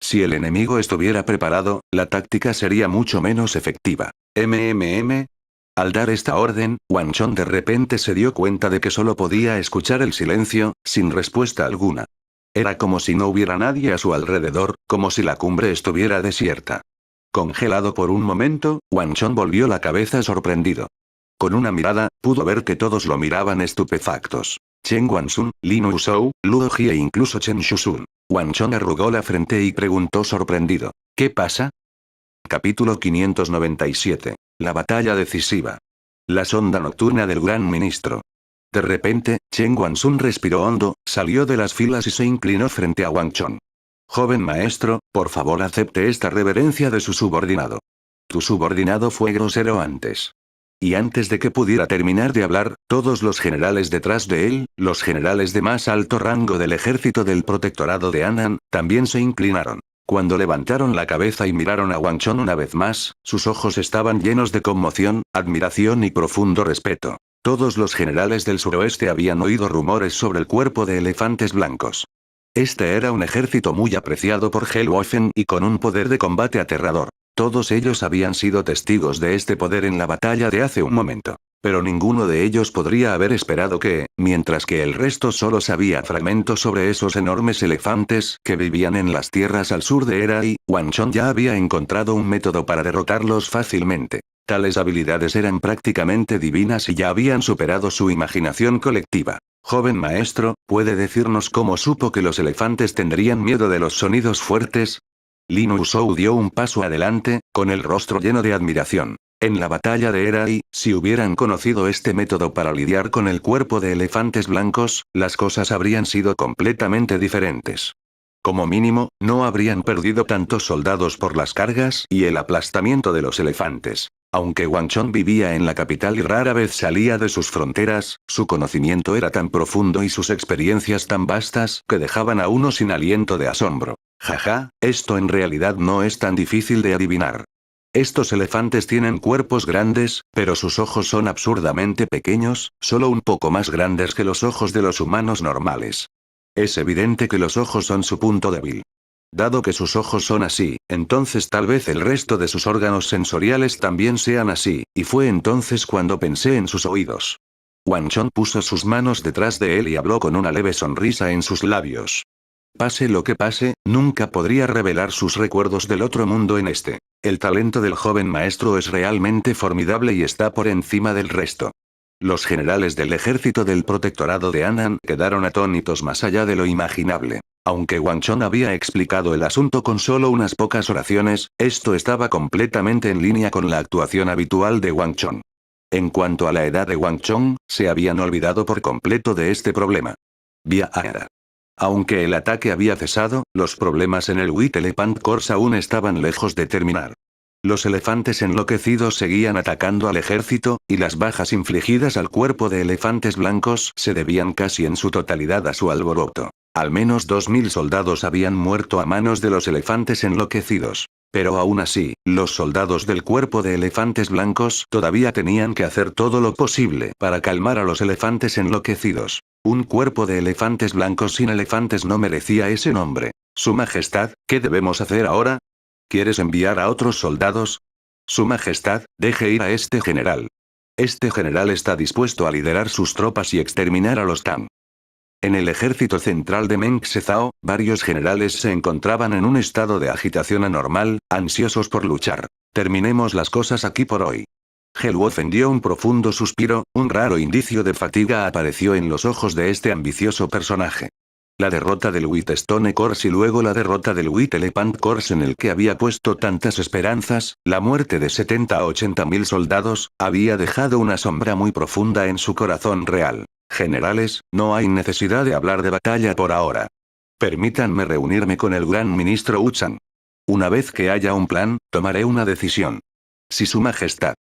Si el enemigo estuviera preparado, la táctica sería mucho menos efectiva. Al dar esta orden, Wang Chon de repente se dio cuenta de que solo podía escuchar el silencio, sin respuesta alguna. Era como si no hubiera nadie a su alrededor, como si la cumbre estuviera desierta. Congelado por un momento, Wang Chon volvió la cabeza sorprendido. Con una mirada, pudo ver que todos lo miraban estupefactos. Chen Guanxun, Lin Wuzhou, Luo Ji e incluso Chen Shusun. Wang Chon arrugó la frente y preguntó sorprendido. ¿Qué pasa? Capítulo 597. La batalla decisiva. La sonda nocturna del Gran Ministro. De repente, Chen Guanxun respiró hondo, salió de las filas y se inclinó frente a Wang Chon. Joven maestro, por favor acepte esta reverencia de su subordinado. Tu subordinado fue grosero antes. Y antes de que pudiera terminar de hablar, todos los generales detrás de él, los generales de más alto rango del ejército del protectorado de Anan, también se inclinaron. Cuando levantaron la cabeza y miraron a Wang Chon una vez más, sus ojos estaban llenos de conmoción, admiración y profundo respeto. Todos los generales del suroeste habían oído rumores sobre el cuerpo de elefantes blancos. Este era un ejército muy apreciado por Helwofen y con un poder de combate aterrador. Todos ellos habían sido testigos de este poder en la batalla de hace un momento. Pero ninguno de ellos podría haber esperado que, mientras que el resto solo sabía fragmentos sobre esos enormes elefantes que vivían en las tierras al sur de Erai, Wang Chon ya había encontrado un método para derrotarlos fácilmente. Tales habilidades eran prácticamente divinas y ya habían superado su imaginación colectiva. Joven maestro, ¿puede decirnos cómo supo que los elefantes tendrían miedo de los sonidos fuertes? Lin Wuzhou dio un paso adelante, con el rostro lleno de admiración. En la batalla de Erai, si hubieran conocido este método para lidiar con el cuerpo de elefantes blancos, las cosas habrían sido completamente diferentes. Como mínimo, no habrían perdido tantos soldados por las cargas y el aplastamiento de los elefantes. Aunque Wang Chon vivía en la capital y rara vez salía de sus fronteras, su conocimiento era tan profundo y sus experiencias tan vastas que dejaban a uno sin aliento de asombro. Jaja, esto en realidad no es tan difícil de adivinar. Estos elefantes tienen cuerpos grandes, pero sus ojos son absurdamente pequeños, solo un poco más grandes que los ojos de los humanos normales. Es evidente que los ojos son su punto débil. Dado que sus ojos son así, entonces tal vez el resto de sus órganos sensoriales también sean así, y fue entonces cuando pensé en sus oídos. Wang Chon puso sus manos detrás de él y habló con una leve sonrisa en sus labios. Pase lo que pase, nunca podría revelar sus recuerdos del otro mundo en este. El talento del joven maestro es realmente formidable y está por encima del resto. Los generales del ejército del protectorado de Anan quedaron atónitos más allá de lo imaginable. Aunque Wang Chon había explicado el asunto con solo unas pocas oraciones, esto estaba completamente en línea con la actuación habitual de Wang Chon. En cuanto a la edad de Wang Chon, se habían olvidado por completo de este problema. Viaara. Aunque el ataque había cesado, los problemas en el White Elephant Corps aún estaban lejos de terminar. Los elefantes enloquecidos seguían atacando al ejército, y las bajas infligidas al cuerpo de elefantes blancos se debían casi en su totalidad a su alboroto. Al menos 2000 soldados habían muerto a manos de los elefantes enloquecidos. Pero aún así, los soldados del cuerpo de elefantes blancos todavía tenían que hacer todo lo posible para calmar a los elefantes enloquecidos. Un cuerpo de elefantes blancos sin elefantes no merecía ese nombre. Su Majestad, ¿qué debemos hacer ahora? ¿Quieres enviar a otros soldados? Su Majestad, deje ir a este general. Este general está dispuesto a liderar sus tropas y exterminar a los Tang. En el ejército central de Meng Zhao, varios generales se encontraban en un estado de agitación anormal, ansiosos por luchar. Terminemos las cosas aquí por hoy. Helwofen dio un profundo suspiro, un raro indicio de fatiga apareció en los ojos de este ambicioso personaje. La derrota del Whitestone Corps y luego la derrota del White Elephant Corps en el que había puesto tantas esperanzas, la muerte de 70 a 80 mil soldados, había dejado una sombra muy profunda en su corazón real. Generales, no hay necesidad de hablar de batalla por ahora. Permítanme reunirme con el gran ministro Uchan. Una vez que haya un plan, tomaré una decisión. Si Su Majestad.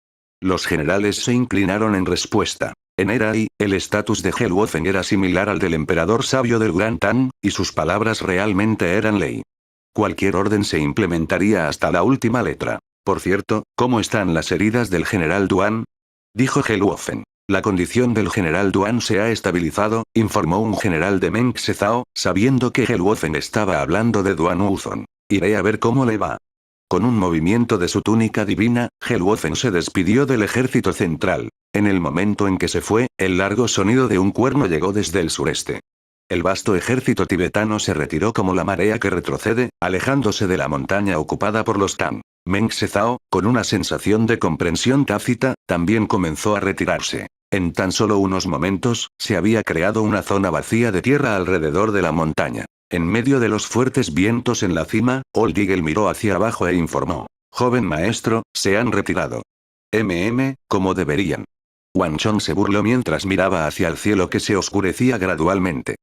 Los generales se inclinaron en respuesta. En Erai, el estatus de Helwofen era similar al del emperador sabio del Gran Tan, y sus palabras realmente eran ley. Cualquier orden se implementaría hasta la última letra. Por cierto, ¿cómo están las heridas del general Duan? Dijo Helwofen. La condición del general Duan se ha estabilizado, informó un general de Meng Sezao, sabiendo que Helwofen estaba hablando de Duan Uzon. Iré a ver cómo le va. Con un movimiento de su túnica divina, Helwofen se despidió del ejército central. En el momento en que se fue, el largo sonido de un cuerno llegó desde el sureste. El vasto ejército tibetano se retiró como la marea que retrocede, alejándose de la montaña ocupada por los Tang. Meng Sezao, con una sensación de comprensión tácita, también comenzó a retirarse. En tan solo unos momentos, se había creado una zona vacía de tierra alrededor de la montaña. En medio de los fuertes vientos en la cima, Old Eagle miró hacia abajo e informó. Joven maestro, se han retirado. Como deberían. Wang Chong se burló mientras miraba hacia el cielo que se oscurecía gradualmente.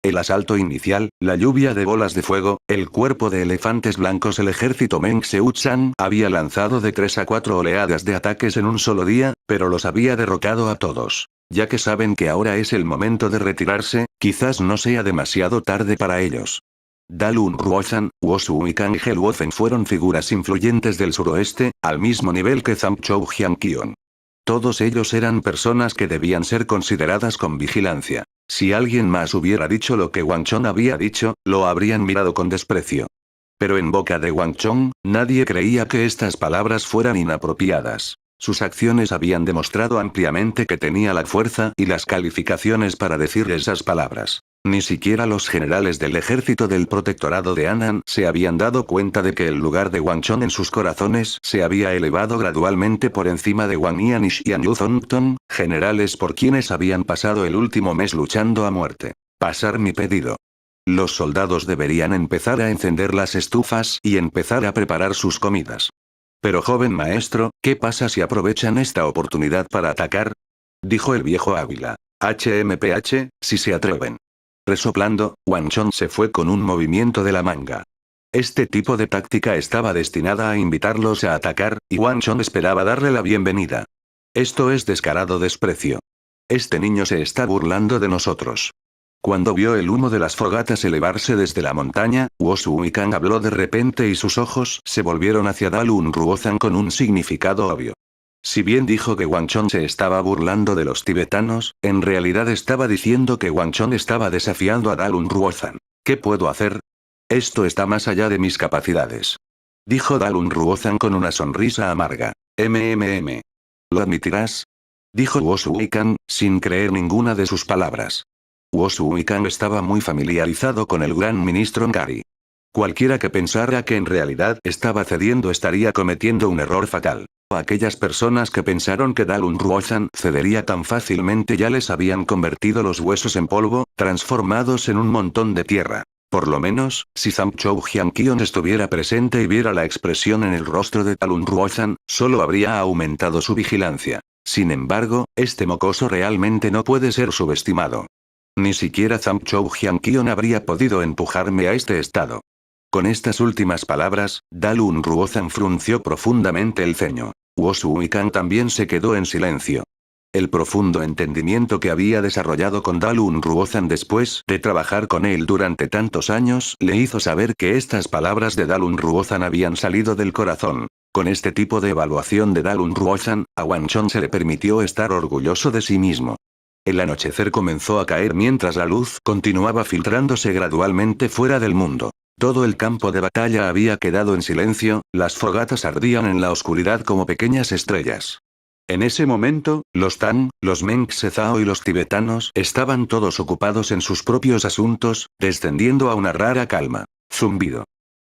El asalto inicial, la lluvia de bolas de fuego, el cuerpo de elefantes blancos. El ejército Meng Seuchan había lanzado de 3 a 4 oleadas de ataques en un solo día, pero los había derrotado a todos. Ya que saben que ahora es el momento de retirarse, quizás no sea demasiado tarde para ellos. Dalun Ruozhan, Wosu y Kang Helwofen fueron figuras influyentes del suroeste, al mismo nivel que Zamchou Jianqion. Todos ellos eran personas que debían ser consideradas con vigilancia. Si alguien más hubiera dicho lo que Wang Chong había dicho, lo habrían mirado con desprecio. Pero en boca de Wang Chong, nadie creía que estas palabras fueran inapropiadas. Sus acciones habían demostrado ampliamente que tenía la fuerza y las calificaciones para decir esas palabras. Ni siquiera los generales del ejército del protectorado de Anan se habían dado cuenta de que el lugar de Wang Chong en sus corazones se había elevado gradualmente por encima de Wang Yan y Xian Yuzongton, generales por quienes habían pasado el último mes luchando a muerte. Pasar mi pedido. Los soldados deberían empezar a encender las estufas y empezar a preparar sus comidas. Pero joven maestro, ¿qué pasa si aprovechan esta oportunidad para atacar? Dijo el viejo Ávila. HMPH, si se atreven. Resoplando, Wang Chong se fue con un movimiento de la manga. Este tipo de táctica estaba destinada a invitarlos a atacar, y Wang Chong esperaba darle la bienvenida. Esto es descarado desprecio. Este niño se está burlando de nosotros. Cuando vio el humo de las fogatas elevarse desde la montaña, Wosu y Kang habló de repente y sus ojos se volvieron hacia Dalun Ruozhan con un significado obvio. Si bien dijo que Wang Chong se estaba burlando de los tibetanos, en realidad estaba diciendo que Wang Chong estaba desafiando a Dalun Ruozhan. ¿Qué puedo hacer? Esto está más allá de mis capacidades. Dijo Dalun Ruozhan con una sonrisa amarga. ¿Lo admitirás? Dijo Wosu Kang, sin creer ninguna de sus palabras. Wosu Kang estaba muy familiarizado con el gran ministro Ngari. Cualquiera que pensara que en realidad estaba cediendo estaría cometiendo un error fatal. Aquellas personas que pensaron que Dalun Ruozhan cedería tan fácilmente ya les habían convertido los huesos en polvo, transformados en un montón de tierra. Por lo menos, si Zamchou Jianqion estuviera presente y viera la expresión en el rostro de Dalun Ruozhan, solo habría aumentado su vigilancia. Sin embargo, este mocoso realmente no puede ser subestimado. Ni siquiera Zamchou Jianqion habría podido empujarme a este estado. Con estas últimas palabras, Dalun Ruozhan frunció profundamente el ceño. Wosu Kang también se quedó en silencio. El profundo entendimiento que había desarrollado con Dalun Ruozhan después de trabajar con él durante tantos años le hizo saber que estas palabras de Dalun Ruozhan habían salido del corazón. Con este tipo de evaluación de Dalun Ruozhan, a Wang Chong se le permitió estar orgulloso de sí mismo. El anochecer comenzó a caer mientras la luz continuaba filtrándose gradualmente fuera del mundo. Todo el campo de batalla había quedado en silencio, las fogatas ardían en la oscuridad como pequeñas estrellas. En ese momento, los Tang, los Meng Sezao y los tibetanos estaban todos ocupados en sus propios asuntos, descendiendo a una rara calma. Zumbido.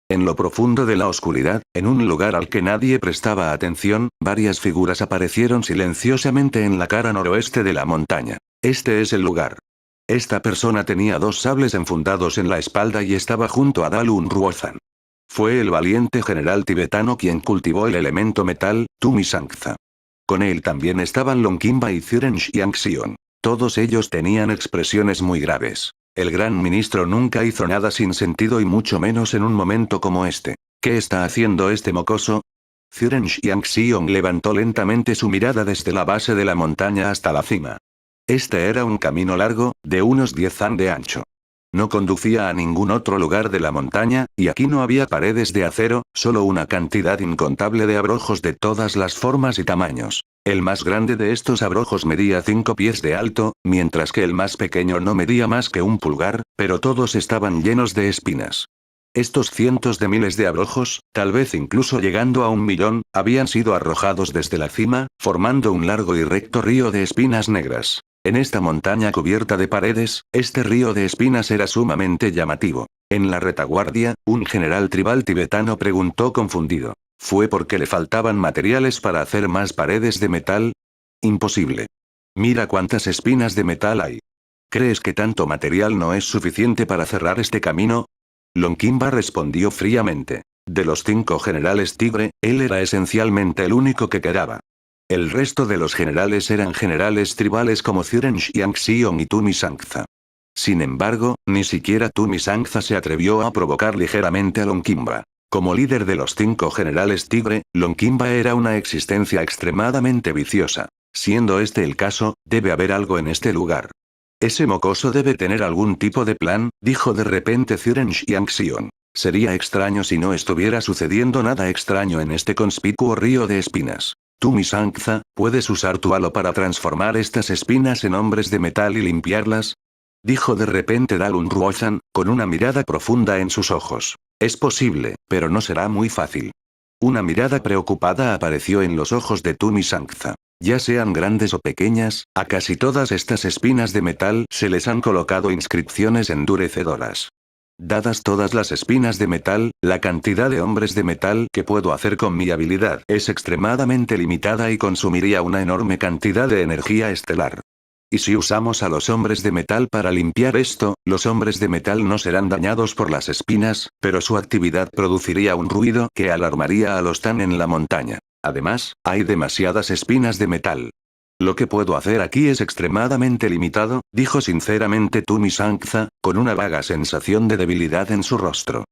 En lo profundo de la oscuridad, en un lugar al que nadie prestaba atención, varias figuras aparecieron silenciosamente en la cara noroeste de la montaña. Este es el lugar. Esta persona tenía 2 sables enfundados en la espalda y estaba junto a Dalun Ruozhan. Fue el valiente general tibetano quien cultivó el elemento metal, Tumi Sangza. Con él también estaban Longkimba y Ziren Xiangxion. Todos ellos tenían expresiones muy graves. El gran ministro nunca hizo nada sin sentido y mucho menos en un momento como este. ¿Qué está haciendo este mocoso? Ziren Xiangxiong levantó lentamente su mirada desde la base de la montaña hasta la cima. Este era un camino largo, de unos 10 han de ancho. No conducía a ningún otro lugar de la montaña, y aquí no había paredes de acero, solo una cantidad incontable de abrojos de todas las formas y tamaños. El más grande de estos abrojos medía 5 pies de alto, mientras que el más pequeño no medía más que un pulgar, pero todos estaban llenos de espinas. Estos cientos de miles de abrojos, tal vez incluso llegando a 1.000.000, habían sido arrojados desde la cima, formando un largo y recto río de espinas negras. En esta montaña cubierta de paredes, este río de espinas era sumamente llamativo. En la retaguardia, un general tribal tibetano preguntó confundido. ¿Fue porque le faltaban materiales para hacer más paredes de metal? Imposible. Mira cuántas espinas de metal hay. ¿Crees que tanto material no es suficiente para cerrar este camino? Longqingba respondió fríamente. De los 5 generales tigre, él era esencialmente el único que quedaba. El resto de los generales eran generales tribales como Ziren Xiangxiong y Tumi Sangza. Sin embargo, ni siquiera Tumi Sangza se atrevió a provocar ligeramente a Longqingba. Como líder de los 5 generales tigre, Longqingba era una existencia extremadamente viciosa. Siendo este el caso, debe haber algo en este lugar. Ese mocoso debe tener algún tipo de plan, dijo de repente Ziren Xiangxiong. Sería extraño si no estuviera sucediendo nada extraño en este conspicuo río de espinas. Tumi Sangza, ¿puedes usar tu halo para transformar estas espinas en hombres de metal y limpiarlas? Dijo de repente Dalun Ruozhan, con una mirada profunda en sus ojos. Es posible, pero no será muy fácil. Una mirada preocupada apareció en los ojos de Tumi Sangza. Ya sean grandes o pequeñas, a casi todas estas espinas de metal se les han colocado inscripciones endurecedoras. Dadas todas las espinas de metal, la cantidad de hombres de metal que puedo hacer con mi habilidad es extremadamente limitada y consumiría una enorme cantidad de energía estelar. Y si usamos a los hombres de metal para limpiar esto, los hombres de metal no serán dañados por las espinas, pero su actividad produciría un ruido que alarmaría a los Tan en la montaña. Además, hay demasiadas espinas de metal. Lo que puedo hacer aquí es extremadamente limitado, dijo sinceramente Tumi Sangza, con una vaga sensación de debilidad en su rostro.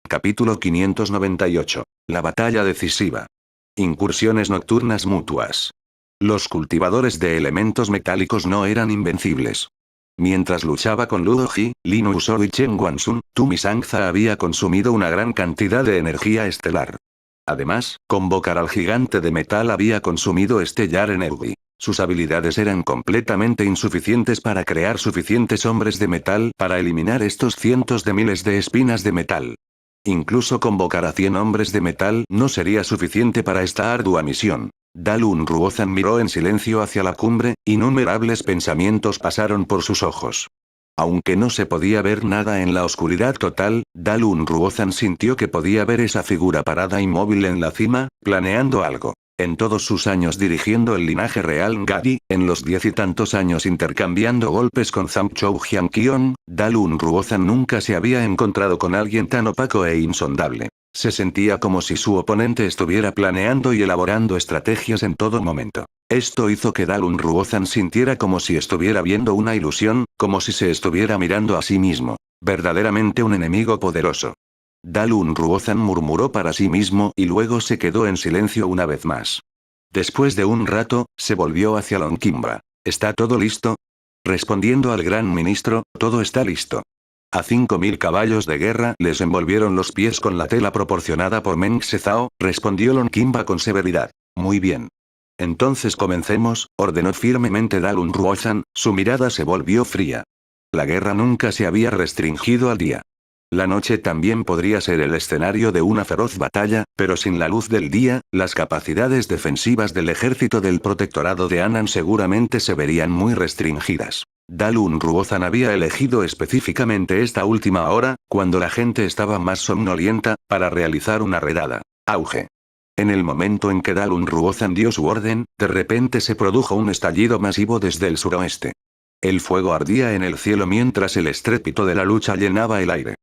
Capítulo 598. La batalla decisiva. Incursiones nocturnas mutuas. Los cultivadores de elementos metálicos no eran invencibles. Mientras luchaba con Ludo Ji, Lin Wuzhou y Chen Guanxun, Tumi Sangza había consumido una gran cantidad de energía estelar. Además, convocar al gigante de metal había consumido Stellar Energy. Sus habilidades eran completamente insuficientes para crear suficientes hombres de metal para eliminar estos cientos de miles de espinas de metal. Incluso convocar a 100 hombres de metal no sería suficiente para esta ardua misión. Dalun Ruozhan miró en silencio hacia la cumbre, innumerables pensamientos pasaron por sus ojos. Aunque no se podía ver nada en la oscuridad total, Dalun Ruozhan sintió que podía ver esa figura parada inmóvil en la cima, planeando algo. En todos sus años dirigiendo el linaje real Ngadi, en los 10 y tantos años intercambiando golpes con Zamchou Jianqion, Dalun Ruozhan nunca se había encontrado con alguien tan opaco e insondable. Se sentía como si su oponente estuviera planeando y elaborando estrategias en todo momento. Esto hizo que Dalun Ruozhan sintiera como si estuviera viendo una ilusión, como si se estuviera mirando a sí mismo. Verdaderamente un enemigo poderoso. Dalun Ruozhan murmuró para sí mismo y luego se quedó en silencio una vez más. Después de un rato, se volvió hacia Longqingba. ¿Está todo listo? Respondiendo al gran ministro, todo está listo. A 5.000 caballos de guerra les envolvieron los pies con la tela proporcionada por Meng Zhao, respondió Longqingba con severidad. Muy bien. Entonces comencemos, ordenó firmemente Dalun Ruozhan, su mirada se volvió fría. La guerra nunca se había restringido al día. La noche también podría ser el escenario de una feroz batalla, pero sin la luz del día, las capacidades defensivas del ejército del protectorado de Anan seguramente se verían muy restringidas. Dalun Ruozhan había elegido específicamente esta última hora, cuando la gente estaba más somnolienta, para realizar una redada. Auge. En el momento en que Dalun Ruozhan dio su orden, de repente se produjo un estallido masivo desde el suroeste. El fuego ardía en el cielo mientras el estrépito de la lucha llenaba el aire.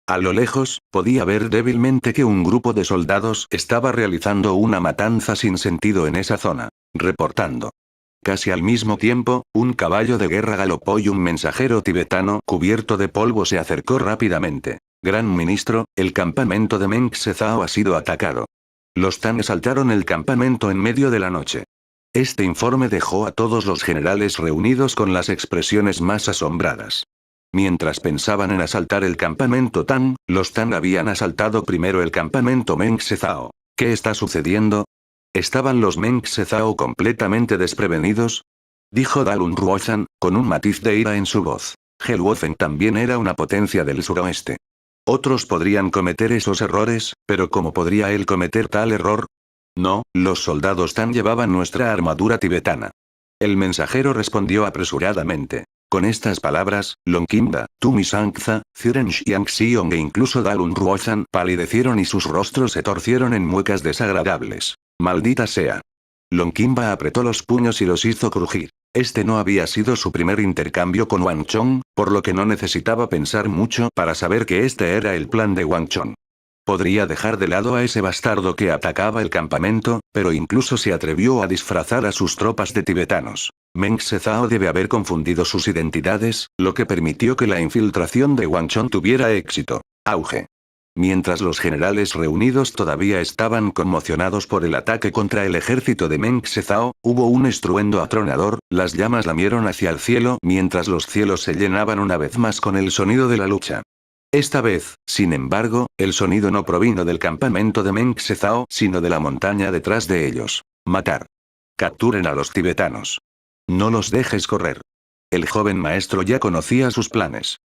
A lo lejos, podía ver débilmente que un grupo de soldados estaba realizando una matanza sin sentido en esa zona. Reportando. Casi al mismo tiempo, un caballo de guerra galopó y un mensajero tibetano cubierto de polvo se acercó rápidamente. Gran ministro, el campamento de Meng Sezao ha sido atacado. Los Tang asaltaron el campamento en medio de la noche. Este informe dejó a todos los generales reunidos con las expresiones más asombradas. Mientras pensaban en asaltar el campamento Tang, los Tang habían asaltado primero el campamento Meng Sezao. ¿Qué está sucediendo? ¿Estaban los Meng Sezao completamente desprevenidos? Dijo Dalun Ruozhan, con un matiz de ira en su voz. Helwofen también era una potencia del suroeste. Otros podrían cometer esos errores, pero ¿cómo podría él cometer tal error? No, los soldados Tang llevaban nuestra armadura tibetana. El mensajero respondió apresuradamente. Con estas palabras, Longkinba, Tumi Sangza, Ziren Xiangxiong e incluso Dalun Ruozhan palidecieron y sus rostros se torcieron en muecas desagradables. ¡Maldita sea! Longkinba apretó los puños y los hizo crujir. Este no había sido su primer intercambio con Wang Chong, por lo que no necesitaba pensar mucho para saber que este era el plan de Wang Chong. Podría dejar de lado a ese bastardo que atacaba el campamento, pero incluso se atrevió a disfrazar a sus tropas de tibetanos. Meng Sezao debe haber confundido sus identidades, lo que permitió que la infiltración de Wang Chong tuviera éxito. Auge. Mientras los generales reunidos todavía estaban conmocionados por el ataque contra el ejército de Meng Sezao, hubo un estruendo atronador, las llamas lamieron hacia el cielo mientras los cielos se llenaban una vez más con el sonido de la lucha. Esta vez, sin embargo, el sonido no provino del campamento de Meng Sezao, sino de la montaña detrás de ellos. Matar. Capturen a los tibetanos. No los dejes correr. El joven maestro ya conocía sus planes.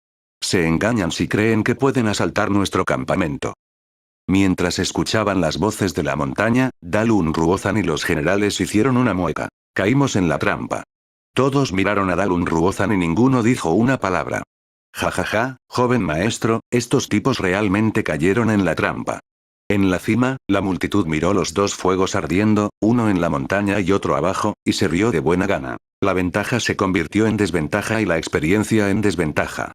Se engañan si creen que pueden asaltar nuestro campamento. Mientras escuchaban las voces de la montaña, Dalun Ruozhan y los generales hicieron una mueca. Caímos en la trampa. Todos miraron a Dalun Ruozhan y ninguno dijo una palabra. Jajaja, joven maestro, estos tipos realmente cayeron en la trampa. En la cima, la multitud miró los dos fuegos ardiendo, uno en la montaña y otro abajo, y se rió de buena gana. La ventaja se convirtió en desventaja y la experiencia en desventaja.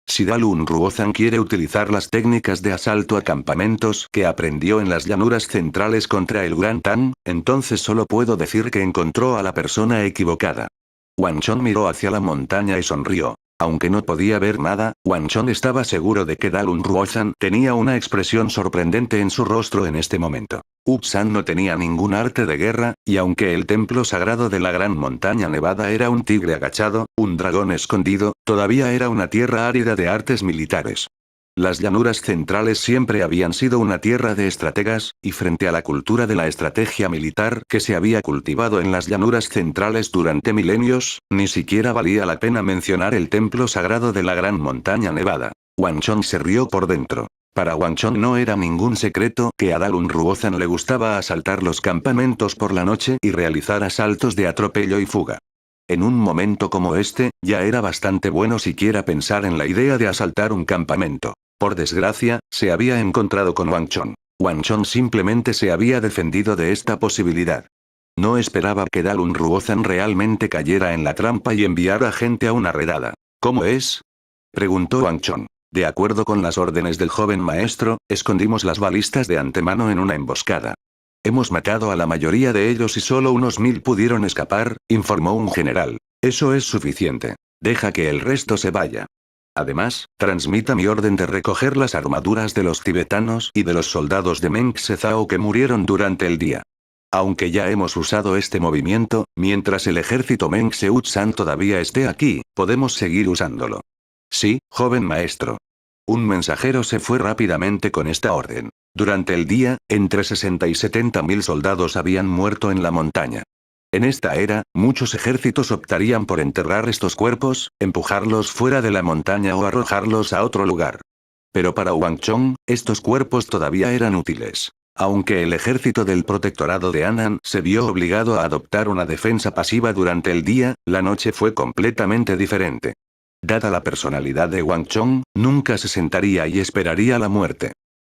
Si Dalun Ruozhan quiere utilizar las técnicas de asalto a campamentos que aprendió en las llanuras centrales contra el Gran Tang, entonces solo puedo decir que encontró a la persona equivocada. Wang Chong miró hacia la montaña y sonrió. Aunque no podía ver nada, Wang Chong estaba seguro de que Dalun Ruozhan tenía una expresión sorprendente en su rostro en este momento. Upsan no tenía ningún arte de guerra, y aunque el templo sagrado de la gran montaña nevada era un tigre agachado, un dragón escondido, todavía era una tierra árida de artes militares. Las llanuras centrales siempre habían sido una tierra de estrategas, y frente a la cultura de la estrategia militar que se había cultivado en las llanuras centrales durante milenios, ni siquiera valía la pena mencionar el templo sagrado de la gran montaña nevada. Wang Chong se rió por dentro. Para Wang Chong no era ningún secreto que a Dalun Ruozhan le gustaba asaltar los campamentos por la noche y realizar asaltos de atropello y fuga. En un momento como este, ya era bastante bueno siquiera pensar en la idea de asaltar un campamento. Por desgracia, se había encontrado con Wang Chong. Wang Chong simplemente se había defendido de esta posibilidad. No esperaba que Dalun Ruozhan realmente cayera en la trampa y enviara gente a una redada. ¿Cómo es? Preguntó Wang Chong. De acuerdo con las órdenes del joven maestro, escondimos las balistas de antemano en una emboscada. Hemos matado a la mayoría de ellos y solo unos 1000 pudieron escapar, informó un general. Eso es suficiente. Deja que el resto se vaya. Además, transmita mi orden de recoger las armaduras de los tibetanos y de los soldados de Meng Sezao que murieron durante el día. Aunque ya hemos usado este movimiento, mientras el ejército Meng Seut-san todavía esté aquí, podemos seguir usándolo. Sí, joven maestro. Un mensajero se fue rápidamente con esta orden. Durante el día, entre 60 y 70 mil soldados habían muerto en la montaña. En esta era, muchos ejércitos optarían por enterrar estos cuerpos, empujarlos fuera de la montaña o arrojarlos a otro lugar. Pero para Wang Chong, estos cuerpos todavía eran útiles. Aunque el ejército del protectorado de Annan se vio obligado a adoptar una defensa pasiva durante el día, la noche fue completamente diferente. Dada la personalidad de Wang Chong, nunca se sentaría y esperaría la muerte.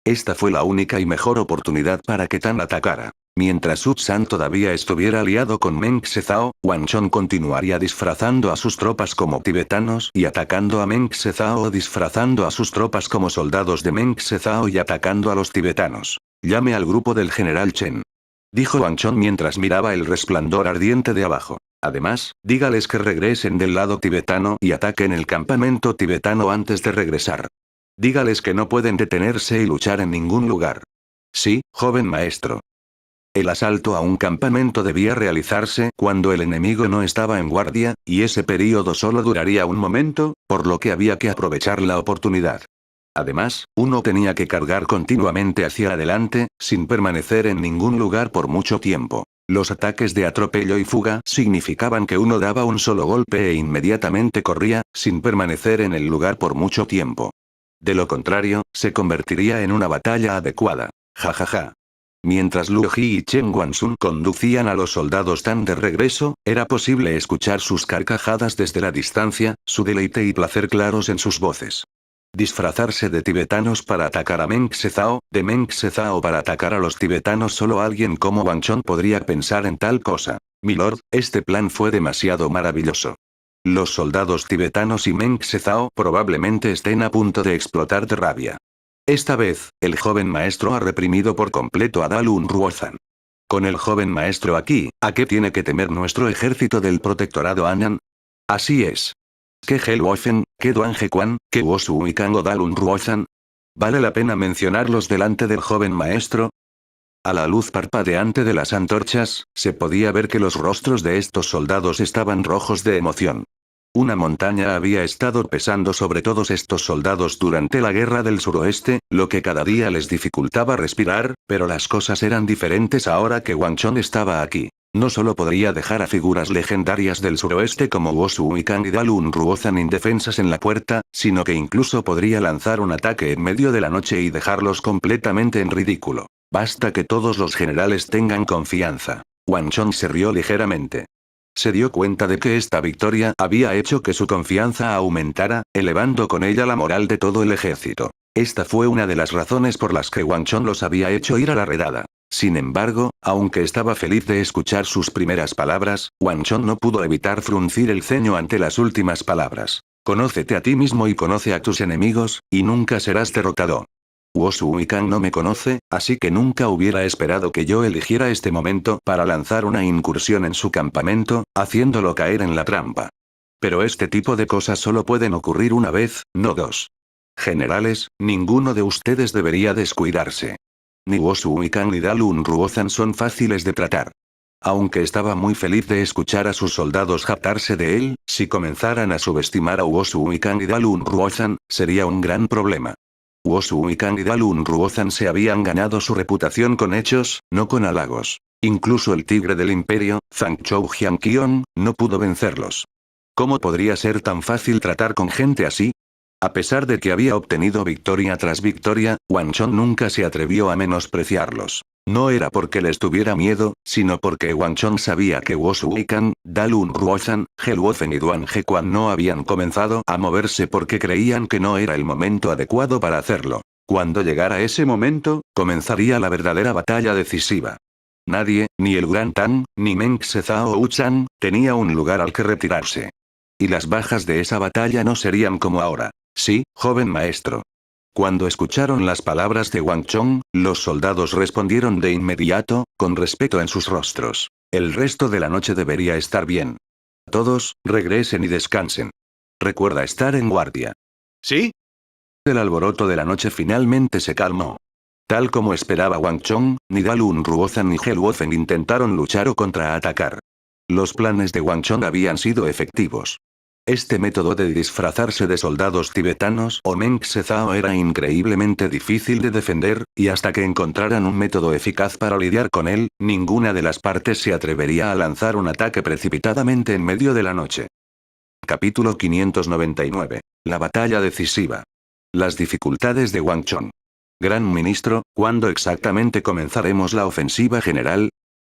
Esta fue la única y mejor oportunidad para que Tan atacara. Mientras Upsan todavía estuviera aliado con Meng Sezao, Wang Chong continuaría disfrazando a sus tropas como tibetanos y atacando a Meng Sezao o disfrazando a sus tropas como soldados de Meng Sezao y atacando a los tibetanos. Llame al grupo del general Chen. Dijo Wang Chong mientras miraba el resplandor ardiente de abajo. Además, dígales que regresen del lado tibetano y ataquen el campamento tibetano antes de regresar. Dígales que no pueden detenerse y luchar en ningún lugar. Sí, joven maestro. El asalto a un campamento debía realizarse cuando el enemigo no estaba en guardia, y ese período solo duraría un momento, por lo que había que aprovechar la oportunidad. Además, uno tenía que cargar continuamente hacia adelante, sin permanecer en ningún lugar por mucho tiempo. Los ataques de atropello y fuga significaban que uno daba un solo golpe e inmediatamente corría, sin permanecer en el lugar por mucho tiempo. De lo contrario, se convertiría en una batalla adecuada. Jajaja. Mientras Luo Ji y Chen Guanxun conducían a los soldados Tan de regreso, era posible escuchar sus carcajadas desde la distancia, su deleite y placer claros en sus voces. Disfrazarse de tibetanos para atacar a Meng Sezao, de Meng Sezao para atacar a los tibetanos. Solo alguien como Wang Chong podría pensar en tal cosa. Milord, este plan fue demasiado maravilloso. Los soldados tibetanos y Meng Sezao probablemente estén a punto de explotar de rabia. Esta vez, el joven maestro ha reprimido por completo a Dalun Ruozhan. Con el joven maestro aquí, ¿a qué tiene que temer nuestro ejército del protectorado Anyan? Así es. ¿Qué Helwofen, qué Duan Hequan, qué Wosu y Kang o Dalun Ruozhan? ¿Vale la pena mencionarlos delante del joven maestro? A la luz parpadeante de las antorchas, se podía ver que los rostros de estos soldados estaban rojos de emoción. Una montaña había estado pesando sobre todos estos soldados durante la guerra del suroeste, lo que cada día les dificultaba respirar, pero las cosas eran diferentes ahora que Wang Chong estaba aquí. No solo podría dejar a figuras legendarias del suroeste como Wosu y Kang y Dalun Ruozhan indefensas en la puerta, sino que incluso podría lanzar un ataque en medio de la noche y dejarlos completamente en ridículo. Basta que todos los generales tengan confianza. Wang Chong se rió ligeramente. Se dio cuenta de que esta victoria había hecho que su confianza aumentara, elevando con ella la moral de todo el ejército. Esta fue una de las razones por las que Wang Chong los había hecho ir a la redada. Sin embargo, aunque estaba feliz de escuchar sus primeras palabras, Wang Chong no pudo evitar fruncir el ceño ante las últimas palabras. Conócete a ti mismo y conoce a tus enemigos, y nunca serás derrotado. Wosu y Kang no me conoce, así que nunca hubiera esperado que yo eligiera este momento para lanzar una incursión en su campamento, haciéndolo caer en la trampa. Pero este tipo de cosas solo pueden ocurrir una vez, no dos. Generales, ninguno de ustedes debería descuidarse. Ni Wosu y Kang ni Dalun Ruozhan son fáciles de tratar. Aunque estaba muy feliz de escuchar a sus soldados jactarse de él, si comenzaran a subestimar a Wosu y Kang y Dalun Ruozhan, sería un gran problema. Wosu y Kang y Dalun Ruozhan se habían ganado su reputación con hechos, no con halagos. Incluso el tigre del imperio, Zhang Chou Jianqion, no pudo vencerlos. ¿Cómo podría ser tan fácil tratar con gente así? A pesar de que había obtenido victoria tras victoria, Wang Chong nunca se atrevió a menospreciarlos. No era porque les tuviera miedo, sino porque Wang Chong sabía que Wosu y Kang, Dalun Ruozhan, Helwofen y Duan Hequan no habían comenzado a moverse porque creían que no era el momento adecuado para hacerlo. Cuando llegara ese momento, comenzaría la verdadera batalla decisiva. Nadie, ni el Gran Tang, ni Meng Sezao o Wuchan, tenía un lugar al que retirarse. Y las bajas de esa batalla no serían como ahora. Sí, joven maestro. Cuando escucharon las palabras de Wang Chong, los soldados respondieron de inmediato, con respeto en sus rostros. El resto de la noche debería estar bien. Todos, regresen y descansen. Recuerda estar en guardia. ¿Sí? El alboroto de la noche finalmente se calmó. Tal como esperaba Wang Chong, ni Dalun Ruozhan ni Helwofen intentaron luchar o contraatacar. Los planes de Wang Chong habían sido efectivos. Este método de disfrazarse de soldados tibetanos o Meng Sezao era increíblemente difícil de defender, y hasta que encontraran un método eficaz para lidiar con él, ninguna de las partes se atrevería a lanzar un ataque precipitadamente en medio de la noche. Capítulo 599. La batalla decisiva. Las dificultades de Wang Chong. Gran ministro, ¿cuándo exactamente comenzaremos la ofensiva general?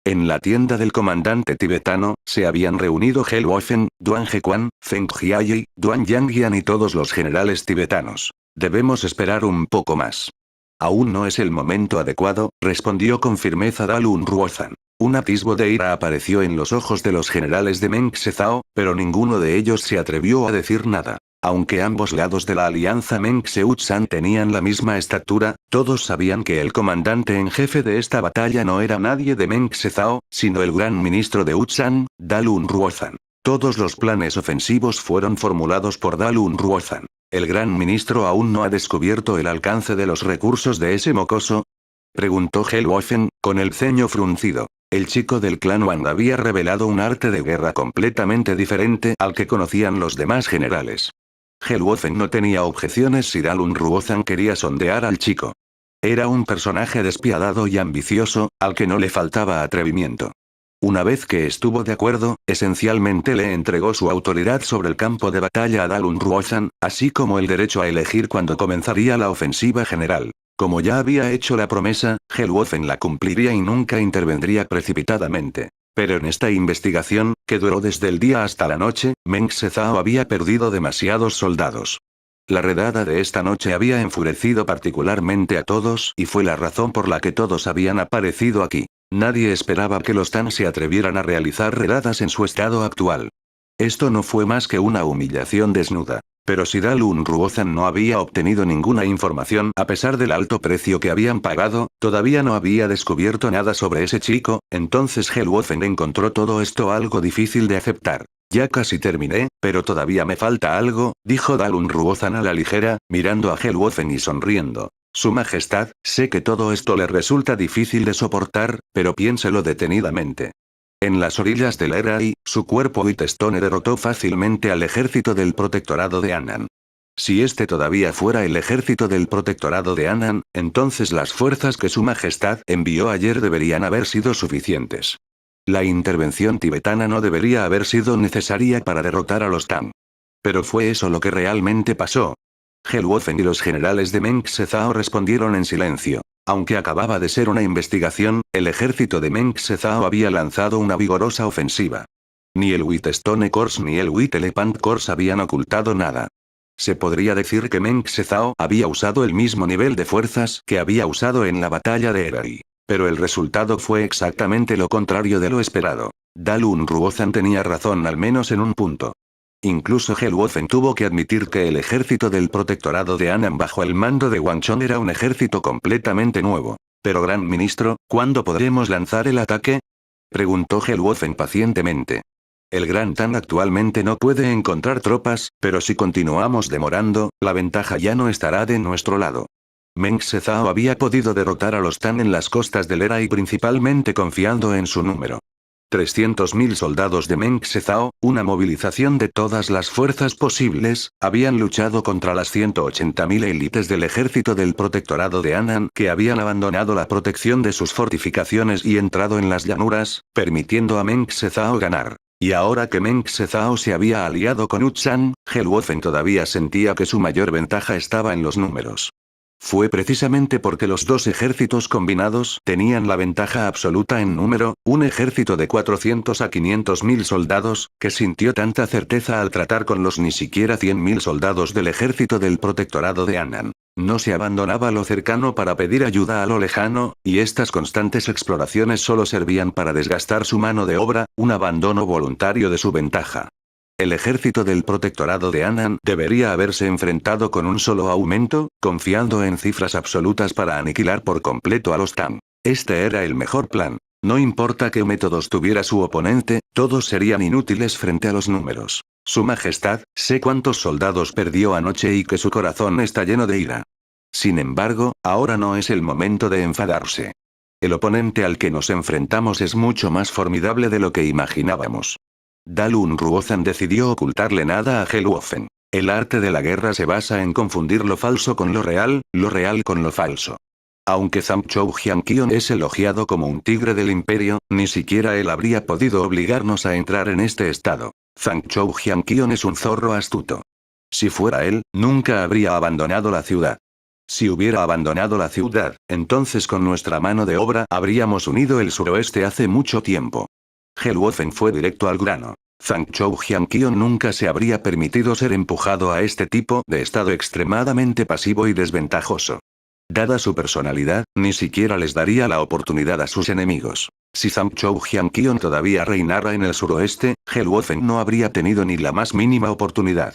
En la tienda del comandante tibetano, se habían reunido Helwofen, Duan Hequan, Zheng Jiayi, Duan Yangyan y todos los generales tibetanos. Debemos esperar un poco más. Aún no es el momento adecuado, respondió con firmeza Dalun Ruozhan. Un atisbo de ira apareció en los ojos de los generales de Meng Sezao, pero ninguno de ellos se atrevió a decir nada. Aunque ambos lados de la alianza Meng-Seut-San tenían la misma estatura, todos sabían que el comandante en jefe de esta batalla no era nadie de Meng-Se-Zhao, sino el gran ministro de Wuchang, Dalun Ruozan. Todos los planes ofensivos fueron formulados por Dalun Ruozan. ¿El gran ministro aún no ha descubierto el alcance de los recursos de ese mocoso? Preguntó Helwofen, con el ceño fruncido. El chico del clan Wang había revelado un arte de guerra completamente diferente al que conocían los demás generales. Helwofen no tenía objeciones si Dalun Ruozan quería sondear al chico. Era un personaje despiadado y ambicioso, al que no le faltaba atrevimiento. Una vez que estuvo de acuerdo, esencialmente le entregó su autoridad sobre el campo de batalla a Dalun Ruozan, así como el derecho a elegir cuándo comenzaría la ofensiva general. Como ya había hecho la promesa, Helwofen la cumpliría y nunca intervendría precipitadamente. Pero en esta investigación, que duró desde el día hasta la noche, Meng-Se-Zhao había perdido demasiados soldados. La redada de esta noche había enfurecido particularmente a todos y fue la razón por la que todos habían aparecido aquí. Nadie esperaba que los Tang se atrevieran a realizar redadas en su estado actual. Esto no fue más que una humillación desnuda. Pero si Dalun Ruozan no había obtenido ninguna información a pesar del alto precio que habían pagado, todavía no había descubierto nada sobre ese chico, entonces Helwofen encontró todo esto algo difícil de aceptar. Ya casi terminé, pero todavía me falta algo, dijo Dalun Ruozan a la ligera, mirando a Helwofen y sonriendo. Su Majestad, sé que todo esto le resulta difícil de soportar, pero piénselo detenidamente. En las orillas del Erai, su cuerpo Whitestone derrotó fácilmente al ejército del protectorado de Anan. Si este todavía fuera el ejército del protectorado de Anan, entonces las fuerzas que su Majestad envió ayer deberían haber sido suficientes. La intervención tibetana no debería haber sido necesaria para derrotar a los Tang. Pero fue eso lo que realmente pasó. Helwofen y los generales de Meng-Se-Zhao respondieron en silencio. Aunque acababa de ser una investigación, el ejército de Meng-Se-Zhao había lanzado una vigorosa ofensiva. Ni el Whitestone Corps ni el White Elephant Corps habían ocultado nada. Se podría decir que Meng-Se-Zhao había usado el mismo nivel de fuerzas que había usado en la batalla de Erai. Pero el resultado fue exactamente lo contrario de lo esperado. Dalun Ruozan tenía razón al menos en un punto. Incluso Helwofen tuvo que admitir que el ejército del protectorado de Anan bajo el mando de Wang Chong era un ejército completamente nuevo. Pero gran ministro, ¿cuándo podremos lanzar el ataque? Preguntó Helwofen pacientemente. El Gran Tang actualmente no puede encontrar tropas, pero si continuamos demorando, la ventaja ya no estará de nuestro lado. Meng-Se-Zhao había podido derrotar a los Tang en las costas del Erai principalmente confiando en su número. 300.000 soldados de Meng-Se-Zhao, una movilización de todas las fuerzas posibles, habían luchado contra las 180.000 élites del ejército del protectorado de Anan que habían abandonado la protección de sus fortificaciones y entrado en las llanuras, permitiendo a Meng-Se-Zhao ganar. Y ahora que Meng-Se-Zhao se había aliado con Wuchang, Helwofen todavía sentía que su mayor ventaja estaba en los números. Fue precisamente porque los dos ejércitos combinados tenían la ventaja absoluta en número, un ejército de 400 a 500.000 soldados, que sintió tanta certeza al tratar con los ni siquiera 100.000 soldados del ejército del protectorado de Anan. No se abandonaba lo cercano para pedir ayuda a lo lejano, y estas constantes exploraciones solo servían para desgastar su mano de obra, un abandono voluntario de su ventaja. El ejército del protectorado de Anan debería haberse enfrentado con un solo aumento, confiando en cifras absolutas para aniquilar por completo a los Tang. Este era el mejor plan. No importa qué métodos tuviera su oponente, todos serían inútiles frente a los números. Su Majestad, sé cuántos soldados perdió anoche y que su corazón está lleno de ira. Sin embargo, ahora no es el momento de enfadarse. El oponente al que nos enfrentamos es mucho más formidable de lo que imaginábamos. Dalun Ruozan decidió ocultarle nada a Helwofen. El arte de la guerra se basa en confundir lo falso con lo real con lo falso. Aunque Zhang Jianqion es elogiado como un tigre del imperio, ni siquiera él habría podido obligarnos a entrar en este estado. Zhang Jianqion es un zorro astuto. Si fuera él, nunca habría abandonado la ciudad. Si hubiera abandonado la ciudad, entonces con nuestra mano de obra habríamos unido el suroeste hace mucho tiempo. Helwofen fue directo al grano. Zhang Jianqion nunca se habría permitido ser empujado a este tipo de estado extremadamente pasivo y desventajoso. Dada su personalidad, ni siquiera les daría la oportunidad a sus enemigos. Si Zhang Jianqion todavía reinara en el suroeste, Helwofen no habría tenido ni la más mínima oportunidad.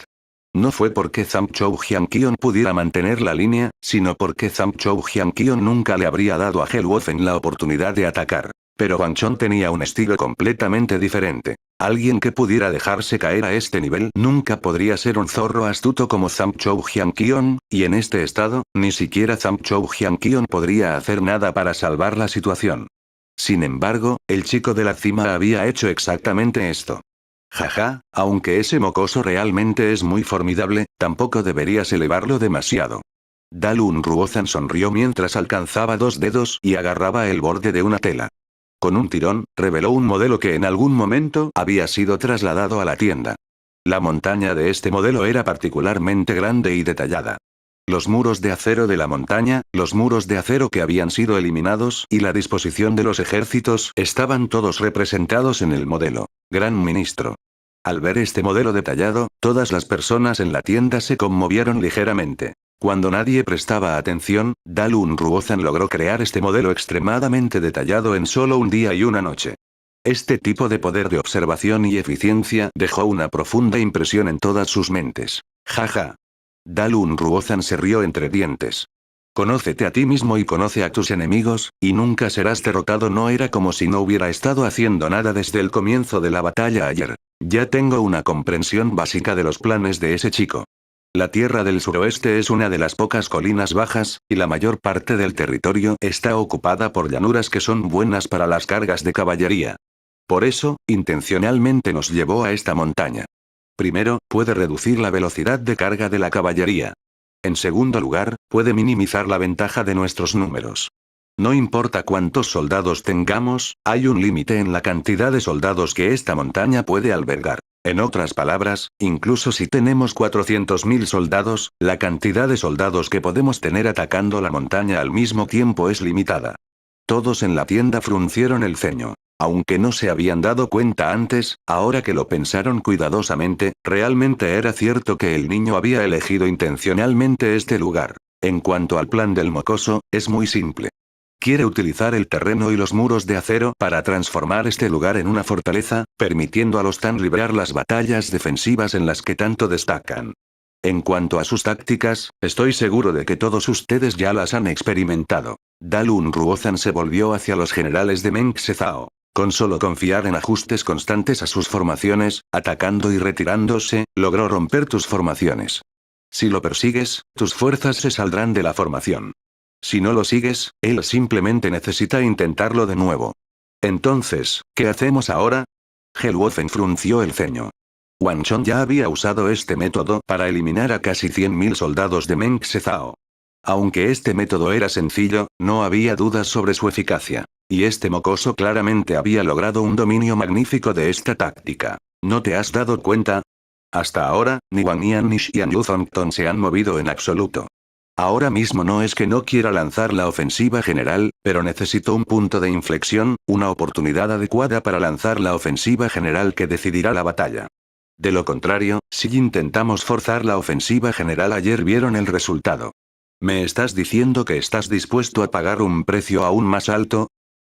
No fue porque Zamchou Jianqion pudiera mantener la línea, sino porque Zamchou Jianqion nunca le habría dado a Helwofen la oportunidad de atacar. Pero Wang Chong tenía un estilo completamente diferente. Alguien que pudiera dejarse caer a este nivel nunca podría ser un zorro astuto como Zamchou Jianqion, y en este estado, ni siquiera Zamchou Jianqion podría hacer nada para salvar la situación. Sin embargo, el chico de la cima había hecho exactamente esto. Jaja, aunque ese mocoso realmente es muy formidable, tampoco deberías elevarlo demasiado. Dalun Ruozan sonrió mientras alcanzaba dos dedos y agarraba el borde de una tela. Con un tirón, reveló un modelo que en algún momento había sido trasladado a la tienda. La montaña de este modelo era particularmente grande y detallada. Los muros de acero de la montaña, los muros de acero que habían sido eliminados y la disposición de los ejércitos estaban todos representados en el modelo. Gran ministro. Al ver este modelo detallado, todas las personas en la tienda se conmovieron ligeramente. Cuando nadie prestaba atención, Dalun Ruozan logró crear este modelo extremadamente detallado en solo un día y una noche. Este tipo de poder de observación y eficiencia dejó una profunda impresión en todas sus mentes. Jaja. Dalun Ruozan se rió entre dientes. Conócete a ti mismo y conoce a tus enemigos, y nunca serás derrotado. No era como si no hubiera estado haciendo nada desde el comienzo de la batalla ayer. Ya tengo una comprensión básica de los planes de ese chico. La tierra del suroeste es una de las pocas colinas bajas, y la mayor parte del territorio está ocupada por llanuras que son buenas para las cargas de caballería. Por eso, intencionalmente nos llevó a esta montaña. Primero, puede reducir la velocidad de carga de la caballería. En segundo lugar, puede minimizar la ventaja de nuestros números. No importa cuántos soldados tengamos, hay un límite en la cantidad de soldados que esta montaña puede albergar. En otras palabras, incluso si tenemos 400.000 soldados, la cantidad de soldados que podemos tener atacando la montaña al mismo tiempo es limitada. Todos en la tienda fruncieron el ceño. Aunque no se habían dado cuenta antes, ahora que lo pensaron cuidadosamente, realmente era cierto que el niño había elegido intencionalmente este lugar. En cuanto al plan del mocoso, es muy simple. Quiere utilizar el terreno y los muros de acero para transformar este lugar en una fortaleza, permitiendo a los Tan librar las batallas defensivas en las que tanto destacan. En cuanto a sus tácticas, estoy seguro de que todos ustedes ya las han experimentado. Dalun Ruozan se volvió hacia los generales de Meng Sezao. Con solo confiar en ajustes constantes a sus formaciones, atacando y retirándose, logró romper tus formaciones. Si lo persigues, tus fuerzas se saldrán de la formación. Si no lo sigues, él simplemente necesita intentarlo de nuevo. Entonces, ¿qué hacemos ahora? Helwofen frunció el ceño. Wang Chong ya había usado este método para eliminar a casi 100.000 soldados de Meng Sezao. Aunque este método era sencillo, no había dudas sobre su eficacia. Y este mocoso claramente había logrado un dominio magnífico de esta táctica. ¿No te has dado cuenta? Hasta ahora, ni Wang Yan ni Xian Yuzongton se han movido en absoluto. Ahora mismo no es que no quiera lanzar la ofensiva general, pero necesito un punto de inflexión, una oportunidad adecuada para lanzar la ofensiva general que decidirá la batalla. De lo contrario, si intentamos forzar la ofensiva general ayer vieron el resultado. ¿Me estás diciendo que estás dispuesto a pagar un precio aún más alto?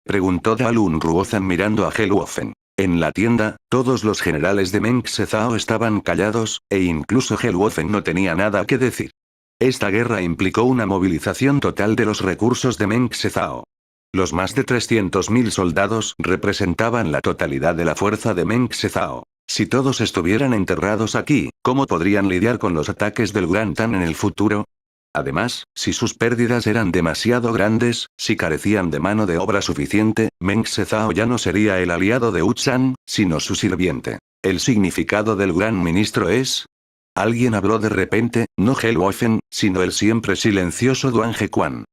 Preguntó Dalun Ruozan mirando a Helwofen. En la tienda, todos los generales de Meng Sezao estaban callados, e incluso Helwofen no tenía nada que decir. Esta guerra implicó una movilización total de los recursos de Meng Sezao. Los más de 300.000 soldados representaban la totalidad de la fuerza de Meng Sezao. Si todos estuvieran enterrados aquí, ¿cómo podrían lidiar con los ataques del Gran Tan en el futuro? Además, si sus pérdidas eran demasiado grandes, si carecían de mano de obra suficiente, Meng Sezao ya no sería el aliado de Uchan, sino su sirviente. ¿El significado del gran ministro es? Alguien habló de repente, no Helwofen, sino el siempre silencioso Duan Hequan.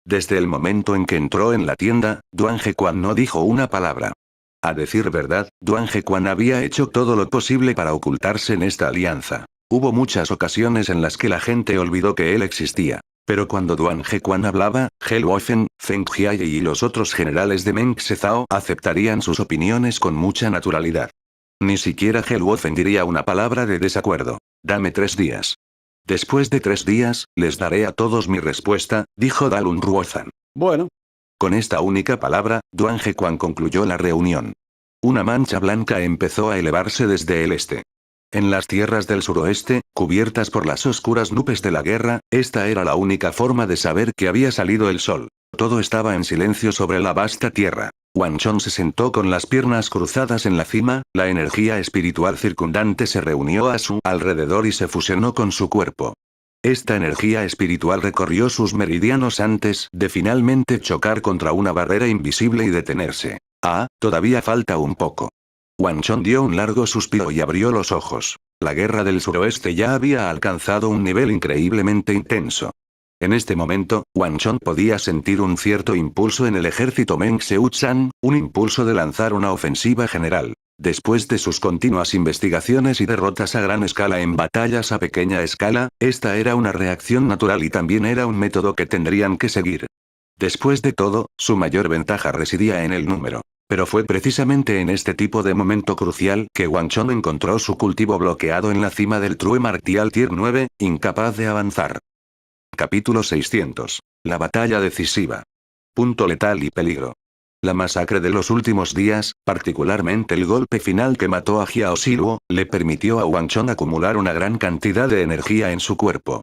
Desde el momento en que entró en la tienda, Duan Hequan no dijo una palabra. A decir verdad, Duan Hequan había hecho todo lo posible para ocultarse en esta alianza. Hubo muchas ocasiones en las que la gente olvidó que él existía. Pero cuando Duan Hequan hablaba, Helwofen, Feng Jiaye y los otros generales de Meng Sezao aceptarían sus opiniones con mucha naturalidad. Ni siquiera Helwofen diría una palabra de desacuerdo. Dame 3 días. Después de 3 días, les daré a todos mi respuesta, dijo Dalun Ruozan. Bueno. Con esta única palabra, Duan Hequan concluyó la reunión. Una mancha blanca empezó a elevarse desde el este. En las tierras del suroeste, cubiertas por las oscuras nubes de la guerra, esta era la única forma de saber que había salido el sol. Todo estaba en silencio sobre la vasta tierra. Wang Chong se sentó con las piernas cruzadas en la cima, la energía espiritual circundante se reunió a su alrededor y se fusionó con su cuerpo. Esta energía espiritual recorrió sus meridianos antes de finalmente chocar contra una barrera invisible y detenerse. Todavía falta un poco. Wang Chong dio un largo suspiro y abrió los ojos. La guerra del suroeste ya había alcanzado un nivel increíblemente intenso. En este momento, Wang Chong podía sentir un cierto impulso en el ejército Meng Xiuchan, un impulso de lanzar una ofensiva general. Después de sus continuas investigaciones y derrotas a gran escala en batallas a pequeña escala, esta era una reacción natural y también era un método que tendrían que seguir. Después de todo, su mayor ventaja residía en el número. Pero fue precisamente en este tipo de momento crucial que Wang Chong encontró su cultivo bloqueado en la cima del True Martial Tier 9, incapaz de avanzar. Capítulo 600. La batalla decisiva. Punto letal y peligro. La masacre de los últimos días, particularmente el golpe final que mató a Jiao Siluo, le permitió a Wang Chong acumular una gran cantidad de energía en su cuerpo.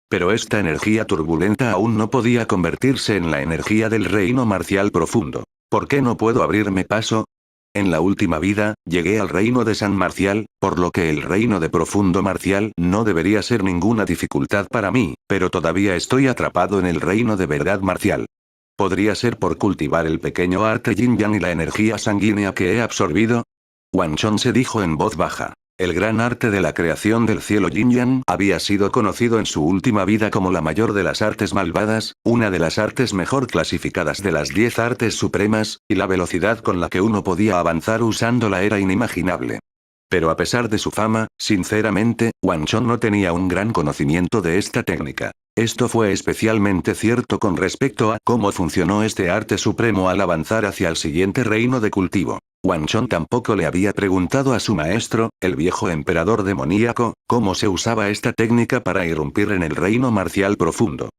Pero esta energía turbulenta aún no podía convertirse en la energía del reino marcial profundo. ¿Por qué no puedo abrirme paso? En la última vida, llegué al reino de San Marcial, por lo que el reino de profundo marcial no debería ser ninguna dificultad para mí, pero todavía estoy atrapado en el reino de verdad marcial. ¿Podría ser por cultivar el pequeño arte Yin Yang y la energía sanguínea que he absorbido? Wang Chong se dijo en voz baja. El gran arte de la creación del cielo Yin Yang había sido conocido en su última vida como la mayor de las artes malvadas, una de las artes mejor clasificadas de las 10 artes supremas, y la velocidad con la que uno podía avanzar usándola era inimaginable. Pero a pesar de su fama, sinceramente, Wang Chong no tenía un gran conocimiento de esta técnica. Esto fue especialmente cierto con respecto a cómo funcionó este arte supremo al avanzar hacia el siguiente reino de cultivo. Wang Chong tampoco le había preguntado a su maestro, el viejo emperador demoníaco, cómo se usaba esta técnica para irrumpir en el reino marcial profundo.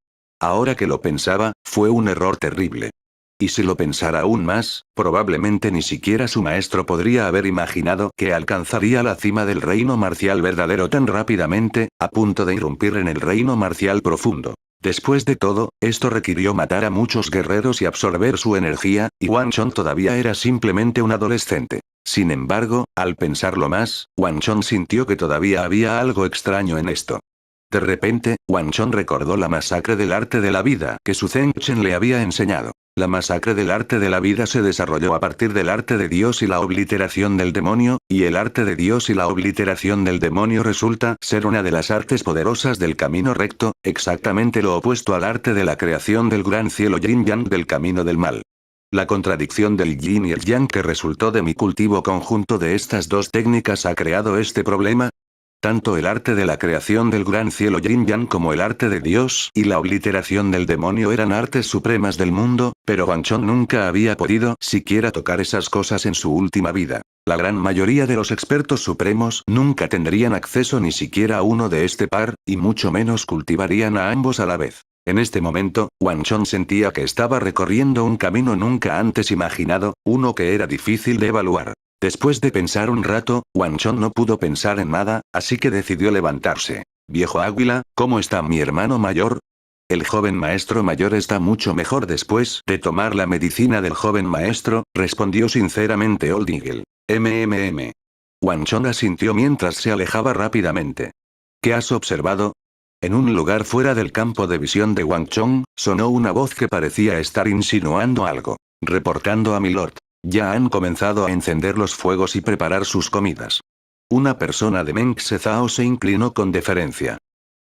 Ahora que lo pensaba, fue un error terrible. Y si lo pensara aún más, probablemente ni siquiera su maestro podría haber imaginado que alcanzaría la cima del reino marcial verdadero tan rápidamente, a punto de irrumpir en el reino marcial profundo. Después de todo, esto requirió matar a muchos guerreros y absorber su energía, y Wang Chong todavía era simplemente un adolescente. Sin embargo, al pensarlo más, Wang Chong sintió que todavía había algo extraño en esto. De repente, Wang Chong recordó la masacre del arte de la vida que su Zheng Chen le había enseñado. La masacre del arte de la vida se desarrolló a partir del arte de Dios y la obliteración del demonio, y el arte de Dios y la obliteración del demonio resulta ser una de las artes poderosas del camino recto, exactamente lo opuesto al arte de la creación del gran cielo Yin Yang del camino del mal. La contradicción del Yin y el Yang que resultó de mi cultivo conjunto de estas dos técnicas ha creado este problema. Tanto el arte de la creación del gran cielo Yin Yang como el arte de Dios y la obliteración del demonio eran artes supremas del mundo, pero Wang Chong nunca había podido siquiera tocar esas cosas en su última vida. La gran mayoría de los expertos supremos nunca tendrían acceso ni siquiera a uno de este par, y mucho menos cultivarían a ambos a la vez. En este momento, Wang Chong sentía que estaba recorriendo un camino nunca antes imaginado, uno que era difícil de evaluar. Después de pensar un rato, Wang Chong no pudo pensar en nada, así que decidió levantarse. Viejo águila, ¿cómo está mi hermano mayor? El joven maestro mayor está mucho mejor después de tomar la medicina del joven maestro, respondió sinceramente Old Eagle. Wang Chong asintió mientras se alejaba rápidamente. ¿Qué has observado? En un lugar fuera del campo de visión de Wang Chong, sonó una voz que parecía estar insinuando algo. Reportando a Milord. Ya han comenzado a encender los fuegos y preparar sus comidas. Una persona de Meng Zhao se inclinó con deferencia.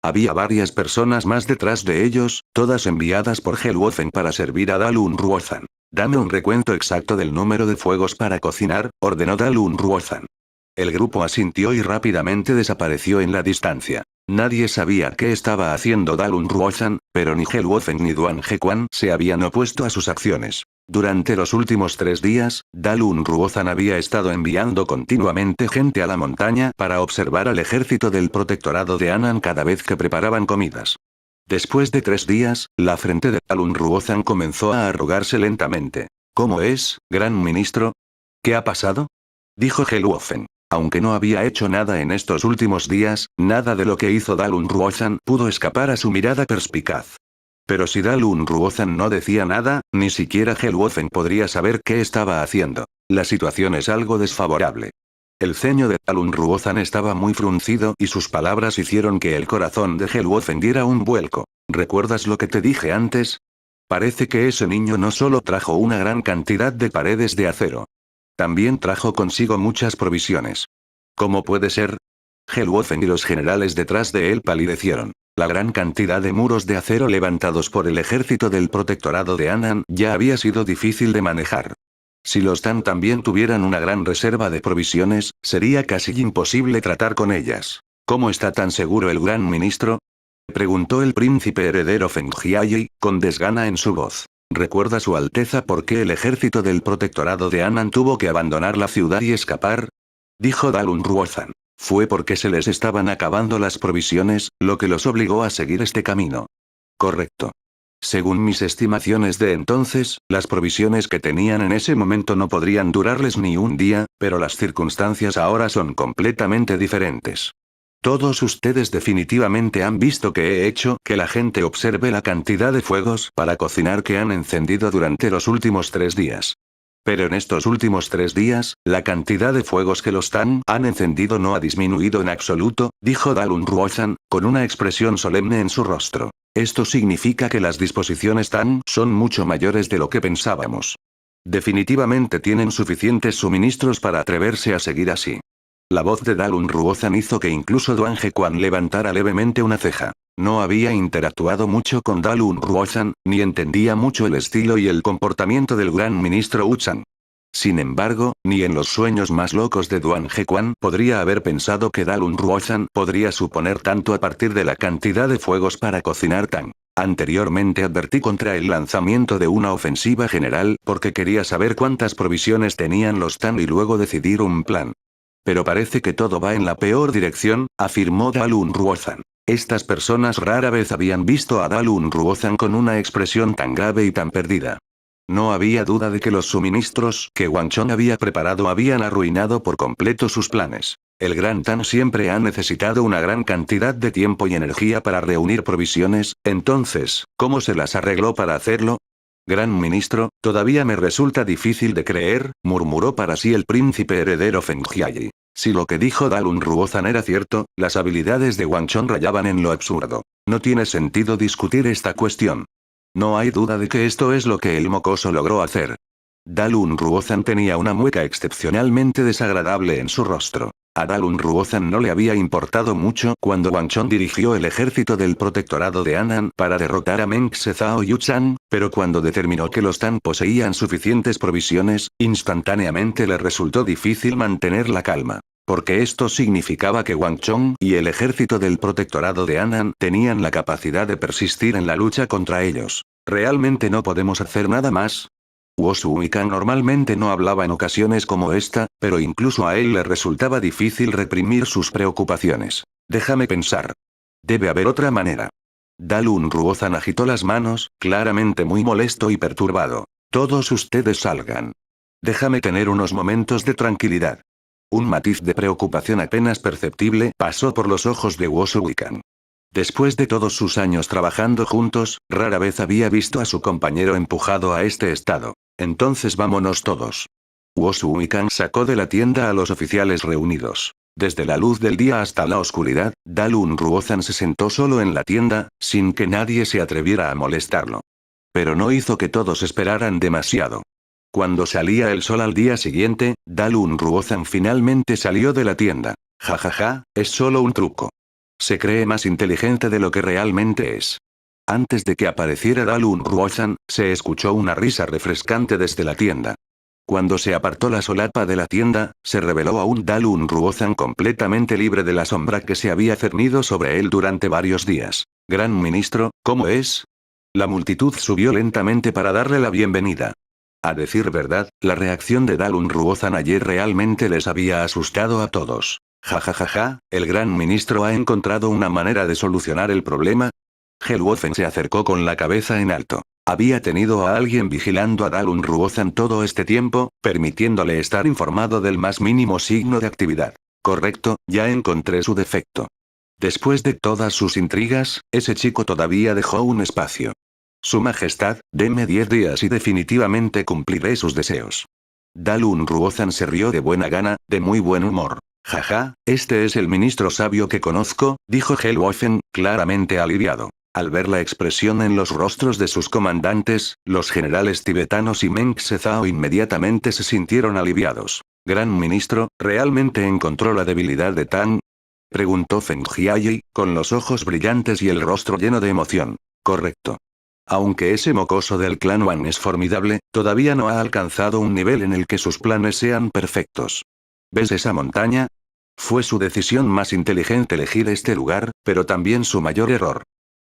Había varias personas más detrás de ellos, todas enviadas por Helwofen para servir a Dalun Ruozan. Dame un recuento exacto del número de fuegos para cocinar, ordenó Dalun Ruozan. El grupo asintió y rápidamente desapareció en la distancia. Nadie sabía qué estaba haciendo Dalun Ruozan, pero ni Helwofen ni Duan Hequan se habían opuesto a sus acciones. Durante los últimos 3 días, Dalun Ruozan había estado enviando continuamente gente a la montaña para observar al ejército del protectorado de Anan cada vez que preparaban comidas. Después de 3 días, la frente de Dalun Ruozan comenzó a arrugarse lentamente. ¿Cómo es, gran ministro? ¿Qué ha pasado? Dijo Helwofen. Aunque no había hecho nada en estos últimos días, nada de lo que hizo Dalun Ruozan pudo escapar a su mirada perspicaz. Pero si Dalun Ruozan no decía nada, ni siquiera Helwofen podría saber qué estaba haciendo. La situación es algo desfavorable. El ceño de Dalun Ruozan estaba muy fruncido y sus palabras hicieron que el corazón de Helwofen diera un vuelco. ¿Recuerdas lo que te dije antes? Parece que ese niño no solo trajo una gran cantidad de paredes de acero. También trajo consigo muchas provisiones. ¿Cómo puede ser? Helwofen y los generales detrás de él palidecieron. La gran cantidad de muros de acero levantados por el ejército del protectorado de Anan ya había sido difícil de manejar. Si los Tan también tuvieran una gran reserva de provisiones, sería casi imposible tratar con ellas. ¿Cómo está tan seguro el gran ministro? Preguntó el príncipe heredero Fengjiayi, con desgana en su voz. ¿Recuerda su alteza por qué el ejército del protectorado de Anan tuvo que abandonar la ciudad y escapar? Dijo Dalun Ruozan. Fue porque se les estaban acabando las provisiones, lo que los obligó a seguir este camino. Correcto. Según mis estimaciones de entonces, las provisiones que tenían en ese momento no podrían durarles ni un día, pero las circunstancias ahora son completamente diferentes. Todos ustedes definitivamente han visto que he hecho que la gente observe la cantidad de fuegos para cocinar que han encendido durante los últimos 3 días. Pero en estos últimos 3 días, la cantidad de fuegos que los Tan han encendido no ha disminuido en absoluto, dijo Dalun Ruozan, con una expresión solemne en su rostro. Esto significa que las disposiciones Tan son mucho mayores de lo que pensábamos. Definitivamente tienen suficientes suministros para atreverse a seguir así. La voz de Dalun Ruozan hizo que incluso Duan Hequan levantara levemente una ceja. No había interactuado mucho con Dalun Ruozan, ni entendía mucho el estilo y el comportamiento del gran ministro Uchan. Sin embargo, ni en los sueños más locos de Duan Hequan podría haber pensado que Dalun Ruozan podría suponer tanto a partir de la cantidad de fuegos para cocinar Tan. Anteriormente advertí contra el lanzamiento de una ofensiva general porque quería saber cuántas provisiones tenían los Tan y luego decidir un plan. Pero parece que todo va en la peor dirección, afirmó Dalun Ruozan. Estas personas rara vez habían visto a Dalun Ruozan con una expresión tan grave y tan perdida. No había duda de que los suministros que Wang Chong había preparado habían arruinado por completo sus planes. El Gran Tan siempre ha necesitado una gran cantidad de tiempo y energía para reunir provisiones, entonces, ¿cómo se las arregló para hacerlo? Gran ministro, todavía me resulta difícil de creer, murmuró para sí el príncipe heredero Fengjiayi. Si lo que dijo Dalun Ruozan era cierto, las habilidades de Wang Chong rayaban en lo absurdo. No tiene sentido discutir esta cuestión. No hay duda de que esto es lo que el mocoso logró hacer. Dalun Ruozan tenía una mueca excepcionalmente desagradable en su rostro. A Dalun Ruozan no le había importado mucho cuando Wang Chong dirigió el ejército del protectorado de Anan para derrotar a Meng Zhao Yuchan, pero cuando determinó que los Tan poseían suficientes provisiones, instantáneamente le resultó difícil mantener la calma. Porque esto significaba que Wang Chong y el ejército del protectorado de Anan tenían la capacidad de persistir en la lucha contra ellos. ¿Realmente no podemos hacer nada más? Wu Suikan normalmente no hablaba en ocasiones como esta, pero incluso a él le resultaba difícil reprimir sus preocupaciones. Déjame pensar. Debe haber otra manera. Dalun Ruozan agitó las manos, claramente muy molesto y perturbado. Todos ustedes salgan. Déjame tener unos momentos de tranquilidad. Un matiz de preocupación apenas perceptible pasó por los ojos de Wu Suikan. Después de todos sus años trabajando juntos, rara vez había visto a su compañero empujado a este estado. Entonces vámonos todos. Wu Suikan sacó de la tienda a los oficiales reunidos. Desde la luz del día hasta la oscuridad, Dalun Ruozan se sentó solo en la tienda, sin que nadie se atreviera a molestarlo. Pero no hizo que todos esperaran demasiado. Cuando salía el sol al día siguiente, Dalun Ruozan finalmente salió de la tienda. Jajaja, es solo un truco. Se cree más inteligente de lo que realmente es. Antes de que apareciera Dalun Ruozan, se escuchó una risa refrescante desde la tienda. Cuando se apartó la solapa de la tienda, se reveló a un Dalun Ruozan completamente libre de la sombra que se había cernido sobre él durante varios días. Gran ministro, ¿cómo es? La multitud subió lentamente para darle la bienvenida. A decir verdad, la reacción de Dalun Ruozan ayer realmente les había asustado a todos. Jajajaja, ¿el gran ministro ha encontrado una manera de solucionar el problema? Helwofen se acercó con la cabeza en alto. Había tenido a alguien vigilando a Dalun Ruozan todo este tiempo, permitiéndole estar informado del más mínimo signo de actividad. Correcto, ya encontré su defecto. Después de todas sus intrigas, ese chico todavía dejó un espacio. Su Majestad, deme 10 días y definitivamente cumpliré sus deseos. Dalun Ruozan se rió de buena gana, de muy buen humor. Jaja, este es el ministro sabio que conozco, dijo Helwofen, claramente aliviado. Al ver la expresión en los rostros de sus comandantes, los generales tibetanos y Meng Zhao inmediatamente se sintieron aliviados. Gran ministro, ¿realmente encontró la debilidad de Tang? Preguntó Feng Jiayi, con los ojos brillantes y el rostro lleno de emoción. Correcto. Aunque ese mocoso del clan Wan es formidable, todavía no ha alcanzado un nivel en el que sus planes sean perfectos. ¿Ves esa montaña? Fue su decisión más inteligente elegir este lugar, pero también su mayor error.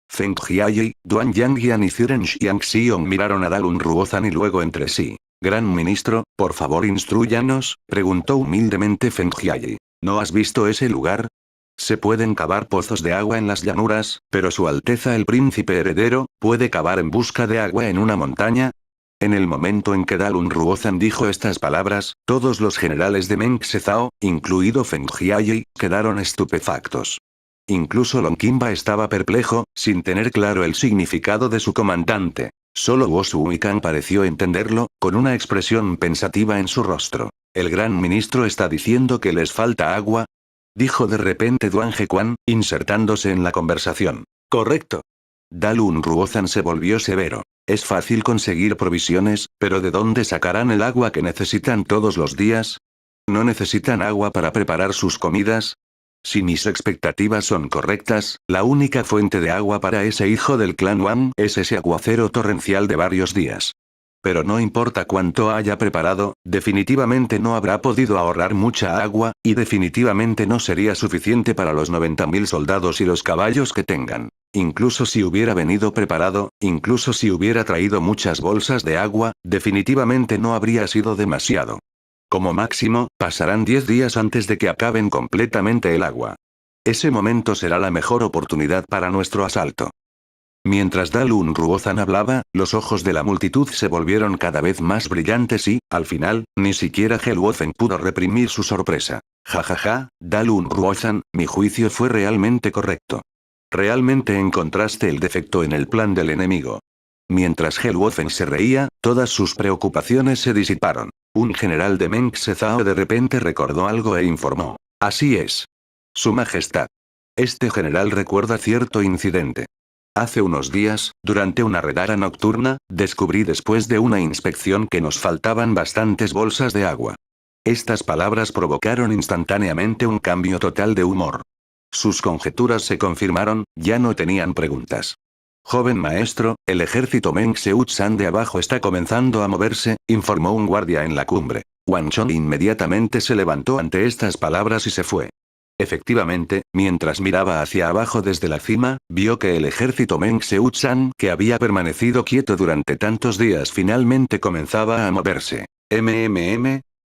Feng Jiayi, Duan Yangyan y Ziren Xiangxiong miraron a Dalun Ruozan y luego entre sí. Gran ministro, por favor instrúyanos, preguntó humildemente Feng Jiayi. ¿No has visto ese lugar? Se pueden cavar pozos de agua en las llanuras, pero Su Alteza el Príncipe Heredero, ¿puede cavar en busca de agua en una montaña? En el momento en que Dalun Ruozan dijo estas palabras, todos los generales de Meng Zhao, incluido Feng Jiayi, quedaron estupefactos. Incluso Long Qinba estaba perplejo, sin tener claro el significado de su comandante. Solo Wo Suikang pareció entenderlo, con una expresión pensativa en su rostro. ¿El gran ministro está diciendo que les falta agua? Dijo de repente Duan Hequan, insertándose en la conversación. Correcto. Dalun Ruozan se volvió severo. Es fácil conseguir provisiones, pero ¿de dónde sacarán el agua que necesitan todos los días? ¿No necesitan agua para preparar sus comidas? Si mis expectativas son correctas, la única fuente de agua para ese hijo del clan Wan es ese aguacero torrencial de varios días. Pero no importa cuánto haya preparado, definitivamente no habrá podido ahorrar mucha agua, y definitivamente no sería suficiente para los 90.000 soldados y los caballos que tengan. Incluso si hubiera venido preparado, incluso si hubiera traído muchas bolsas de agua, definitivamente no habría sido demasiado. Como máximo, pasarán 10 días antes de que acaben completamente el agua. Ese momento será la mejor oportunidad para nuestro asalto. Mientras Dalun Ruozan hablaba, los ojos de la multitud se volvieron cada vez más brillantes y, al final, ni siquiera Helwofen pudo reprimir su sorpresa. Jajaja, Dalun Ruozan, mi juicio fue realmente correcto. Realmente encontraste el defecto en el plan del enemigo. Mientras Helwofen se reía, todas sus preocupaciones se disiparon. Un general de Meng Zhao de repente recordó algo e informó. Así es. Su Majestad. Este general recuerda cierto incidente. Hace unos días, durante una redada nocturna, descubrí después de una inspección que nos faltaban bastantes bolsas de agua. Estas palabras provocaron instantáneamente un cambio total de humor. Sus conjeturas se confirmaron, ya no tenían preguntas. Joven maestro, el ejército Meng Zhao de abajo está comenzando a moverse, informó un guardia en la cumbre. Wang Chong inmediatamente se levantó ante estas palabras y se fue. Efectivamente, mientras miraba hacia abajo desde la cima, vio que el ejército Meng Zhao, que había permanecido quieto durante tantos días, finalmente comenzaba a moverse.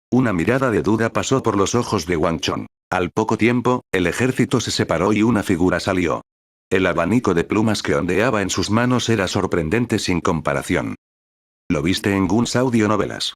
Una mirada de duda pasó por los ojos de Wang Chong. Al poco tiempo, el ejército se separó y una figura salió. El abanico de plumas que ondeaba en sus manos era sorprendente sin comparación. ¿Lo viste en Guns Audionovelas?